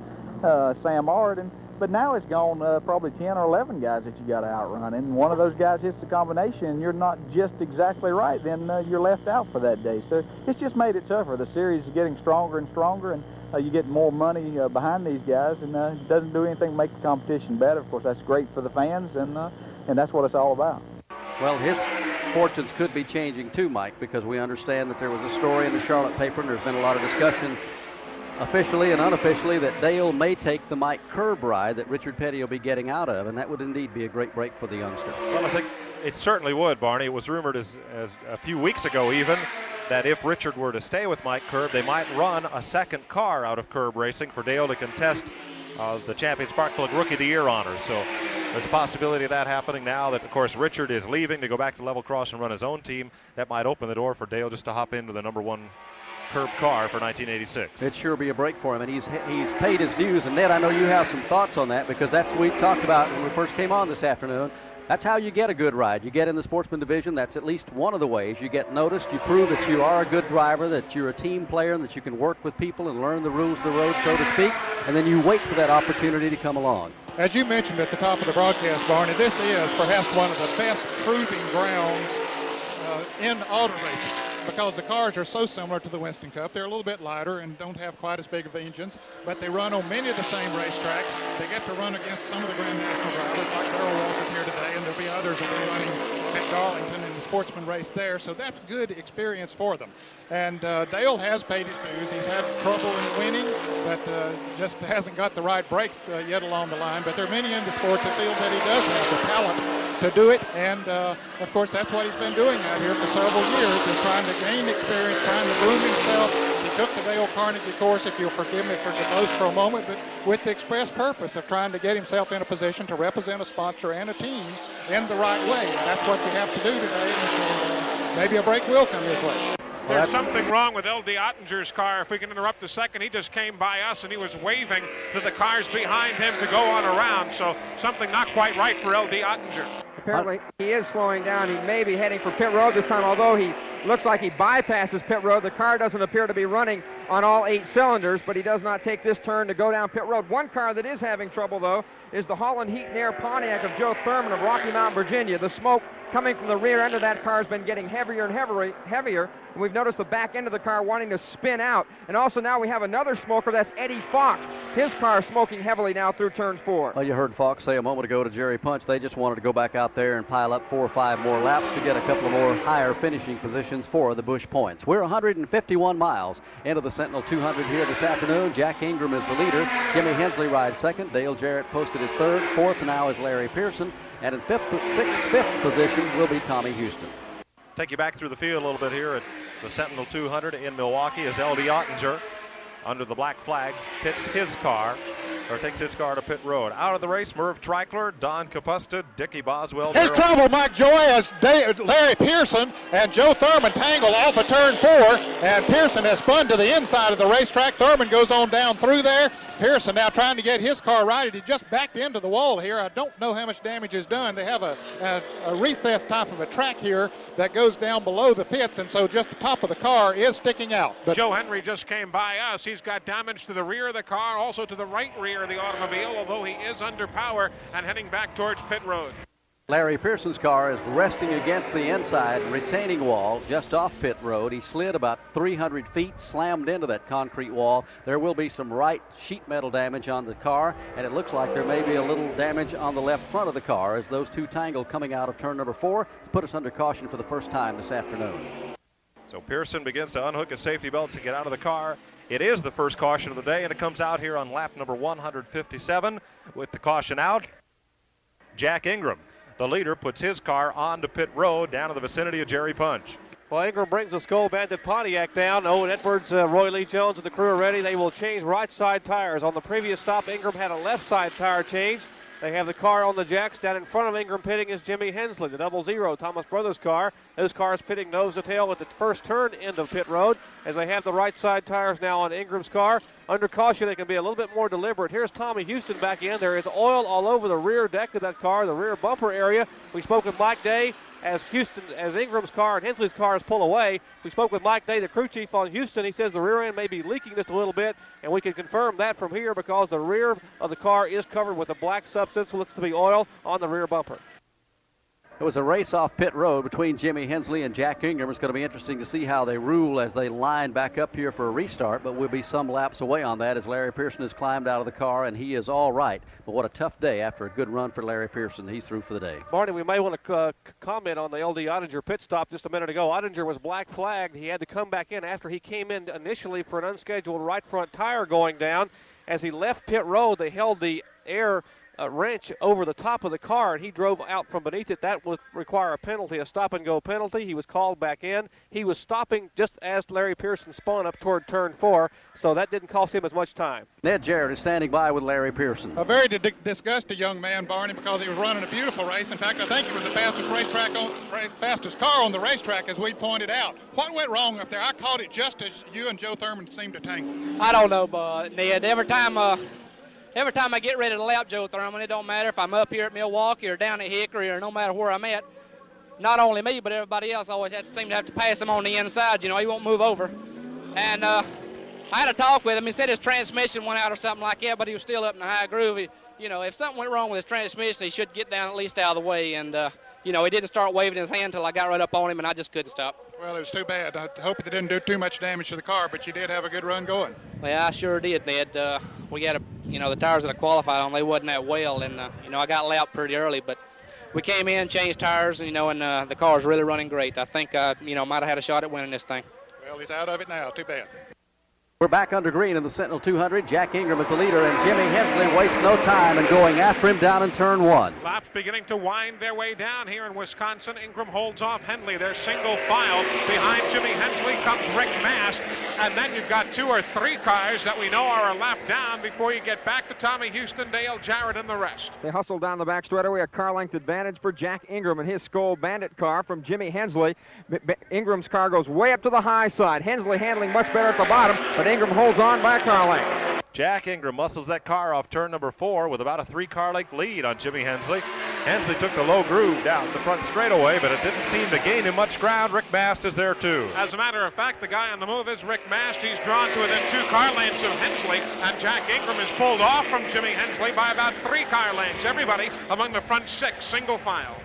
[SPEAKER 12] Sam Ard, but now it's gone probably 10 or 11 guys that you got to outrun, and one of those guys hits the combination and you're not just exactly right, then you're left out for that day. So it's just made it tougher. The series is getting stronger and stronger, and you get more money behind these guys, and it doesn't do anything to make the competition better. Of course, that's great for the fans, and that's what it's all about.
[SPEAKER 2] Well, his fortunes could be changing too, Mike, because we understand that there was a story in the Charlotte paper, and there's been a lot of discussion officially and unofficially that Dale may take the Mike Curb ride that Richard Petty will be getting out of, and that would indeed be a great break for the youngster.
[SPEAKER 3] Well, I think it certainly would, Barney. It was rumored as a few weeks ago even that if Richard were to stay with Mike Curb, they might run a second car out of Curb Racing for Dale to contest the Champion Spark Plug Rookie of the Year honors. So there's a possibility of that happening now that, of course, Richard is leaving to go back to Level Cross and run his own team. That might open the door for Dale just to hop into the number 1 Curb car for 1986.
[SPEAKER 2] It'd sure be a break for him, and he's paid his dues. And Ned, I know you have some thoughts on that, because that's what we talked about when we first came on this afternoon. That's how you get a good ride. You get in the sportsman division. That's at least one of the ways you get noticed. You prove that you are a good driver, that you're a team player, and that you can work with people and learn the rules of the road, so to speak. And then you wait for that opportunity to come along.
[SPEAKER 4] As you mentioned at the top of the broadcast, Barney, this is perhaps one of the best proving grounds in auto racing, because the cars are so similar to the Winston Cup. They're a little bit lighter and don't have quite as big of engines, but they run on many of the same racetracks. They get to run against some of the Grand National drivers like Darrell Waltrip here today, and there'll be others that will be running at Darlington in the sportsman race there, so that's good experience for them. And Dale has paid his dues. He's had trouble in winning, but just hasn't got the right breaks yet along the line. But there are many in the sport that feel that he does have the talent to do it, and of course that's what he's been doing out here for several years, is trying to gain experience, trying to groom himself. He took the Dale Carnegie course, if you'll forgive me for the boast for a moment, but with the express purpose of trying to get himself in a position to represent a sponsor and a team in the right way. And that's what you have to do today, and maybe a break will come his way.
[SPEAKER 10] There's something wrong with L.D. Ottinger's car. If we can interrupt a second, he just came by us and he was waving to the cars behind him to go on around. So something not quite right for L.D. Ottinger.
[SPEAKER 14] Apparently he is slowing down. He may be heading for pit road this time, although he looks like he bypasses pit road. The car doesn't appear to be running on all 8 cylinders, but he does not take this turn to go down pit road. One car that is having trouble, though, is the Holland Heat and Air Pontiac of Joe Thurman of Rocky Mount, Virginia. The smoke coming from the rear end of that car has been getting heavier and heavier, and we've noticed the back end of the car wanting to spin out. And also now we have another smoker, that's Eddie Falk. His car smoking heavily now through turn 4.
[SPEAKER 2] Well, you heard Falk say a moment ago to Jerry Punch, they just wanted to go back out there and pile up 4 or 5 more laps to get a couple of more higher finishing positions for the Busch points. We're 151 miles into the Sentinel 200 here this afternoon. Jack Ingram is the leader. Jimmy Hensley rides second. Dale Jarrett posted his third. Fourth now is Larry Pearson. And in fifth position will be Tommy Houston.
[SPEAKER 3] Take you back through the field a little bit here at the Sentinel 200 in Milwaukee as L.D. Ottinger, under the black flag, pits his car. takes his car to pit road. Out of the race, Merv Treichler, Don Capusta, Dickie Boswell.
[SPEAKER 4] Here's trouble, Mike Joy, as Larry Pearson and Joe Thurman tangle off of turn 4, and Pearson has spun to the inside of the racetrack. Thurman goes on down through there. Pearson now trying to get his car righted. He just backed into the wall here. I don't know how much damage is done. They have a recess type of a track here that goes down below the pits, and so just the top of the car is sticking out.
[SPEAKER 10] But Joe Henry just came by us. He's got damage to the rear of the car, also to the right rear of the automobile, although he is under power and heading back towards pit road.
[SPEAKER 2] Larry Pearson's car is resting against the inside retaining wall just off pit road. He slid about 300 feet, slammed into that concrete wall. There will be some right sheet metal damage on the car, and it looks like there may be a little damage on the left front of the car as those two tangle coming out of turn number 4. It's put us under caution for the first time this afternoon.
[SPEAKER 3] So Pearson begins to unhook his safety belts to get out of the car. It is the first caution of the day, and it comes out here on lap number 157 with the caution out. Jack Ingram, the leader, puts his car onto pit road down in the vicinity of Jerry Punch.
[SPEAKER 8] Well, Ingram brings the Skull Bandit Pontiac down. Owen Edwards, Roy Lee Jones, and the crew are ready. They will change right side tires. On the previous stop, Ingram had a left side tire change. They have the car on the jacks. Down in front of Ingram pitting is Jimmy Hensley, the 00 Thomas Brothers car. His car is pitting nose to tail at the first turn end of pit road as they have the right side tires now on Ingram's car. Under caution, they can be a little bit more deliberate. Here's Tommy Houston back in. There is oil all over the rear deck of that car, the rear bumper area. We spoke with Mike Day as Ingram's car and Hensley's cars pull away. We spoke with Mike Day, the crew chief on Houston. He says the rear end may be leaking just a little bit, and we can confirm that from here because the rear of the car is covered with a black substance, looks to be oil on the rear bumper.
[SPEAKER 2] It was a race off pit road between Jimmy Hensley and Jack Ingram. It's going to be interesting to see how they rule as they line back up here for a restart, but we'll be some laps away on that as Larry Pearson has climbed out of the car, and he is all right. But what a tough day after a good run for Larry Pearson. He's through for the day.
[SPEAKER 8] Marty, we may want to comment on the LD Ottinger pit stop just a minute ago. Ottinger was black flagged. He had to come back in after he came in initially for an unscheduled right front tire going down. As he left pit road, they held the air wrench over the top of the car, and he drove out from beneath it. That would require a penalty, a stop-and-go penalty. He was called back in. He was stopping just as Larry Pearson spun up toward turn 4, so that didn't cost him as much time.
[SPEAKER 2] Ned Jarrett is standing by with Larry Pearson.
[SPEAKER 4] A very disgusted young man, Barney, because he was running a beautiful race. In fact, I think it was the fastest car on the racetrack, as we pointed out. What went wrong up there? I caught it just as you and Joe Thurman seemed to tangle.
[SPEAKER 13] I don't know, Ned. Every time I get ready to lap Joe Thurman, it don't matter if I'm up here at Milwaukee or down at Hickory or no matter where I'm at. Not only me, but everybody else always seem to have to pass him on the inside. You know, he won't move over. And I had a talk with him. He said his transmission went out or something like that, but he was still up in the high groove. If something went wrong with his transmission, he should get down at least out of the way. And, he didn't start waving his hand until I got right up on him, and I just couldn't stop.
[SPEAKER 4] Well, it was too bad. I hope it didn't do too much damage to the car, but you did have a good run going.
[SPEAKER 13] Well, I sure did, Ned. We had the tires that I qualified on, they wasn't that well, and, I got lapped pretty early, but we came in, changed tires, and the car's really running great. I think, might have had a shot at winning this thing.
[SPEAKER 4] Well, he's out of it now. Too bad.
[SPEAKER 2] We're back under green in the Sentinel 200. Jack Ingram is the leader, and Jimmy Hensley wastes no time in going after him down in turn 1.
[SPEAKER 10] Laps beginning to wind their way down here in Wisconsin. Ingram holds off Henley. They're single file. Behind Jimmy Hensley comes Rick Mast, and then you've got 2 or 3 cars that we know are a lap down before you get back to Tommy Houston, Dale Jarrett, and the rest.
[SPEAKER 14] They hustle down the back straightaway. A car length advantage for Jack Ingram and his Skull Bandit car from Jimmy Hensley. Ingram's car goes way up to the high side. Hensley handling much better at the bottom, but Ingram holds on by a car length.
[SPEAKER 3] Jack Ingram muscles that car off turn number 4 with about a 3-car length lead on Jimmy Hensley. Hensley took the low groove down the front straightaway, but it didn't seem to gain him much ground. Rick Mast is there too.
[SPEAKER 10] As a matter of fact, the guy on the move is Rick Mast. He's drawn to within 2 car lengths of Hensley, and Jack Ingram is pulled off from Jimmy Hensley by about 3 car lengths. Everybody among the front 6, single file.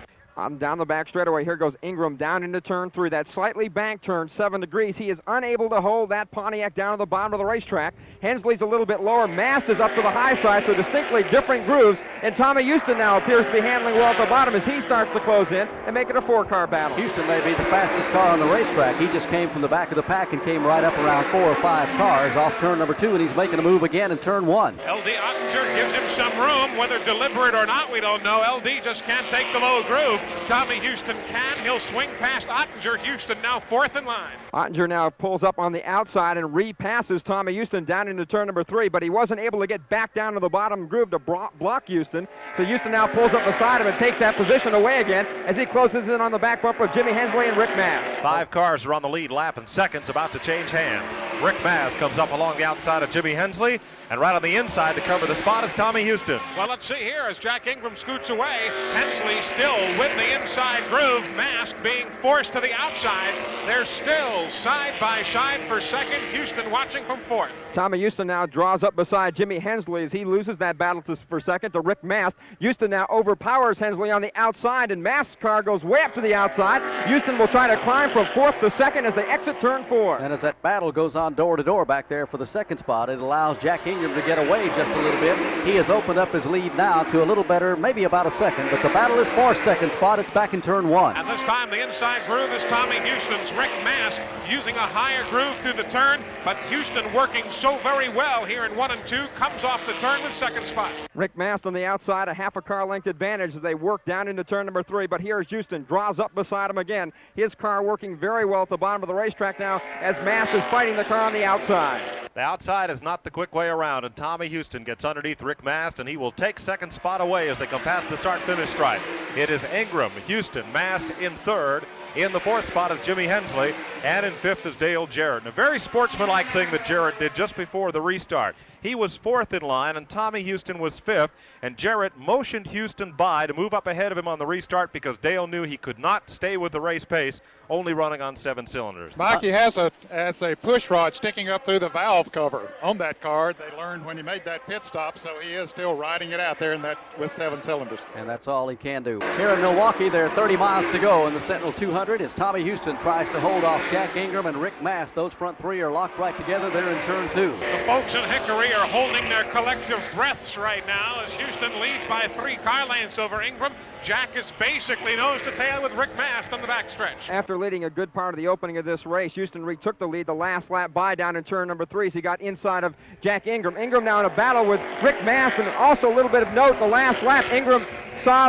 [SPEAKER 14] Down the back straightaway, here goes Ingram down into turn 3. That slightly banked turn, 7 degrees. He is unable to hold that Pontiac down to the bottom of the racetrack. Hensley's a little bit lower. Mast is up to the high side, so distinctly different grooves. And Tommy Houston now appears to be handling well at the bottom as he starts to close in and make it a 4-car battle.
[SPEAKER 2] Houston may be the fastest car on the racetrack. He just came from the back of the pack and came right up around 4 or 5 cars off turn number 2, and he's making a move again in turn 1.
[SPEAKER 10] LD Ottinger gives him some room, whether deliberate or not, we don't know. LD just can't take the low groove. Tommy Houston can. He'll swing past Ottinger. Houston now fourth in line.
[SPEAKER 14] Ottinger now pulls up on the outside and repasses Tommy Houston down into turn number 3, but he wasn't able to get back down to the bottom groove to block Houston. So Houston now pulls up beside him and takes that position away again as he closes in on the back bumper of Jimmy Hensley and Rick Mast.
[SPEAKER 3] 5 cars are on the lead lap and seconds about to change hands. Rick Mast comes up along the outside of Jimmy Hensley, and right on the inside to cover the spot is Tommy Houston.
[SPEAKER 10] Well, let's see here as Jack Ingram scoots away. Hensley still with the inside groove. Mast being forced to the outside. They're still side by side for second. Houston watching from fourth.
[SPEAKER 14] Tommy Houston now draws up beside Jimmy Hensley as he loses that battle for second to Rick Mast. Houston now overpowers Hensley on the outside, and Mast's car goes way up to the outside. Houston will try to climb from fourth to second as they exit turn 4.
[SPEAKER 2] And as that battle goes on door to door back there for the second spot, it allows Jack Ingram to get away just a little bit. He has opened up his lead now to a little better, maybe about a second, but the battle is for second spot. It's back in turn 1.
[SPEAKER 10] And this time the inside groove is Tommy Houston's. Rick Mast using a higher groove through the turn, but Houston working so very well here in 1 and 2, comes off the turn with second spot.
[SPEAKER 14] Rick Mast on the outside, a half a car length advantage as they work down into turn number 3, but here's Houston, draws up beside him again. His car working very well at the bottom of the racetrack now as Mast is fighting the car on the outside.
[SPEAKER 3] The outside is not the quick way around, and Tommy Houston gets underneath Rick Mast, and he will take second spot away as they come past the start-finish stripe. It is Ingram, Houston, Mast in third. In the fourth spot is Jimmy Hensley, and in fifth is Dale Jarrett. And a very sportsmanlike thing that Jarrett did just before the restart. He was fourth in line, and Tommy Houston was fifth, and Jarrett motioned Houston by to move up ahead of him on the restart because Dale knew he could not stay with the race pace, only running on 7 cylinders.
[SPEAKER 4] Mikey has a push rod sticking up through the valve cover on that car. They learned when he made that pit stop, so he is still riding it out there in that with 7 cylinders.
[SPEAKER 2] And that's all he can do. Here in Milwaukee, there are 30 miles to go in the Sentinel 200 as Tommy Houston tries to hold off Jack Ingram and Rick Mast. Those front 3 are locked right together. They're in turn 2.
[SPEAKER 10] The folks in Hickory are holding their collective breaths right now as Houston leads by 3 car lengths over Ingram. Jack is basically nose to tail with Rick Mast on the backstretch.
[SPEAKER 14] After leading a good part of the opening of this race, Houston retook the lead the last lap by down in turn number 3 as he got inside of Jack Ingram. Ingram now in a battle with Rick Mast, and also a little bit of note, the last lap, Ingram saw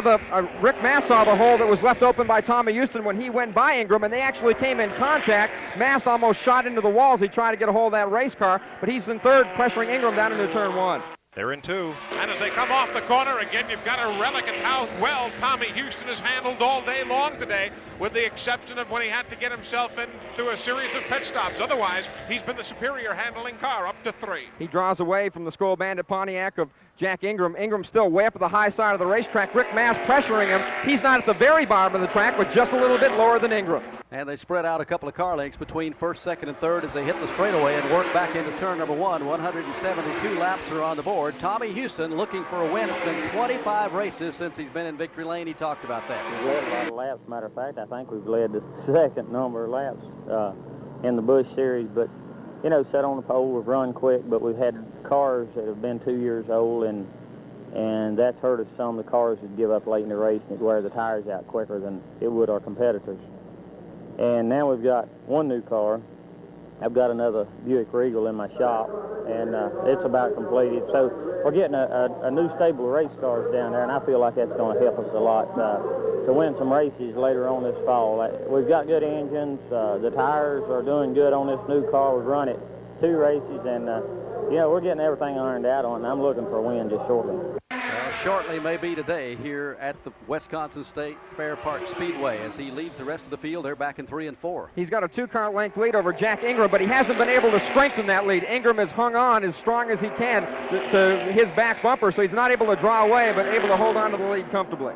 [SPEAKER 14] Rick Mast saw the hole that was left open by Tommy Houston when he went by Ingram, and they actually came in contact. Mast almost shot into the walls. He tried to get a hold of that race car, but he's in third, pressuring Ingram down into turn 1.
[SPEAKER 3] They're in 2.
[SPEAKER 10] And as they come off the corner, again, you've got a relic of how well Tommy Houston has handled all day long today, with the exception of when he had to get himself into a series of pit stops. Otherwise, he's been the superior handling car, up to 3.
[SPEAKER 14] He draws away from the Skull Bandit Pontiac of Jack Ingram. Ingram still way up at the high side of the racetrack. Rick Mast pressuring him. He's not at the very bottom of the track, but just a little bit lower than Ingram.
[SPEAKER 2] And they spread out a couple of car lengths between first, second, and third as they hit the straightaway and work back into turn number 1. 172 laps are on the board. Tommy Houston looking for a win. It's been 25 races since he's been in victory lane. He talked about that.
[SPEAKER 18] We've led a lot of laps. Matter of fact, I think we've led the second number of laps in the Busch series. But, you know, set on the pole, we've run quick, but we've had cars that have been 2 years old, and that's hurt us some. The cars would give up late in the race and it'd wear the tires out quicker than it would our competitors. And now we've got one new car. I've got another Buick Regal in my shop, and it's about completed. So we're getting a new stable of race cars down there, and I feel like that's going to help us a lot to win some races later on this fall. We've got good engines. The tires are doing good on this new car. We've run it 2 races, and you know, we're getting everything ironed out on it, and I'm looking for a win just shortly.
[SPEAKER 2] Shortly may be today here at the Wisconsin State Fair Park Speedway as he leads the rest of the field. They're back in 3 and 4.
[SPEAKER 14] He's got a 2-car length lead over Jack Ingram, but he hasn't been able to strengthen that lead. Ingram has hung on as strong as he can to his back bumper, so he's not able to draw away, but able to hold on to the lead comfortably.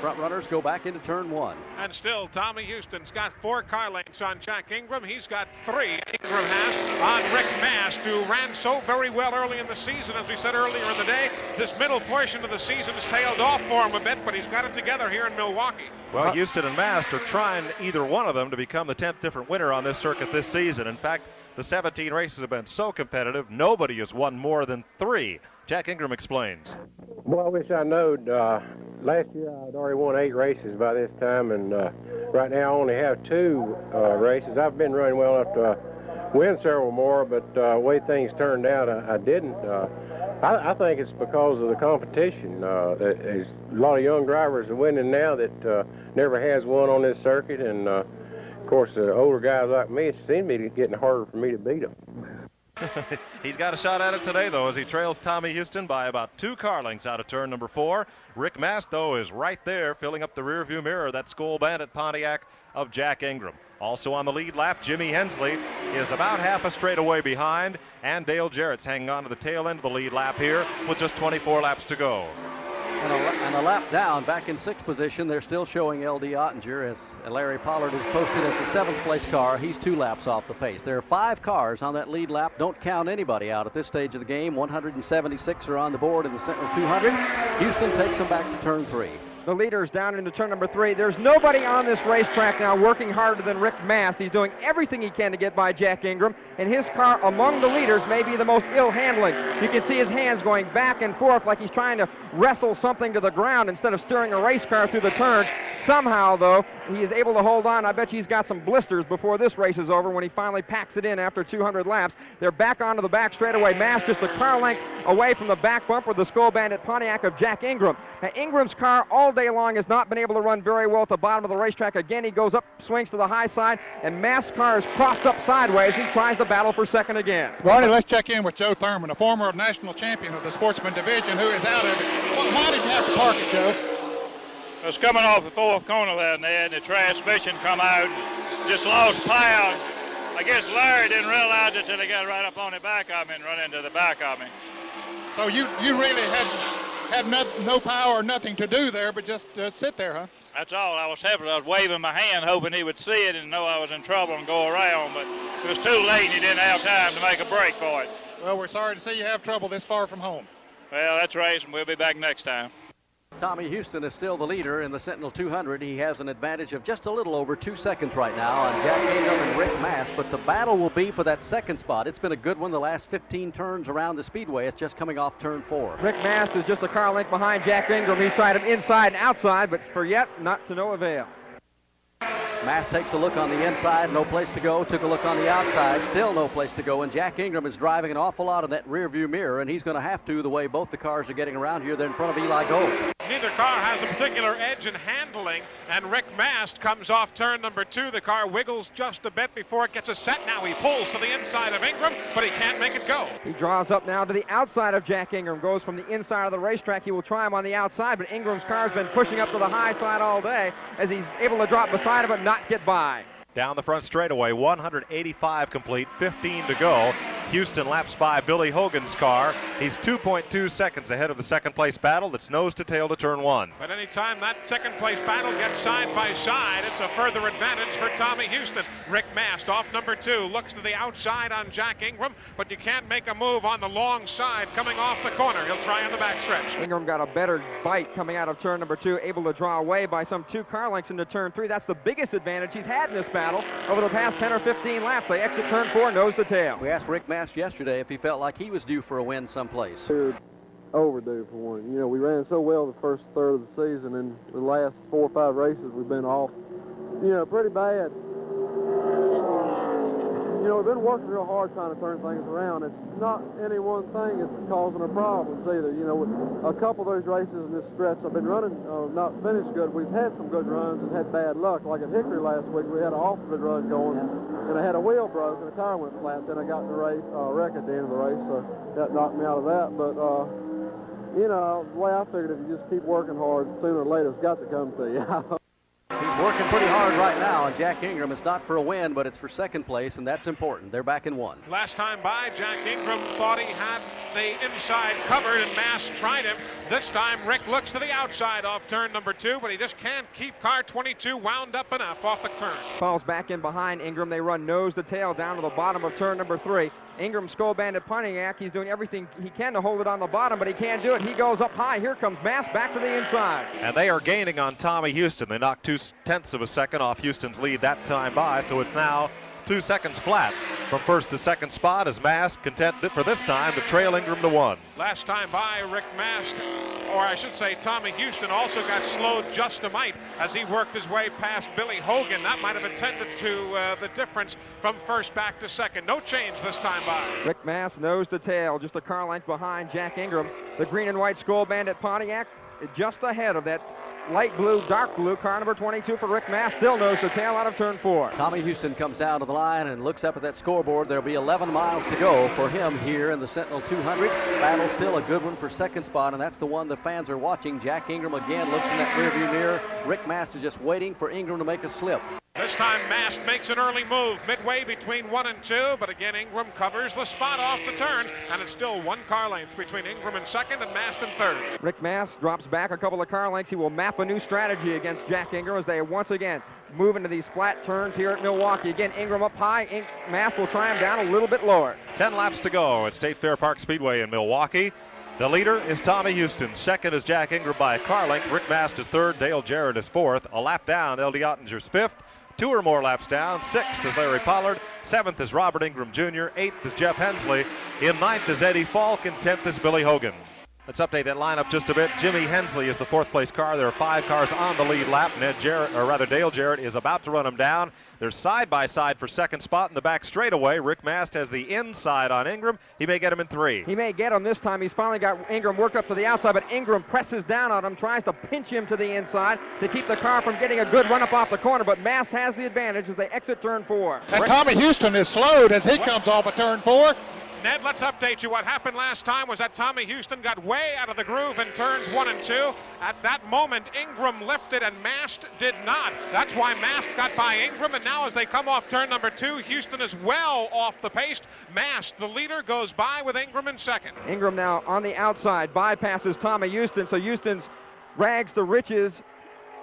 [SPEAKER 2] Front runners go back into turn 1.
[SPEAKER 10] And still, Tommy Houston's got 4 car lengths on Jack Ingram. He's got 3, Ingram has, on Rick Mast, who ran so very well early in the season. As we said earlier in the day, this middle portion of the season has tailed off for him a bit, but he's got it together here in Milwaukee.
[SPEAKER 3] Well, Houston and Mast are trying either one of them to become the 10th different winner on this circuit this season. In fact, the 17 races have been so competitive, nobody has won more than 3. Jack Ingram explains.
[SPEAKER 19] Well, I wish I knowed. Last year I'd already won 8 races by this time, and right now I only have 2 races. I've been running well enough to win several more, but the way things turned out, I didn't. I think it's because of the competition. There's a lot of young drivers are winning now that never has won on this circuit, and of course, the older guys like me, it seems to be getting harder for me to beat them.
[SPEAKER 3] He's got a shot at it today, though, as he trails Tommy Houston by about 2 car lengths out of turn number 4. Rick Mast, though, is right there, filling up the rearview mirror, that Skull Bandit Pontiac of Jack Ingram. Also on the lead lap, Jimmy Hensley is about half a straightaway behind, and Dale Jarrett's hanging on to the tail end of the lead lap here with just 24 laps to go.
[SPEAKER 2] And a lap down, back in 6th position, they're still showing L.D. Ottinger as Larry Pollard is posted as the 7th place car. He's 2 laps off the pace. There are 5 cars on that lead lap. Don't count anybody out at this stage of the game. 176 are on the board in the Sentinel 200. Houston takes them back to turn 3.
[SPEAKER 14] The leader's down into turn number 3. There's nobody on this racetrack now working harder than Rick Mast. He's doing everything he can to get by Jack Ingram, and his car among the leaders may be the most ill-handling. You can see his hands going back and forth like he's trying to wrestle something to the ground instead of steering a race car through the turns. Somehow, though, he is able to hold on. I bet you he's got some blisters before this race is over when he finally packs it in after 200 laps. They're back onto the back straightaway. Mast just a car length away from the back bumper of the Skull Bandit Pontiac of Jack Ingram. Now, Ingram's car all day long has not been able to run very well at the bottom of the racetrack. Again, he goes up, swings to the high side, and Mast's car is crossed up sideways. He tries to battle for second again.
[SPEAKER 4] Ronnie, let's check in with Joe Thurman, a former national champion of the Sportsman Division, who is out of it. Why did you have to park it, Joe?
[SPEAKER 20] I was coming off the 4th corner there, Ned, and the transmission come out, just lost power. I guess Larry didn't realize it till he got right up on the back of me and run into the back of me.
[SPEAKER 4] So you really had no power, nothing to do there, but just sit there, huh?
[SPEAKER 20] That's all. I was helping. I was waving my hand, hoping he would see it and know I was in trouble and go around, but it was too late and he didn't have time to make a break for it.
[SPEAKER 4] Well, we're sorry to see you have trouble this far from home.
[SPEAKER 20] Well, that's racing. We'll be back next time.
[SPEAKER 2] Tommy Houston is still the leader in the Sentinel 200. He has an advantage of just a little over 2 seconds right now on Jack Ingram and Rick Mast, but the battle will be for that second spot. It's been a good one the last 15 turns around the speedway. It's just coming off turn 4.
[SPEAKER 14] Rick Mast is just a car length behind Jack Ingram. He's tried him inside and outside, but for yet, not to no avail.
[SPEAKER 2] Mast takes a look on the inside, no place to go. Took a look on the outside, still no place to go. And Jack Ingram is driving an awful lot of that rear view mirror, and he's going to have to, the way both the cars are getting around here. They're in front of Eli Gold.
[SPEAKER 10] Neither car has a particular edge in handling, and Rick Mast comes off turn number 2. The car wiggles just a bit before it gets a set. Now he pulls to the inside of Ingram, but he can't make it go.
[SPEAKER 14] He draws up now to the outside of Jack Ingram, goes from the inside of the racetrack. He will try him on the outside, but Ingram's car's been pushing up to the high side all day as he's able to drop beside him but not get by.
[SPEAKER 3] Down the front straightaway, 185 complete, 15 to go. Houston laps by Billy Hogan's car. He's 2.2 seconds ahead of the second place battle that's nose to tail to turn 1.
[SPEAKER 10] But anytime that second place battle gets side by side, it's a further advantage for Tommy Houston. Rick Mast off number 2, looks to the outside on Jack Ingram, but you can't make a move on the long side coming off the corner. He'll try on the backstretch.
[SPEAKER 14] Ingram got a better bite coming out of turn number 2, able to draw away by some 2 car lengths into turn 3. That's the biggest advantage he's had in this battle over the past 10 or 15 laps. They exit turn 4 nose to tail.
[SPEAKER 2] We asked Rick Mast yesterday if he felt like he was due for a win someplace.
[SPEAKER 15] We're overdue for one. You know, we ran so well the first third of the season, and the last 4 or 5 races we've been off, you know, pretty bad. You know, we've been working real hard trying to turn things around. It's not any one thing that's causing our problems either. You know, with a couple of those races in this stretch I've been running, not finished good. We've had some good runs and had bad luck. Like at Hickory last week, we had an awful good run going, and I had a wheel broke and a tire went flat. Then I got in the race, wreck at the end of the race, so that knocked me out of that. But, you know, the way I figured, if you just keep working hard, sooner or later it's got to come to you.
[SPEAKER 2] He's working pretty hard right now, and Jack Ingram, it's not for a win, but it's for second place, and that's important. They're back in 1.
[SPEAKER 10] Last time by, Jack Ingram thought he had the inside covered, and Mast tried him. This time, Rick looks to the outside off turn number 2, but he just can't keep car 22 wound up enough off the turn.
[SPEAKER 14] Falls back in behind Ingram. They run nose to tail down to the bottom of turn number 3. Ingram Skull Bandit Pontiac, he's doing everything he can to hold it on the bottom, but he can't do it. He goes up high. Here comes Mast back to the inside.
[SPEAKER 3] And they are gaining on Tommy Houston. They knocked 0.2 of a second off Houston's lead that time by, so it's now 2 seconds flat. from first to second spot as Mast content for this time to trail Ingram to 1.
[SPEAKER 10] Last time by, Rick Mast, or I should say Tommy Houston, also got slowed just a mite as he worked his way past Billy Hogan. That might have attended to the difference from first back to second. No change this time by.
[SPEAKER 14] Rick Mast nose to tail, just a car length behind Jack Ingram. The green and white Skull Bandit Pontiac just ahead of that light blue, dark blue car number 22 for Rick Mast, still nose to tail out of turn 4.
[SPEAKER 2] Tommy Houston comes down to the line and looks up at that scoreboard. There'll be 11 miles to go for him here in the Sentinel 200. Battle still a good one for second spot, and that's the one the fans are watching. Jack Ingram again looks in that rearview mirror. Rick Mast is just waiting for Ingram to make a slip.
[SPEAKER 10] This time Mast makes an early move midway between 1 and 2, but again Ingram covers the spot off the turn, and it's still 1 car length between Ingram in second and Mast in third.
[SPEAKER 14] Rick Mast drops back a couple of car lengths. He will map a new strategy against Jack Ingram as they once again move into these flat turns here at Milwaukee. Again, Ingram up high. Mast will try him down a little bit lower.
[SPEAKER 3] 10 laps to go at State Fair Park Speedway in Milwaukee. The leader is Tommy Houston. Second is Jack Ingram by a car length. Rick Mast is third. Dale Jarrett is fourth. A lap down, L.D. Ottinger's fifth. 2 or more laps down. 6th is Larry Pollard. 7th is Robert Ingram Jr. 8th is Jeff Hensley. In 9th is Eddie Falk. And 10th is Billy Hogan. Let's update that lineup just a bit. Jimmy Hensley is the 4th place car. There are 5 cars on the lead lap. Dale Jarrett is about to run him down. They're side by side for second spot in the back straightaway. Rick Mast has the inside on Ingram. He may get him in 3.
[SPEAKER 14] He may get him this time. He's finally got Ingram worked up to the outside, but Ingram presses down on him, tries to pinch him to the inside to keep the car from getting a good run up off the corner, but Mast has the advantage as they exit turn 4.
[SPEAKER 4] And Tommy Houston is slowed as he comes off of turn 4.
[SPEAKER 10] Ned, let's update you. What happened last time was that Tommy Houston got way out of the groove in turns 1 and 2. At that moment, Ingram lifted and Mast did not. That's why Mast got by Ingram, and now as they come off turn number 2, Houston is well off the pace. Mast, the leader, goes by with Ingram in second.
[SPEAKER 14] Ingram now on the outside, bypasses Tommy Houston, so Houston's rags to riches.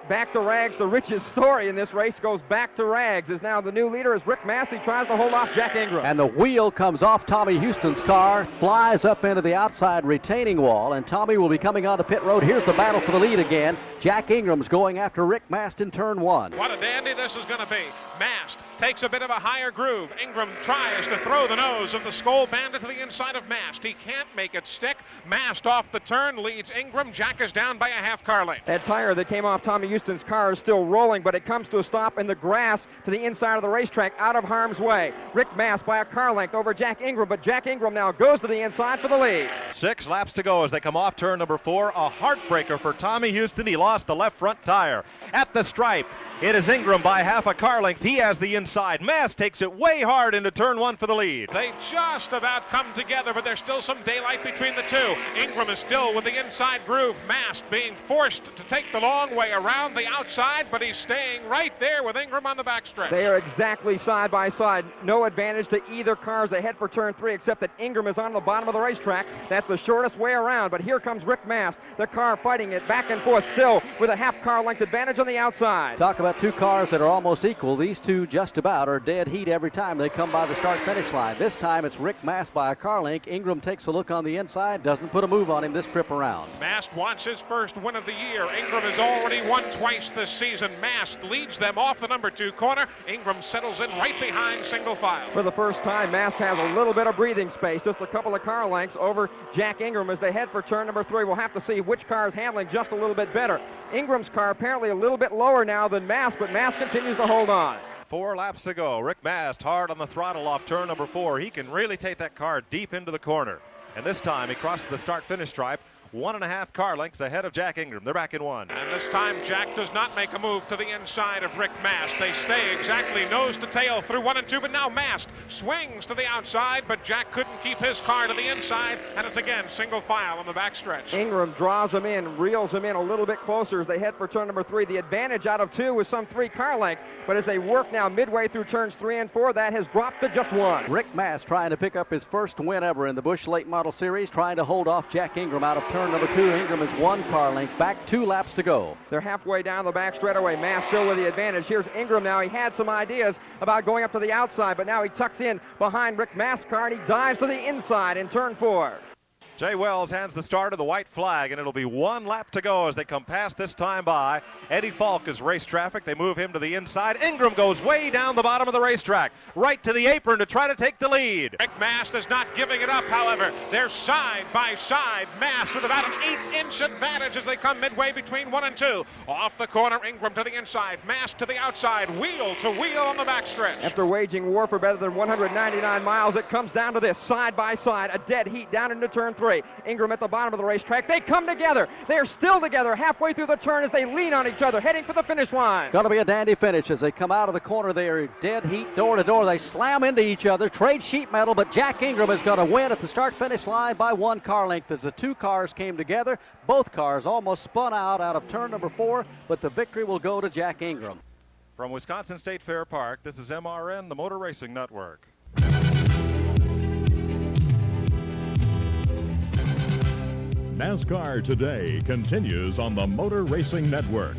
[SPEAKER 14] Back to rags, the richest story in this race goes back to rags. Is now the new leader is Rick Mast. He tries to hold off Jack Ingram.
[SPEAKER 2] And the wheel comes off Tommy Houston's car, flies up into the outside retaining wall, and Tommy will be coming onto pit road. Here's the battle for the lead again. Jack Ingram's going after Rick Mast in turn 1.
[SPEAKER 10] What a dandy this is going to be. Mast takes a bit of a higher groove. Ingram tries to throw the nose of the Skull Bandit to the inside of Mast. He can't make it stick. Mast off the turn leads Ingram. Jack is down by a half car length.
[SPEAKER 14] That tire that came off Tommy Houston's car is still rolling, but it comes to a stop in the grass to the inside of the racetrack, out of harm's way. Rick Mast by a car length over Jack Ingram, but Jack Ingram now goes to the inside for the lead.
[SPEAKER 3] 6 laps to go as they come off turn number 4. A heartbreaker for Tommy Houston. He lost the left front tire. At the stripe, it is Ingram by half a car length. He has the inside. Mast takes it way hard into turn 1 for the lead.
[SPEAKER 10] They just about come together, but there's still some daylight between the two. Ingram is still with the inside groove. Mast being forced to take the long way around the outside, but he's staying right there with Ingram on the backstretch.
[SPEAKER 14] They are exactly side by side. No advantage to either car's ahead for turn 3, except that Ingram is on the bottom of the racetrack. That's the shortest way around, but here comes Rick Mast. The car fighting it back and forth still with a half car length advantage on the outside.
[SPEAKER 2] Talk about 2 cars that are almost equal. These two just about are dead heat every time they come by the start-finish line. This time it's Rick Mast by a car length. Ingram takes a look on the inside, doesn't put a move on him this trip around.
[SPEAKER 10] Mast wants his first win of the year. Ingram has already won twice this season. Mast leads them off the number 2 corner. Ingram settles in right behind single file.
[SPEAKER 14] For the first time, Mast has a little bit of breathing space, just a couple of car lengths over Jack Ingram as they head for turn number 3. We'll have to see which car is handling just a little bit better. Ingram's car apparently a little bit lower now than Mast, but Mast continues to hold on.
[SPEAKER 3] 4 laps to go. Rick Mast hard on the throttle off turn number 4. He can really take that car deep into the corner. And this time he crosses the start-finish stripe. 1.5 car lengths ahead of Jack Ingram. They're back in 1.
[SPEAKER 10] And this time Jack does not make a move to the inside of Rick Mast. They stay exactly nose to tail through 1 and 2, but now Mast swings to the outside, but Jack couldn't keep his car to the inside, and it's again single file on the backstretch.
[SPEAKER 14] Ingram draws him in, reels him in a little bit closer as they head for turn number 3. The advantage out of 2 was some 3 car lengths, but as they work now midway through turns 3 and 4, that has dropped to just 1.
[SPEAKER 2] Rick Mast trying to pick up his first win ever in the Busch Late Model Series, trying to hold off Jack Ingram out of turn number 2. Ingram is 1 car length back, 2 laps to go.
[SPEAKER 14] They're halfway down the back straightaway. Mast still with the advantage. Here's Ingram now. He had some ideas about going up to the outside, but now he tucks in behind Rick Mast's car and he dives to the inside in turn 4.
[SPEAKER 3] Jay Wells hands the start of the white flag, and it'll be 1 lap to go as they come past this time by. Eddie Falk is race traffic. They move him to the inside. Ingram goes way down the bottom of the racetrack, right to the apron to try to take the lead.
[SPEAKER 10] Rick Mast is not giving it up, however. They're side by side. Mast with about an 1/8-inch advantage as they come midway between 1 and 2. Off the corner, Ingram to the inside. Mast to the outside. Wheel to wheel on the backstretch.
[SPEAKER 14] After waging war for better than 199 miles, it comes down to this, side by side, a dead heat down into turn 3. Ingram at the bottom of the racetrack. They come together. They are still together halfway through the turn as they lean on each other, heading for the finish line.
[SPEAKER 2] Going to be a dandy finish as they come out of the corner. They are dead heat, door to door. They slam into each other, trade sheet metal, but Jack Ingram is going to win at the start-finish line by 1 car length as the 2 cars came together. Both cars almost spun out of turn number 4, but the victory will go to Jack Ingram.
[SPEAKER 3] From Wisconsin State Fair Park, this is MRN, the Motor Racing Network.
[SPEAKER 6] NASCAR Today continues on the Motor Racing Network.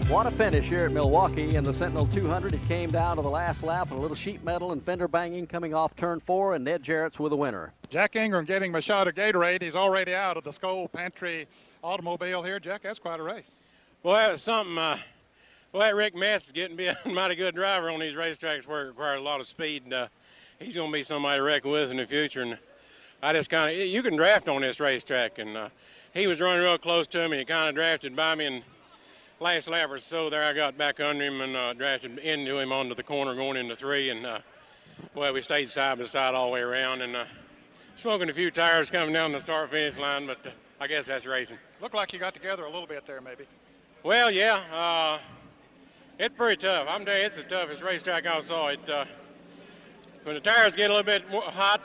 [SPEAKER 2] What a finish here at Milwaukee in the Sentinel 200. It came down to the last lap, and a little sheet metal and fender banging coming off turn 4, and Ned Jarrett's with the winner.
[SPEAKER 4] Jack Ingram getting him a shot of Gatorade. He's already out of the Skoll Pantry automobile here. Jack, that's quite a race.
[SPEAKER 21] Well, it's something. Rick Mast is getting to be a mighty good driver on these racetracks where it requires a lot of speed. And, he's going to be somebody to reckon with in the future. And I just you can draft on this racetrack. And he was running real close to me. He kind of drafted by me. And last lap or so there, I got back under him and drafted into him onto the corner going into 3. And, we stayed side by side all the way around. And smoking a few tires coming down the start-finish line. But I guess that's racing.
[SPEAKER 4] Looked like you got together a little bit there, maybe.
[SPEAKER 21] Well, yeah. It's pretty tough. I'm telling you, it's the toughest racetrack I saw. When the tires get a little bit hot,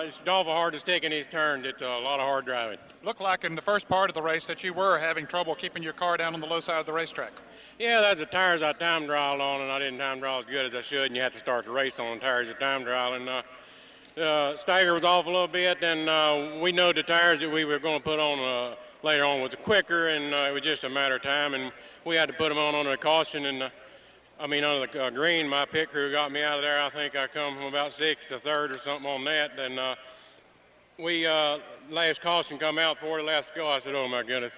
[SPEAKER 21] it's awful hard to stick in these turns. It's a lot of hard driving.
[SPEAKER 4] Looked like in the first part of the race that you were having trouble keeping your car down on the low side of the racetrack.
[SPEAKER 21] Yeah, that's the tires I time trialed on, and I didn't time trial as good as I should, and you have to start the race on the tires you time trial. And stagger was off a little bit, and we know the tires that we were going to put on later on was quicker, and it was just a matter of time, and we had to put them on under the caution, and under the green. My pit crew got me out of there. I think I come from about 6th to 3rd or something on that, and we last caution come out 40 laps to go. I said, oh my goodness.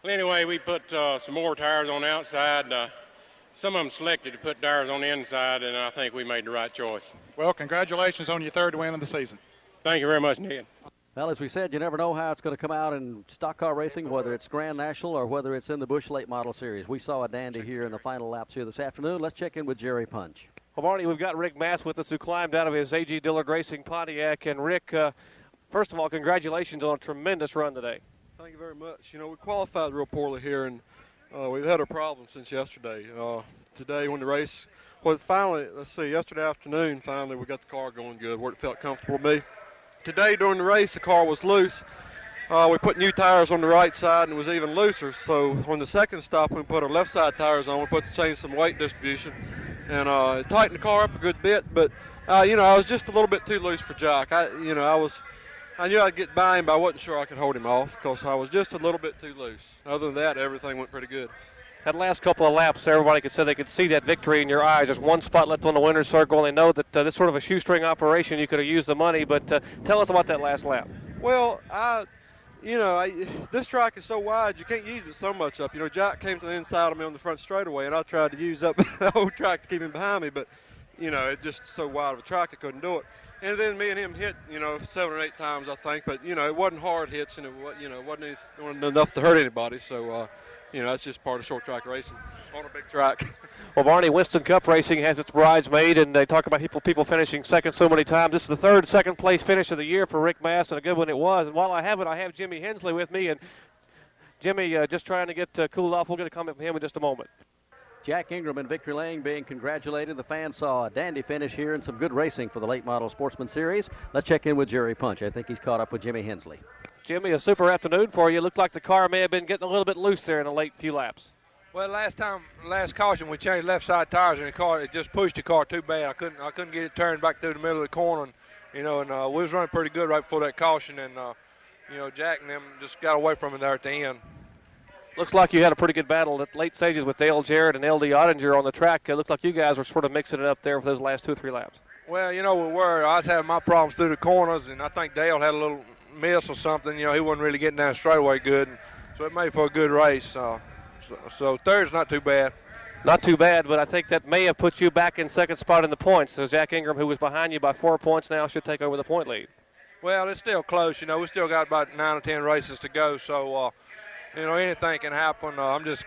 [SPEAKER 21] Well, anyway, we put some more tires on the outside. Some of them selected to put tires on the inside, and I think we made the right choice.
[SPEAKER 4] Well, congratulations on your 3rd win of the season.
[SPEAKER 21] Thank you very much, Ned.
[SPEAKER 2] Well, as we said, you never know how it's going to come out in stock car racing, whether it's Grand National or whether it's in the Busch Late Model Series. We saw a dandy here in the final laps here this afternoon. Let's check in with Jerry Punch.
[SPEAKER 8] Well, Marty, we've got Rick Mast with us, who climbed out of his A.G. Dillard Racing Pontiac. And, Rick, first of all, congratulations on a tremendous run today.
[SPEAKER 15] Thank you very much. You know, we qualified real poorly here, and we've had a problem since yesterday. Today when the race, finally, yesterday afternoon, finally we got the car going good where it felt comfortable to me. Today during the race, the car was loose. We put new tires on the right side and it was even looser. So on the second stop, we put our left side tires on. We changed some weight distribution and it tightened the car up a good bit. But I was just a little bit too loose for Jack. I knew I'd get by him, but I wasn't sure I could hold him off because I was just a little bit too loose. Other than that, everything went pretty good.
[SPEAKER 8] That last couple of laps, everybody could say they could see that victory in your eyes. There's one spot left on the winner's circle, and they know that this sort of a shoestring operation, you could have used the money. But tell us about that last lap.
[SPEAKER 15] Well, this track is so wide, you can't use it so much up. Jack came to the inside of me on the front straightaway, and I tried to use up the whole track to keep him behind me. But, it's just so wide of a track, I couldn't do it. And then me and him hit, 7 or 8 times, I think. But, it wasn't hard hits, and it wasn't enough to hurt anybody. So, that's just part of short track racing on a big track.
[SPEAKER 8] Well, Barney, Winston Cup Racing has its bridesmaid, and they talk about people finishing second so many times. This is the second place finish of the year for Rick Mast, and a good one it was. And while I have it, I have Jimmy Hensley with me, and Jimmy just trying to get cooled off. We'll get a comment from him in just a moment.
[SPEAKER 2] Jack Ingram and Victory Lane being congratulated. The fans saw a dandy finish here and some good racing for the Late Model Sportsman Series. Let's check in with Jerry Punch. I think he's caught up with Jimmy Hensley.
[SPEAKER 8] Jimmy, a super afternoon for you. Looked like the car may have been getting a little bit loose there in the late few laps.
[SPEAKER 16] Well, last caution, we changed left side tires in the car. It just pushed the car too bad. I couldn't get it turned back through the middle of the corner, and we was running pretty good right before that caution, and Jack and them just got away from it there at the end.
[SPEAKER 8] Looks like you had a pretty good battle at late stages with Dale Jarrett and L.D. Ottinger on the track. It looked like you guys were sort of mixing it up there for those last 2 or 3 laps.
[SPEAKER 16] Well, you know, I was having my problems through the corners, and I think Dale had a little miss or something. You know, he wasn't really getting down straightaway good, and so it made for a good race. So third's not too bad.
[SPEAKER 8] Not too bad, but I think that may have put you back in second spot in the points. So Jack Ingram, who was behind you by 4 points now, should take over the point lead.
[SPEAKER 16] Well, it's still close. You know, we still got about 9 or 10 races to go, so you know, anything can happen. I'm just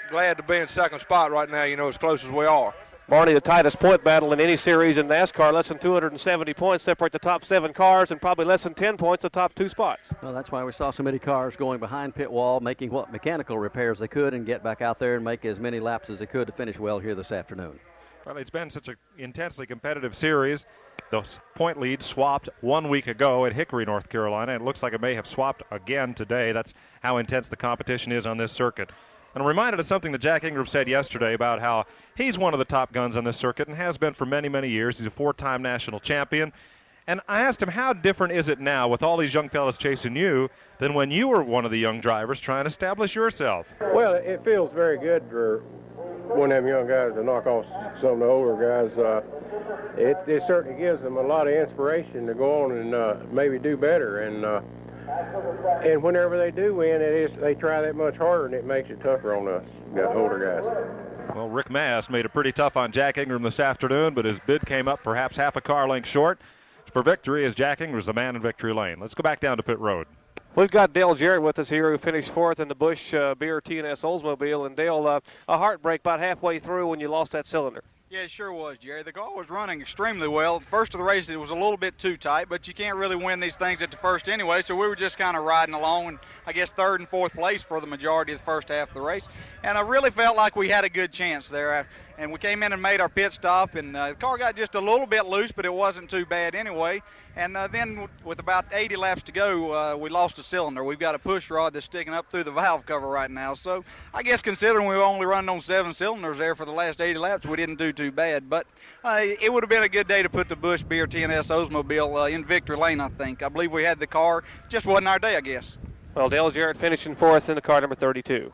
[SPEAKER 16] glad to be in second spot right now. You know, as close as we are.
[SPEAKER 8] Barney, the tightest point battle in any series in NASCAR. Less than 270 points separate the top 7 cars, and probably less than 10 points the top 2 spots.
[SPEAKER 2] Well, that's why we saw so many cars going behind pit wall, making what mechanical repairs they could, and get back out there and make as many laps as they could to finish well here this afternoon.
[SPEAKER 3] Well, it's been such an intensely competitive series. The point lead swapped 1 week ago at Hickory, North Carolina, and it looks like it may have swapped again today. That's how intense the competition is on this circuit. And I'm reminded of something that Jack Ingram said yesterday about how he's one of the top guns on this circuit and has been for many, many years. He's a 4-time national champion. And I asked him, how different is it now with all these young fellas chasing you than when you were one of the young drivers trying to establish yourself?
[SPEAKER 19] Well, it feels very good for one of them young guys to knock off some of the older guys. It certainly gives them a lot of inspiration to go on and maybe do better. And whenever they do win, they try that much harder, and it makes it tougher on us, older guys.
[SPEAKER 3] Well, Rick Mast made it pretty tough on Jack Ingram this afternoon, but his bid came up perhaps half a car length short for victory as Jack Ingram's the man in victory lane. Let's go back down to pit road.
[SPEAKER 8] We've got Dale Jarrett with us here, who finished 4th in the Busch BRT&S Oldsmobile. And Dale, a heartbreak about halfway through when you lost that cylinder.
[SPEAKER 1] Yeah, it sure was, Jerry. The car was running extremely well. First of the race, it was a little bit too tight, but you can't really win these things at the first anyway, so we were just kind of riding along, and I guess 3rd and 4th place for the majority of the first half of the race. And I really felt like we had a good chance there. And we came in and made our pit stop, and the car got just a little bit loose, but it wasn't too bad anyway. And then with about 80 laps to go, we lost a cylinder. We've got a push rod that's sticking up through the valve cover right now. So I guess considering we were only running on 7 cylinders there for the last 80 laps, we didn't do too bad. But it would have been a good day to put the Busch BRT&S Oldsmobile in victory lane, I think. I believe we had the car. Just wasn't our day, I guess.
[SPEAKER 8] Well, Dale Jarrett finishing 4th in the car number 32.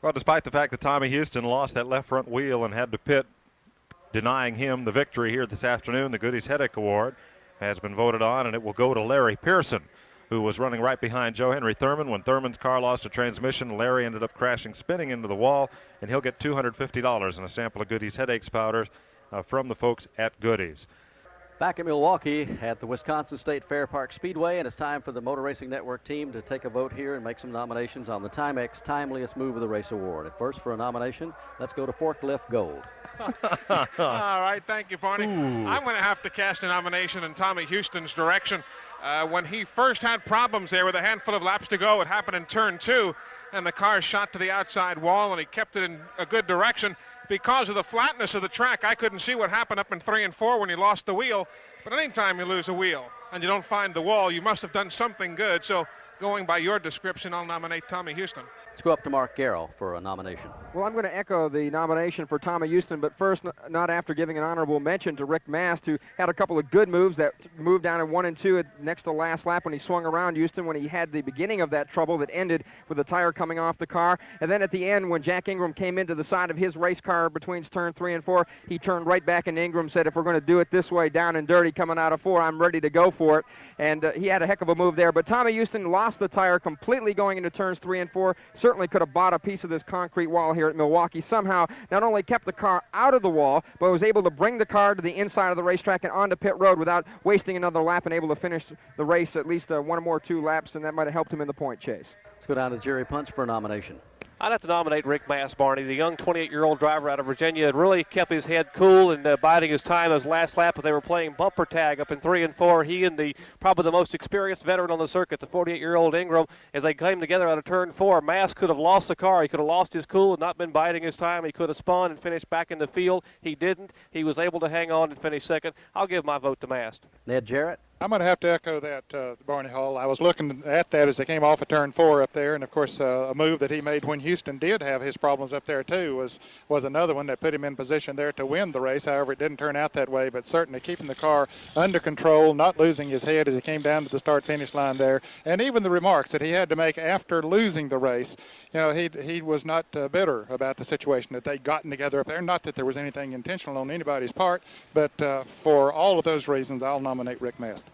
[SPEAKER 3] Well, despite the fact that Tommy Houston lost that left front wheel and had to pit, denying him the victory here this afternoon, the Goodies Headache Award has been voted on, and it will go to Larry Pearson, who was running right behind Joe Henry Thurman. When Thurman's car lost a transmission, Larry ended up crashing, spinning into the wall, and he'll get $250 and a sample of Goodies Headaches powder from the folks at Goodies.
[SPEAKER 2] Back at Milwaukee at the Wisconsin State Fair Park Speedway, and it's time for the Motor Racing Network team to take a vote here and make some nominations on the Timex Timeliest Move of the Race Award. At first, for a nomination, let's go to Forklift Gold.
[SPEAKER 10] All right, thank you, Barney. I'm going to have to cast a nomination in Tommy Houston's direction. When he first had problems there with a handful of laps to go, it happened in turn 2, and the car shot to the outside wall, and he kept it in a good direction. Because of the flatness of the track, I couldn't see what happened up in 3 and 4 when he lost the wheel. But anytime you lose a wheel and you don't find the wall, you must have done something good. So going by your description, I'll nominate Tommy Houston.
[SPEAKER 2] Let's go up to Mark Garrow for a nomination.
[SPEAKER 14] Well, I'm going to echo the nomination for Tommy Houston, but first, not after giving an honorable mention to Rick Mast, who had a couple of good moves that moved down in 1 and 2 next to last lap when he swung around Houston, when he had the beginning of that trouble that ended with the tire coming off the car. And then at the end, when Jack Ingram came into the side of his race car between turn 3 and 4, he turned right back, and Ingram said, if we're going to do it this way, down and dirty, coming out of 4, I'm ready to go for it. And he had a heck of a move there. But Tommy Houston lost the tire completely going into turns 3 and 4. Certainly could have bought a piece of this concrete wall here at Milwaukee. Somehow not only kept the car out of the wall, but was able to bring the car to the inside of the racetrack and onto pit road without wasting another lap, and able to finish the race at least 1 or more 2 laps, and that might have helped him in the point chase.
[SPEAKER 2] Let's go down to Jerry Punch for a nomination.
[SPEAKER 8] I'd have to nominate Rick Mast, Barney. The young 28-year-old driver out of Virginia had really kept his head cool and biding his time as last lap as they were playing bumper tag up in 3 and 4. He and probably the most experienced veteran on the circuit, the 48-year-old Ingram, as they came together out of turn 4. Mast could have lost the car. He could have lost his cool and not been biding his time. He could have spun and finished back in the field. He didn't. He was able to hang on and finish second. I'll give my vote to Mast.
[SPEAKER 2] Ned Jarrett?
[SPEAKER 4] I'm going to have to echo that, Barney Hall. I was looking at that as they came off of turn 4 up there, and of course a move that he made when Houston did have his problems up there too was another one that put him in position there to win the race. However, it didn't turn out that way, but certainly keeping the car under control, not losing his head as he came down to the start-finish line there, and even the remarks that he had to make after losing the race. You know, he was not bitter about the situation that they'd gotten together up there. Not that there was anything intentional on anybody's part, but for all of those reasons, I'll nominate Rick Mast.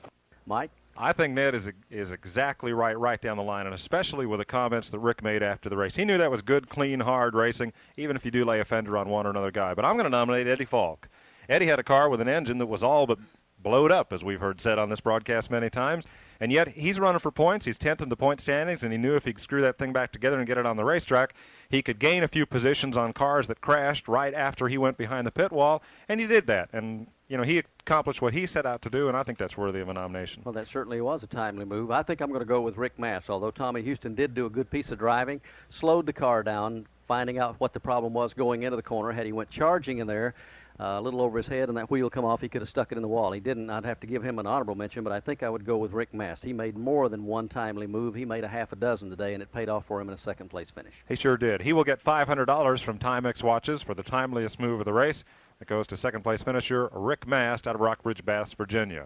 [SPEAKER 2] Mike?
[SPEAKER 3] I think Ned is exactly right down the line, and especially with the comments that Rick made after the race. He knew that was good, clean, hard racing, even if you do lay a fender on one or another guy. But I'm going to nominate Eddie Falk. Eddie had a car with an engine that was all but blowed up, as we've heard said on this broadcast many times, and yet he's running for points. He's 10th in the point standings, and he knew if he could screw that thing back together and get it on the racetrack, he could gain a few positions on cars that crashed right after he went behind the pit wall, and he did that. And, you know, he accomplished what he set out to do, and I think that's worthy of a nomination.
[SPEAKER 2] Well, that certainly was a timely move. I think I'm going to go with Rick Mast, although Tommy Houston did do a good piece of driving, slowed the car down, finding out what the problem was going into the corner. Had he went charging in there, a little over his head, and that wheel come off, he could have stuck it in the wall. He didn't. I'd have to give him an honorable mention, but I think I would go with Rick Mast. He made more than one timely move. He made a half a dozen today, and it paid off for him in a second-place finish.
[SPEAKER 3] He sure did. He will get $500 from Timex Watches for the timeliest move of the race. It goes to second-place finisher Rick Mast out of Rockbridge, Bath, Virginia.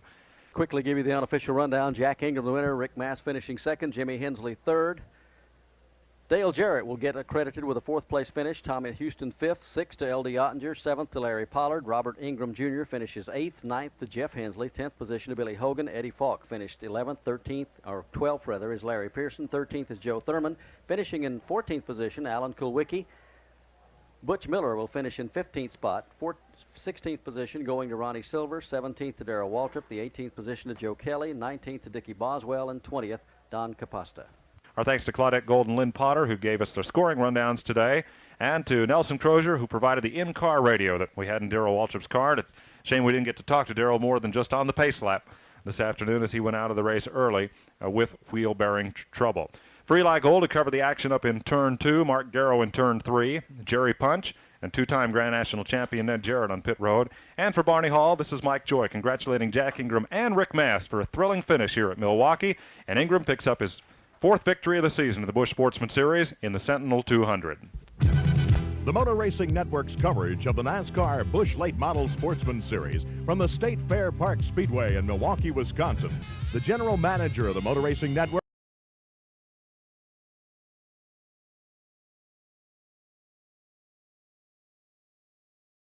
[SPEAKER 2] Quickly give you the unofficial rundown. Jack Ingram, the winner. Rick Mast finishing second. Jimmy Hensley third. Dale Jarrett will get accredited with a fourth-place finish. Tommy Houston fifth, sixth to L.D. Ottinger, seventh to Larry Pollard. Robert Ingram Jr. finishes eighth, ninth to Jeff Hensley, 10th position to Billy Hogan. Eddie Falk finished 11th, 13th, or 12th rather, is Larry Pearson. 13th is Joe Thurman. Finishing in 14th position, Alan Kulwicki. Butch Miller will finish in 15th spot. 16th position going to Ronnie Silver. 17th to Darrell Waltrip. The 18th position to Joe Kelly. 19th to Dickie Boswell. And 20th, Don Capasta.
[SPEAKER 3] Our thanks to Claudette Gold and Lynn Potter, who gave us their scoring rundowns today, and to Nelson Crozier, who provided the in-car radio that we had in Darrell Waltrip's car. It's a shame we didn't get to talk to Darrell more than just on the pace lap this afternoon as he went out of the race early with wheel bearing trouble. For Eli Gold to cover the action up in Turn 2, Mark Darrow in Turn 3, Jerry Punch, and two-time Grand National Champion Ned Jarrett on pit road. And for Barney Hall, this is Mike Joy congratulating Jack Ingram and Rick Mast for a thrilling finish here at Milwaukee. And Ingram picks up his fourth victory of the season of the Busch Sportsman Series in the Sentinel 200.
[SPEAKER 6] The Motor Racing Network's coverage of the NASCAR Busch Late Model Sportsman Series from the State Fair Park Speedway in Milwaukee, Wisconsin. The general manager of the Motor Racing Network